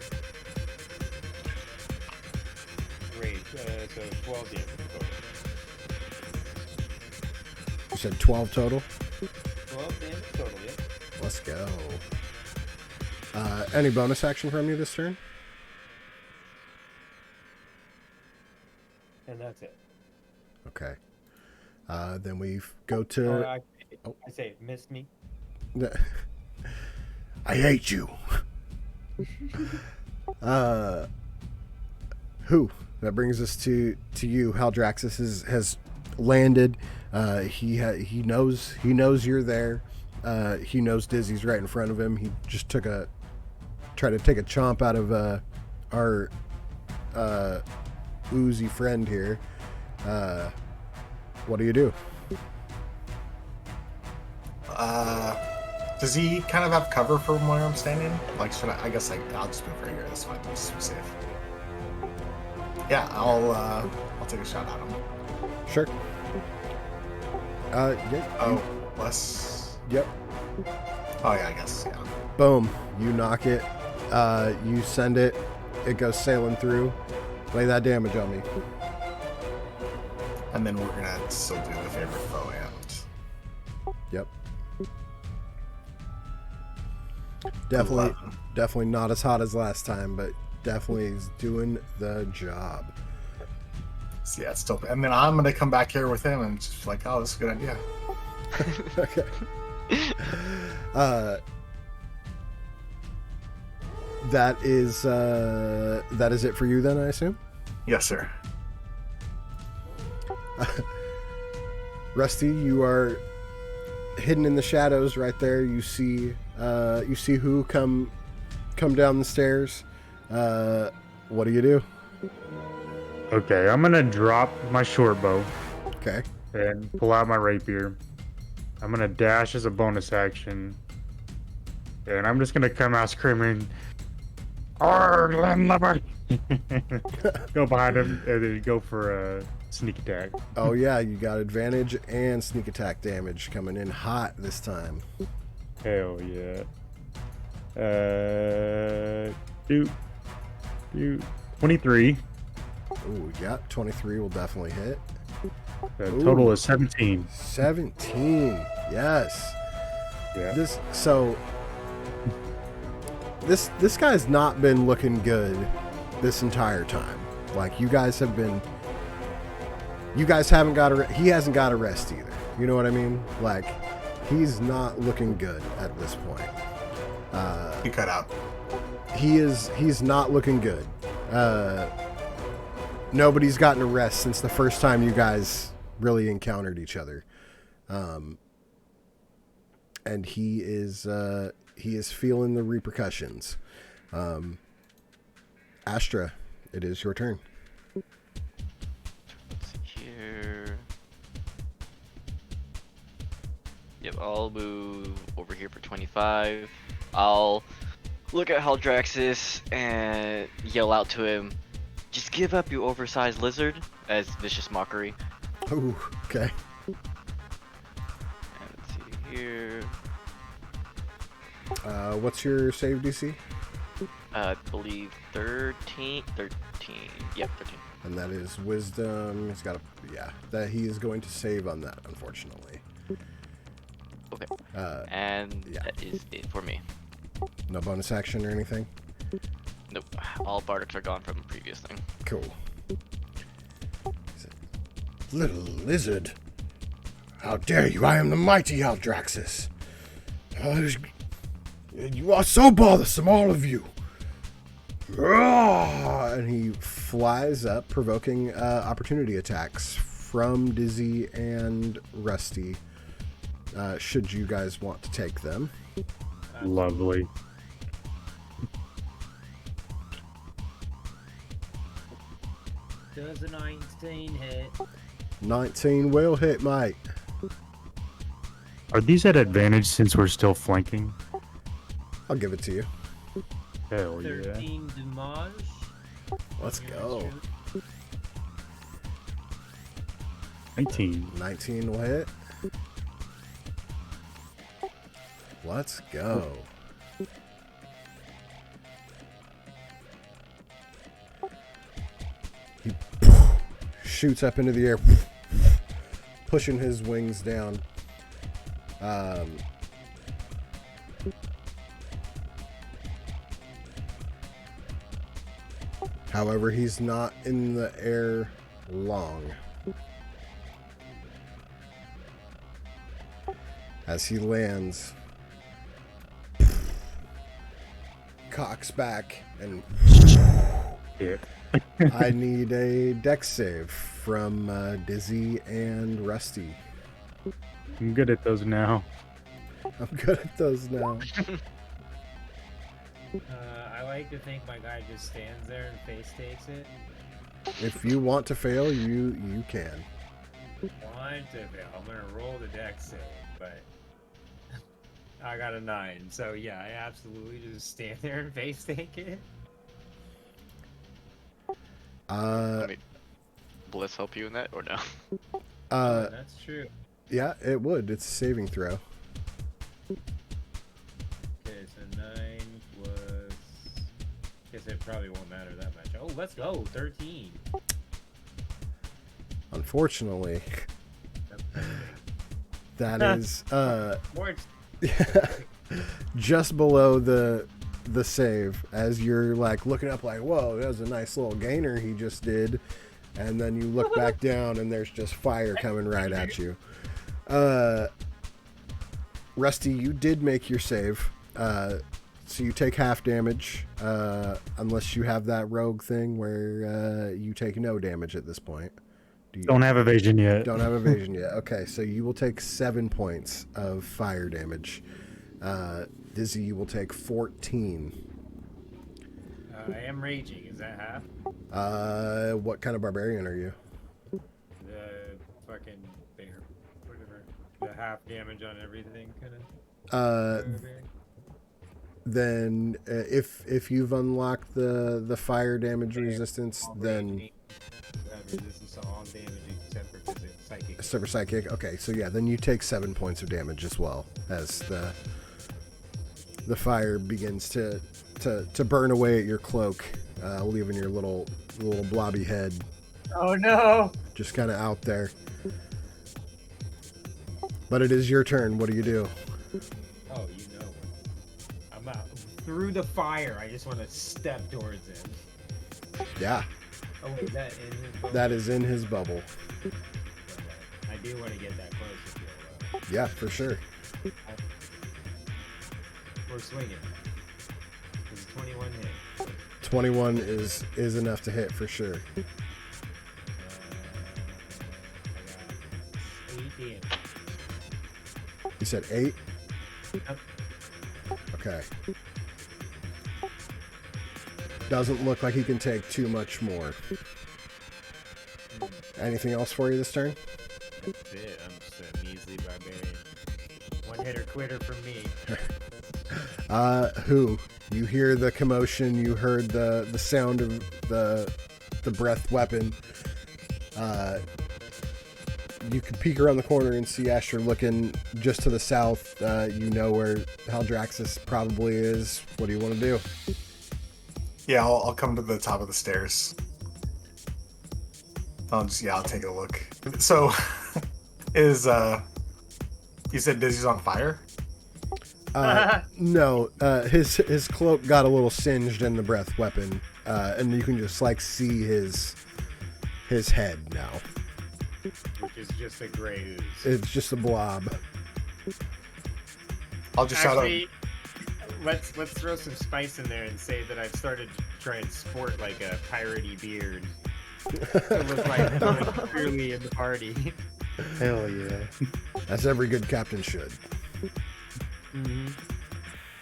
Speaker 2: Great. So 12 damage total.
Speaker 1: said 12 total?
Speaker 2: 12 damage total, yep.
Speaker 1: Let's go. Any bonus action from you this turn?
Speaker 2: And that's it.
Speaker 1: Okay. Then we go
Speaker 2: Or
Speaker 1: to...
Speaker 2: I say, missed me.
Speaker 1: I hate you. Who? That brings us to you. Haldraxis has landed. He knows you're there. He knows Dizzy's right in front of him. He just tried to take a chomp out of our oozy friend here. What do you do?
Speaker 4: Does he kind of have cover from where I'm standing? Like, should I guess I'll just move right here. That's fine. Just be safe. Yeah, I'll take a shot at him.
Speaker 1: Sure. Yeah.
Speaker 4: Oh, less.
Speaker 1: Yep.
Speaker 4: Oh yeah, I guess. Yeah.
Speaker 1: Boom. You knock it. You send it. It goes sailing through. Lay that damage on me.
Speaker 4: And then we're gonna still do the favorite foe and.
Speaker 1: Yep. Definitely not as hot as last time, but definitely is doing the job.
Speaker 4: So yeah, it's still. And then I'm gonna come back here with him and just like, oh, this is a good idea.
Speaker 1: Okay. That is it for you then, I assume?
Speaker 4: Yes, sir.
Speaker 1: Rusty, you are hidden in the shadows right there. You see who come down the stairs. What do you do?
Speaker 3: Okay, I'm gonna drop my short bow
Speaker 1: Okay.
Speaker 3: and pull out my rapier. I'm gonna dash as a bonus action, and I'm just gonna come out screaming, "Arr, landlubber!" Go behind him and then go for a sneak attack.
Speaker 1: Oh yeah, you got advantage and sneak attack damage coming in hot this time.
Speaker 3: Hell yeah. 23.
Speaker 1: Ooh, yeah, 23 will definitely hit.
Speaker 3: The total is 17.
Speaker 1: 17. Yes.
Speaker 3: Yeah.
Speaker 1: This guy's not been looking good this entire time. Like you guys haven't got he hasn't got a rest either. You know what I mean? Like he's not looking good at this point.
Speaker 4: He cut out.
Speaker 1: He's not looking good. Nobody's gotten a rest since the first time you guys really encountered each other. And he is feeling the repercussions. Astra, it is your turn.
Speaker 5: Let's see here. Yep, I'll move over here for 25. I'll look at Haldraxis and yell out to him, "Just give up, you oversized lizard," as vicious mockery.
Speaker 1: Ooh, okay.
Speaker 5: And let's see here.
Speaker 1: What's your save DC?
Speaker 5: I believe 13. Yep, 13.
Speaker 1: And that is wisdom. He's got that he is going to save on that, unfortunately.
Speaker 5: Okay. And
Speaker 1: yeah.
Speaker 5: that is it for me.
Speaker 1: No bonus action or anything?
Speaker 5: Nope. All Bardics are gone from the previous thing.
Speaker 1: Cool. Little lizard. How dare you? I am the mighty Haldraxis. You are so bothersome, all of you. And he flies up, provoking opportunity attacks from Dizzy and Rusty. Should you guys want to take them?
Speaker 3: Lovely.
Speaker 2: Does a 19 hit?
Speaker 1: 19 will hit, mate.
Speaker 3: Are these at advantage since we're still flanking?
Speaker 1: I'll give it to you.
Speaker 3: Hell yeah.
Speaker 2: 13 damage.
Speaker 1: Let's go.
Speaker 3: 19.
Speaker 1: 19 will hit. Let's go. He shoots up into the air, pushing his wings down, Um, however, he's not in the air long. As he lands, cocks back, and
Speaker 3: Yeah.
Speaker 1: I need a dex save from Dizzy and Rusty.
Speaker 3: I'm good at those now.
Speaker 1: I'm good at those now.
Speaker 2: I like to think my guy just stands there and face takes it.
Speaker 1: If you want to fail, you can.
Speaker 2: Want to fail. I'm gonna roll the dex save, but I got a 9. So yeah, I absolutely just stand there and face take it.
Speaker 5: I mean, Bliss help you in that or no?
Speaker 2: That's true.
Speaker 1: Yeah, it would. It's a saving throw.
Speaker 2: Okay, so 9 plus. Guess it probably won't matter that much. Oh, let's go. 13.
Speaker 1: Unfortunately,
Speaker 2: That's pretty
Speaker 1: that is
Speaker 2: More
Speaker 1: just below the save. As you're like looking up, like, whoa, that was a nice little gainer he just did, and then you look back down, and there's just fire coming right at you. Rusty, you did make your save, so you take half damage, unless you have that rogue thing where you take no damage at this point. Do you
Speaker 3: Don't have evasion yet.
Speaker 1: don't have evasion yet? Okay, so you will take 7 points of fire damage. Dizzy, you will take 14.
Speaker 2: I am raging. Is that half?
Speaker 1: What kind of barbarian are you?
Speaker 2: The fucking bear. Whatever. The half damage on everything, kind
Speaker 1: Uh,
Speaker 2: of.
Speaker 1: then if you've unlocked the fire damage resistance, then
Speaker 2: Resistance to all damage except for psychic.
Speaker 1: super psychic. Okay, so yeah, then you take 7 points of damage as well as the fire begins to burn away at your cloak, leaving your little blobby head
Speaker 2: Oh no!
Speaker 1: just kind of out there. But it is your turn. What do you do?
Speaker 2: Oh, you know. I'm out. Through the fire, I just want to step towards him.
Speaker 1: Yeah,
Speaker 2: Oh wait, is that in his boat?
Speaker 1: that is in his bubble.
Speaker 2: I do want to get that close if you'll,
Speaker 1: Yeah, for sure.
Speaker 2: we're swinging. Is 21 hit?
Speaker 1: 21 is enough to hit for sure.
Speaker 2: I got 8 damage.
Speaker 1: You said 8?
Speaker 2: Yep.
Speaker 1: Okay. Doesn't look like he can take too much more. Anything else for you this turn?
Speaker 2: That's it. I'm just a measly barbarian. One hitter quitter from me.
Speaker 1: Who? You hear the commotion, you heard the sound of the breath weapon. You can peek around the corner and see Asher looking just to the south. You know where Haldraxis probably is. What do you want to do?
Speaker 4: Yeah, I'll come to the top of the stairs. I'll take a look. So, is you said Dizzy's on fire?
Speaker 1: No, his cloak got a little singed in the breath weapon, and you can just like see his head now.
Speaker 2: Which is just a gray ooze.
Speaker 1: It's just a blob.
Speaker 4: I'll just shout out.
Speaker 2: Actually, let's throw some spice in there and say that I've started to try and sport like a piratey beard. It was like clearly in the party.
Speaker 3: Hell yeah.
Speaker 1: As every good captain should.
Speaker 2: Mm-hmm.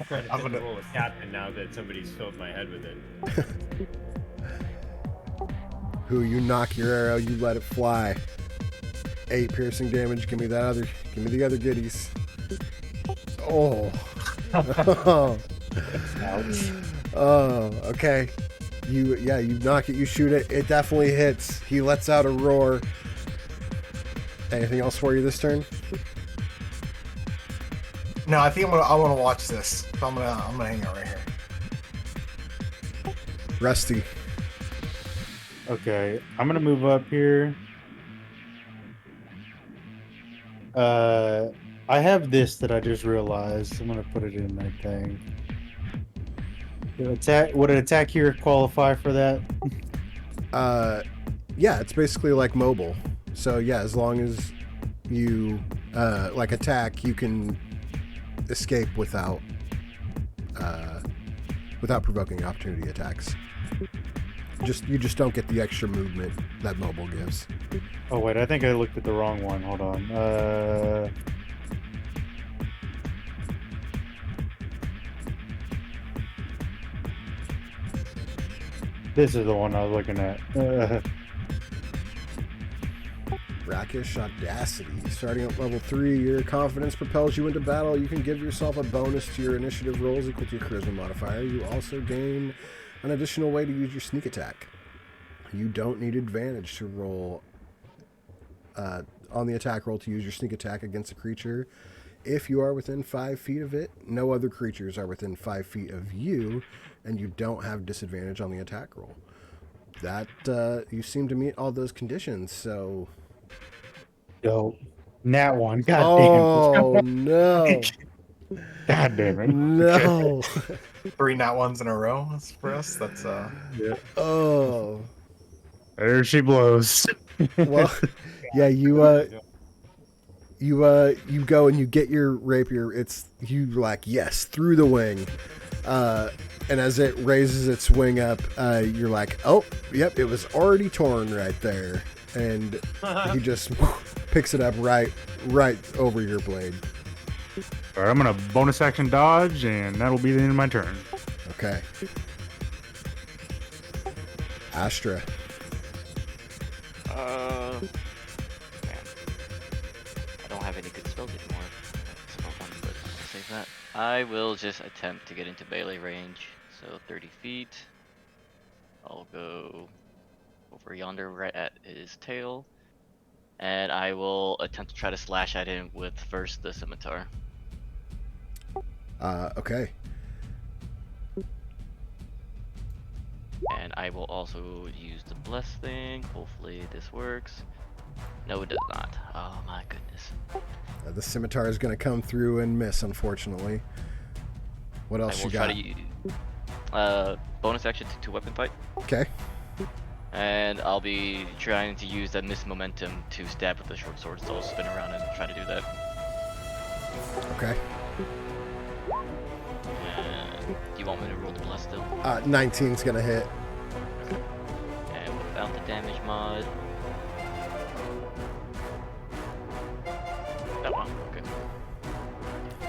Speaker 2: Trying to
Speaker 4: I'm
Speaker 2: fit the
Speaker 4: gonna-
Speaker 2: role of captain now that somebody's filled my head with it.
Speaker 1: Who you knock your arrow, you let it fly. 8 piercing damage. Give me the other goodies. Oh. Oh, okay. You knock it, you shoot it. It definitely hits. He lets out a roar. Anything else for you this turn?
Speaker 4: No, I think I want to watch this. So I'm gonna hang out right here.
Speaker 1: Rusty.
Speaker 3: Okay, I'm gonna move up here. I have this that I just realized. I'm gonna put it in my thing. Would an attack here qualify for that?
Speaker 1: Yeah, it's basically like mobile. So yeah, as long as you like attack, you can escape without provoking opportunity attacks. You just don't get the extra movement that mobile gives.
Speaker 3: Oh wait, I think I looked at the wrong one. Hold on. This is the one I was looking at.
Speaker 1: Brackish Audacity. Starting at level 3, your confidence propels you into battle. You can give yourself a bonus to your initiative rolls equal to your charisma modifier. You also gain an additional way to use your sneak attack. You don't need advantage to roll on the attack roll to use your sneak attack against a creature. If you are within 5 feet of it, no other creatures are within 5 feet of you, and you don't have disadvantage on the attack roll. That you seem to meet all those conditions, so...
Speaker 3: Yo, nat one. God
Speaker 1: Oh,
Speaker 3: damn.
Speaker 1: no.
Speaker 3: God damn it.
Speaker 1: No.
Speaker 4: 3 nat ones in a row for us. That's
Speaker 3: Yeah.
Speaker 1: Oh.
Speaker 3: There she blows.
Speaker 1: Well, yeah, you go and you get your rapier. It's you like yes through the wing, and as it raises its wing up, you're like, oh, yep, it was already torn right there, and he just picks it up right over your blade.
Speaker 3: All right, I'm gonna bonus action dodge, and that'll be the end of my turn.
Speaker 1: Okay. Astra.
Speaker 5: Man. I don't have any good spells anymore. That's not fun, but I'll save that. I will just attempt to get into melee range. So 30 feet. I'll go over yonder right at his tail. And I will attempt to try to slash at him with first the scimitar.
Speaker 1: Okay.
Speaker 5: And I will also use the bless thing. Hopefully this works. No, it does not. Oh my goodness.
Speaker 1: The scimitar is going to come through and miss, unfortunately. What
Speaker 5: I
Speaker 1: else
Speaker 5: will
Speaker 1: you
Speaker 5: try
Speaker 1: got?
Speaker 5: to use bonus action to weapon fight.
Speaker 1: Okay.
Speaker 5: And I'll be trying to use that missed momentum to stab with the short sword, so I'll spin around and try to do that.
Speaker 1: Okay.
Speaker 5: And do you want me to roll the bless still?
Speaker 1: 19's going to hit.
Speaker 5: And without the damage mod. Oh, wow, okay.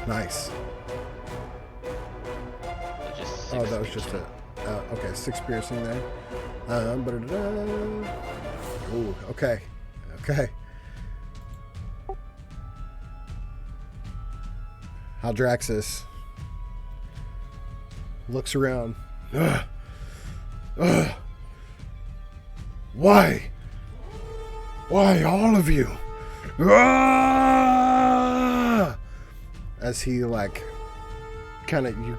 Speaker 1: Nice.
Speaker 5: So just
Speaker 1: Oh,
Speaker 5: six
Speaker 1: that was just
Speaker 5: piercing.
Speaker 1: okay, 6 piercing there. Ooh, okay. Okay. Haldraxis looks around. Ugh. Ugh. Why? Why, all of you? Ah! As he, like, kind of, you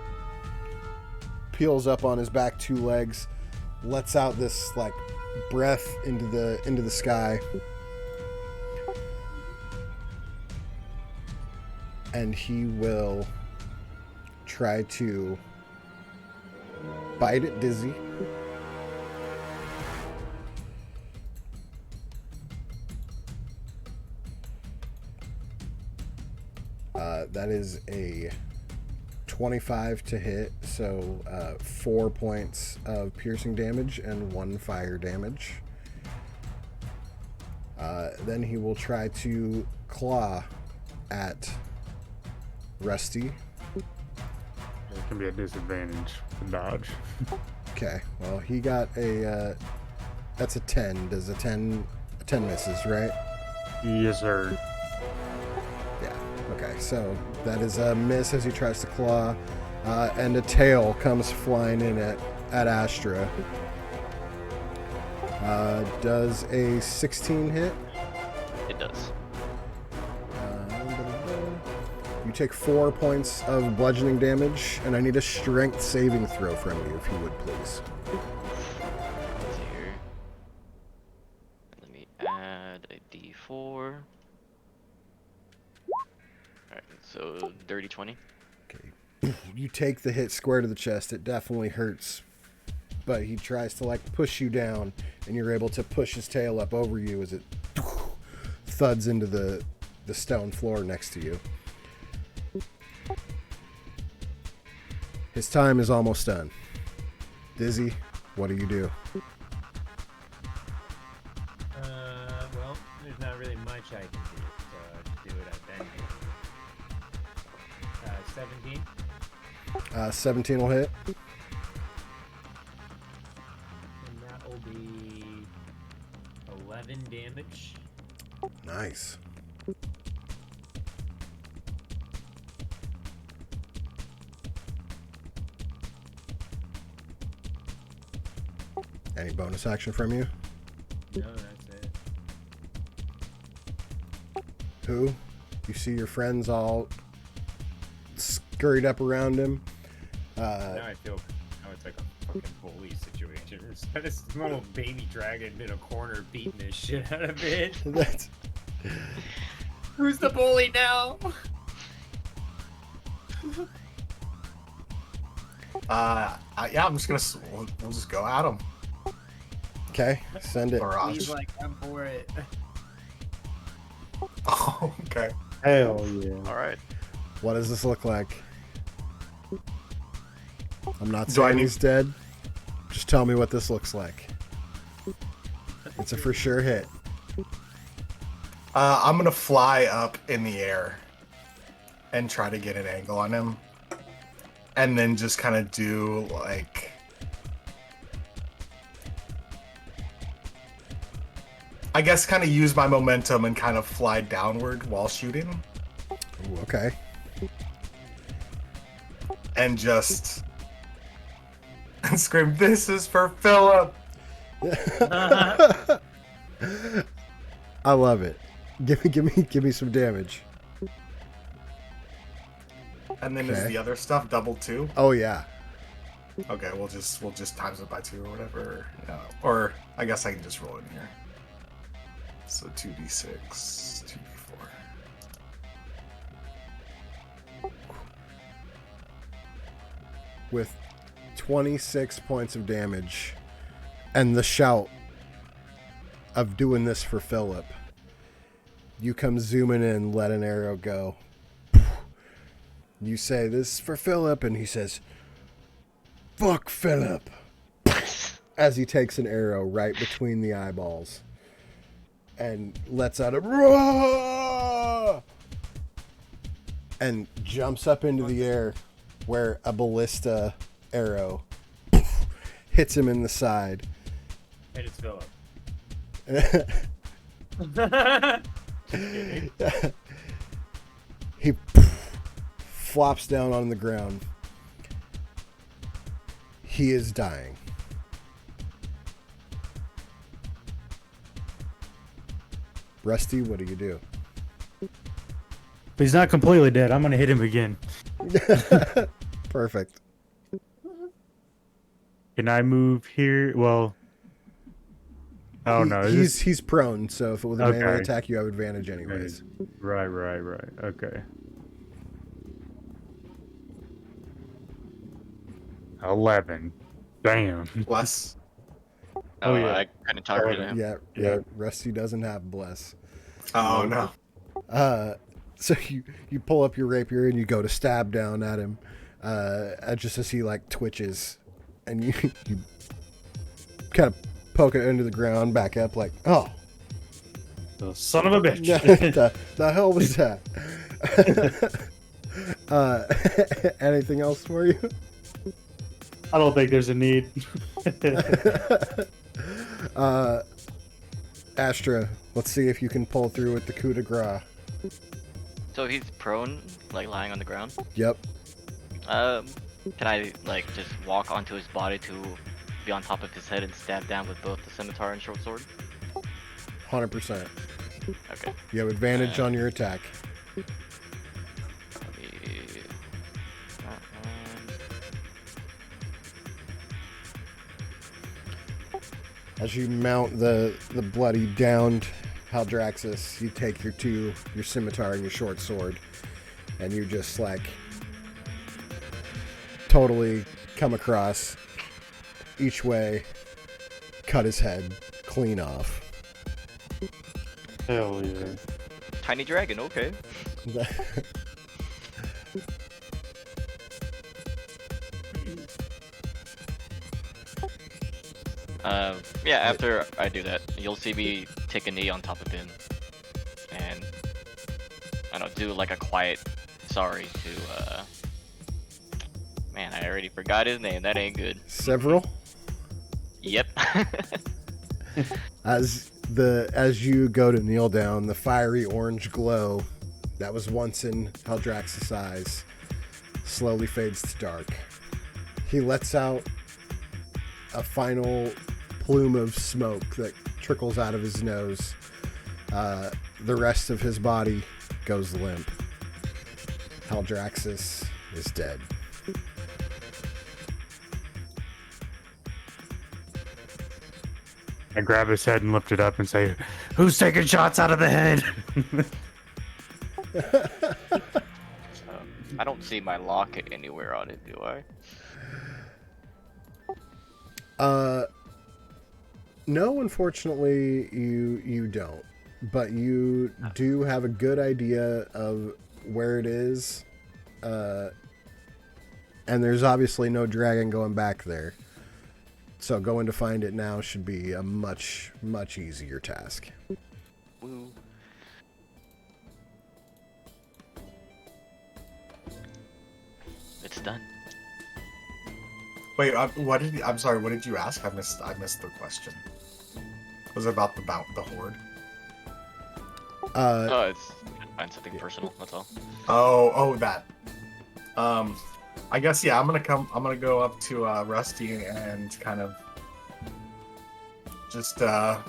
Speaker 1: peels up on his back 2 legs, lets out this, like, breath into the sky. And he will try to bite at Dizzy. That is a 25 to hit, so 4 points of piercing damage and 1 fire damage. Then he will try to claw at Rusty.
Speaker 3: It can be a disadvantage to dodge.
Speaker 1: Okay, well, he got a that's a 10. Does a 10 misses, right?
Speaker 3: Yes, sir.
Speaker 1: Yeah. Okay, so that is a miss as he tries to claw, and a tail comes flying in at Astra. Does a 16 hit?
Speaker 5: It does.
Speaker 1: You take 4 points of bludgeoning damage, and I need a strength saving throw from you, if you would, please.
Speaker 5: Let's see here. Let me add a d4. Alright, So dirty 20.
Speaker 1: Okay. You take the hit square to the chest. It definitely hurts. But he tries to like push you down, and you're able to push his tail up over you as it thuds into the stone floor next to you. His time is almost done. Dizzy, what do you do?
Speaker 2: Well, there's not really much I can do to do what I've been doing. 17.
Speaker 1: 17 will hit.
Speaker 2: And that will be 11 damage.
Speaker 1: Nice. Any bonus action from you?
Speaker 2: No, that's it.
Speaker 1: Who? You see your friends all scurried up around him.
Speaker 2: Now I feel it's like a fucking bully situation. There's this little baby dragon in a corner beating the shit out of it.
Speaker 1: That's
Speaker 2: Who's the bully now?
Speaker 4: Yeah, I'm just gonna. We'll just go at him.
Speaker 1: okay. Send it.
Speaker 4: Barrage.
Speaker 2: He's like, I'm for it.
Speaker 4: Oh, okay.
Speaker 3: Hell yeah.
Speaker 5: All right.
Speaker 1: What does this look like? I'm not
Speaker 4: Do I
Speaker 1: saying
Speaker 4: need-
Speaker 1: he's dead. Just tell me what this looks like. It's a for sure hit.
Speaker 4: I'm gonna fly up in the air and try to get an angle on him, and then just kind of do like. I guess kind of use my momentum and kind of fly downward while shooting,
Speaker 1: Ooh, okay.
Speaker 4: and just and scream, "This is for Philip!"
Speaker 1: I love it. Give me some damage.
Speaker 4: And then is
Speaker 1: Okay.
Speaker 4: the other stuff double too?
Speaker 1: Oh yeah.
Speaker 4: Okay, we'll just times it by 2 or whatever. Yeah. Or I guess I can just roll in here. So 2d6, 2d4.
Speaker 1: With 26 points of damage and the shout of doing this for Philip, you come zooming in, let an arrow go. You say, "This is for Philip," and he says, "Fuck Philip," as he takes an arrow right between the eyeballs and lets out a roar and jumps up into the air where a ballista arrow hits him in the side.
Speaker 2: And it's Philip.
Speaker 1: He flops down on the ground. He is dying. Rusty, what do you do?
Speaker 3: But he's not completely dead. I'm gonna hit him again.
Speaker 1: Perfect.
Speaker 3: Can I move here? Well, oh no. is this-
Speaker 1: He's prone, so if it was a melee
Speaker 3: Okay.
Speaker 1: attack, you have advantage anyways.
Speaker 3: Right. Okay. 11. Damn.
Speaker 4: Bless.
Speaker 3: Oh, yeah.
Speaker 5: I kind of targeted him.
Speaker 1: Yeah,
Speaker 3: Yeah.
Speaker 1: Rusty doesn't have bless.
Speaker 4: Oh no.
Speaker 1: So you pull up your rapier and you go to stab down at him, just as he like twitches, and you kind of poke it into the ground, back up like, oh,
Speaker 3: The son of a bitch.
Speaker 1: the hell was that? Anything else for you?
Speaker 3: I don't think there's a need.
Speaker 1: Astra, let's see if you can pull through with the coup de grace.
Speaker 5: So he's prone, like lying on the ground.
Speaker 1: Yep.
Speaker 5: Can I like just walk onto his body to be on top of his head and stab down with both the scimitar and short sword?
Speaker 1: 100%.
Speaker 5: Okay.
Speaker 1: You have advantage on your attack.
Speaker 5: Let me- that one.
Speaker 1: As you mount the bloody downed Haldraxis, you take your scimitar and your short sword, and you just like totally come across each way, cut his head clean off.
Speaker 3: Hell yeah.
Speaker 5: Tiny dragon, okay. Yeah, after I do that, you'll see me take a knee on top of him, and I don't know, do like a quiet sorry to man, I already forgot his name. That ain't good.
Speaker 1: Several.
Speaker 5: Yep.
Speaker 1: As you go to kneel down, the fiery orange glow that was once in Haldraxis' eyes slowly fades to dark. He lets out a final plume of smoke that trickles out of his nose. The rest of his body goes limp. Haldraxis is dead.
Speaker 3: I grab his head and lift it up and say, "Who's taking shots out of the head?"
Speaker 5: I don't see my locket anywhere on it, do I?
Speaker 1: No, unfortunately, you don't. But you do have a good idea of where it is. And there's obviously no dragon going back there. So going to find it now should be a much, much easier task.
Speaker 5: Woo. It's done.
Speaker 4: Wait, I'm sorry. What did you ask? I missed the question. Was it about the horde?
Speaker 5: Oh, it's find something personal. That's all.
Speaker 4: Oh, that. I guess yeah. I'm gonna go up to Rusty and kind of just let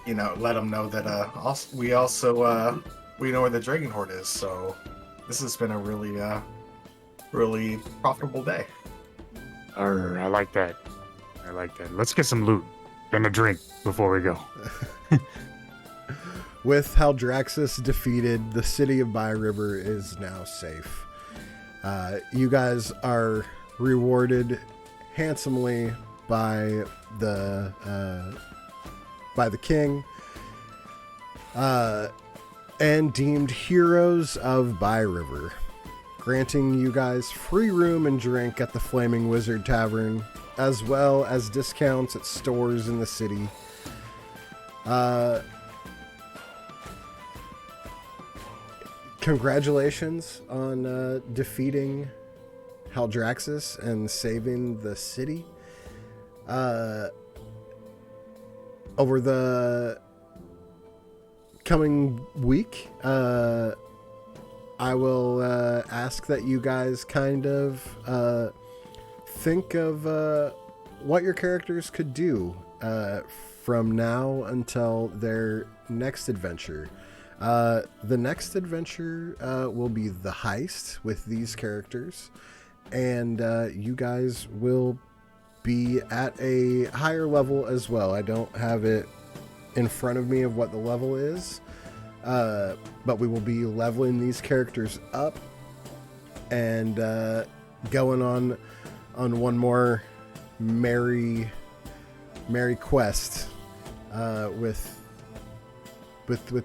Speaker 4: him know that we know where the dragon horde is. So this has been a really profitable day.
Speaker 3: I like that. Let's get some loot and a drink before we go.
Speaker 1: With Haldraxis defeated, the city of Byriver is now safe. You guys are rewarded handsomely by the king and deemed heroes of Byriver, granting you guys free room and drink at the Flaming Wizard Tavern, as well as discounts at stores in the city. Congratulations on defeating Haldraxis and saving the city. Over the coming week, I will ask that you guys kind of think of what your characters could do from now until their next adventure. The next adventure will be the heist with these characters, and you guys will be at a higher level as well. I don't have it in front of me of what the level is, but we will be leveling these characters up and going on one more merry quest with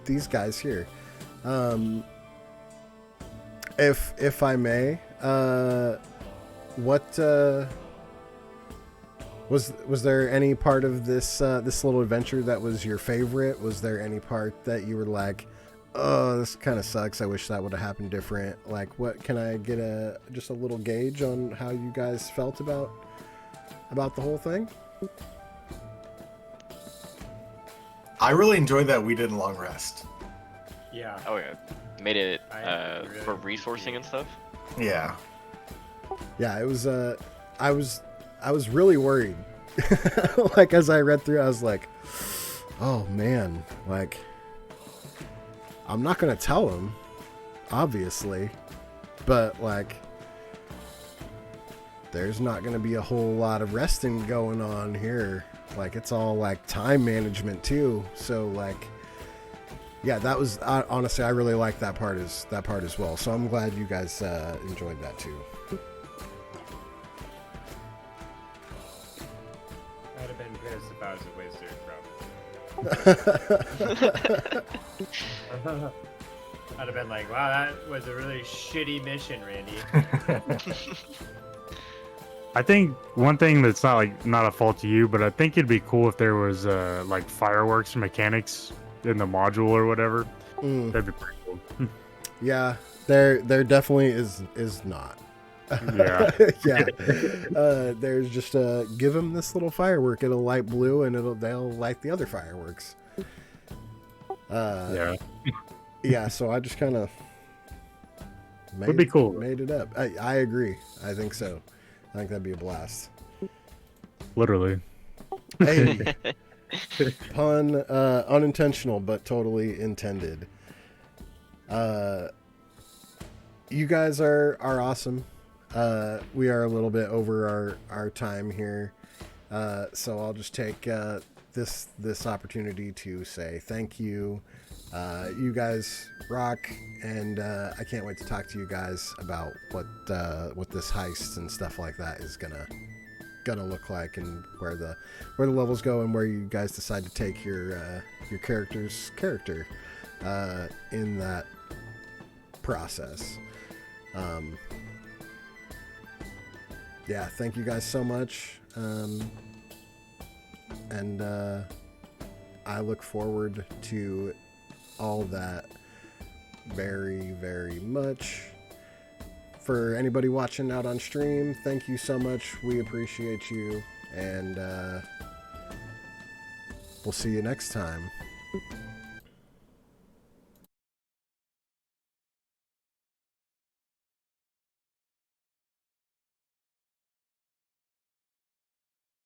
Speaker 1: these guys here. If I may, what was there any part of this little adventure that was your favorite? Was there any part that you were like, oh, this kind of sucks, I wish that would have happened different? Like, what can I get just a little gauge on how you guys felt about the whole thing?
Speaker 4: I really enjoyed that we did a long rest.
Speaker 2: Yeah.
Speaker 5: Oh yeah, made it
Speaker 2: really
Speaker 5: for resourcing and stuff.
Speaker 4: Yeah.
Speaker 1: Yeah, it was. I was really worried. Like as I read through, I was like, "Oh man!" Like, I'm not gonna tell him, obviously, but like, there's not gonna be a whole lot of resting going on here. Like, it's all like time management too. So like, yeah, that was honestly, I really liked that part as well. So I'm glad you guys enjoyed that too.
Speaker 2: I'd have been pissed if I was a wizard, probably. I'd have been like, wow, that was a really shitty mission, Randy.
Speaker 3: I think one thing that's not a fault to you, but I think it'd be cool if there was like fireworks mechanics in the module or whatever. That'd be pretty cool.
Speaker 1: Yeah, there definitely is not.
Speaker 3: Yeah.
Speaker 1: Yeah. There's just give them this little firework. It'll light blue, and they'll light the other fireworks.
Speaker 3: Yeah.
Speaker 1: Yeah. So I just kind of
Speaker 3: Would be cool.
Speaker 1: Made it up. I agree. I think so. I think that'd be a blast.
Speaker 3: Literally.
Speaker 1: Hey, pun unintentional but totally intended. You guys are awesome. We are a little bit over our time here, so I'll just take this opportunity to say thank you. You guys rock, and I can't wait to talk to you guys about what this heist and stuff like that is gonna look like, and where the levels go, and where you guys decide to take your character's character in that process. Yeah, thank you guys so much, and I look forward to all that very, very much. For anybody watching out on stream, thank you so much. We appreciate you, and we'll see you next time.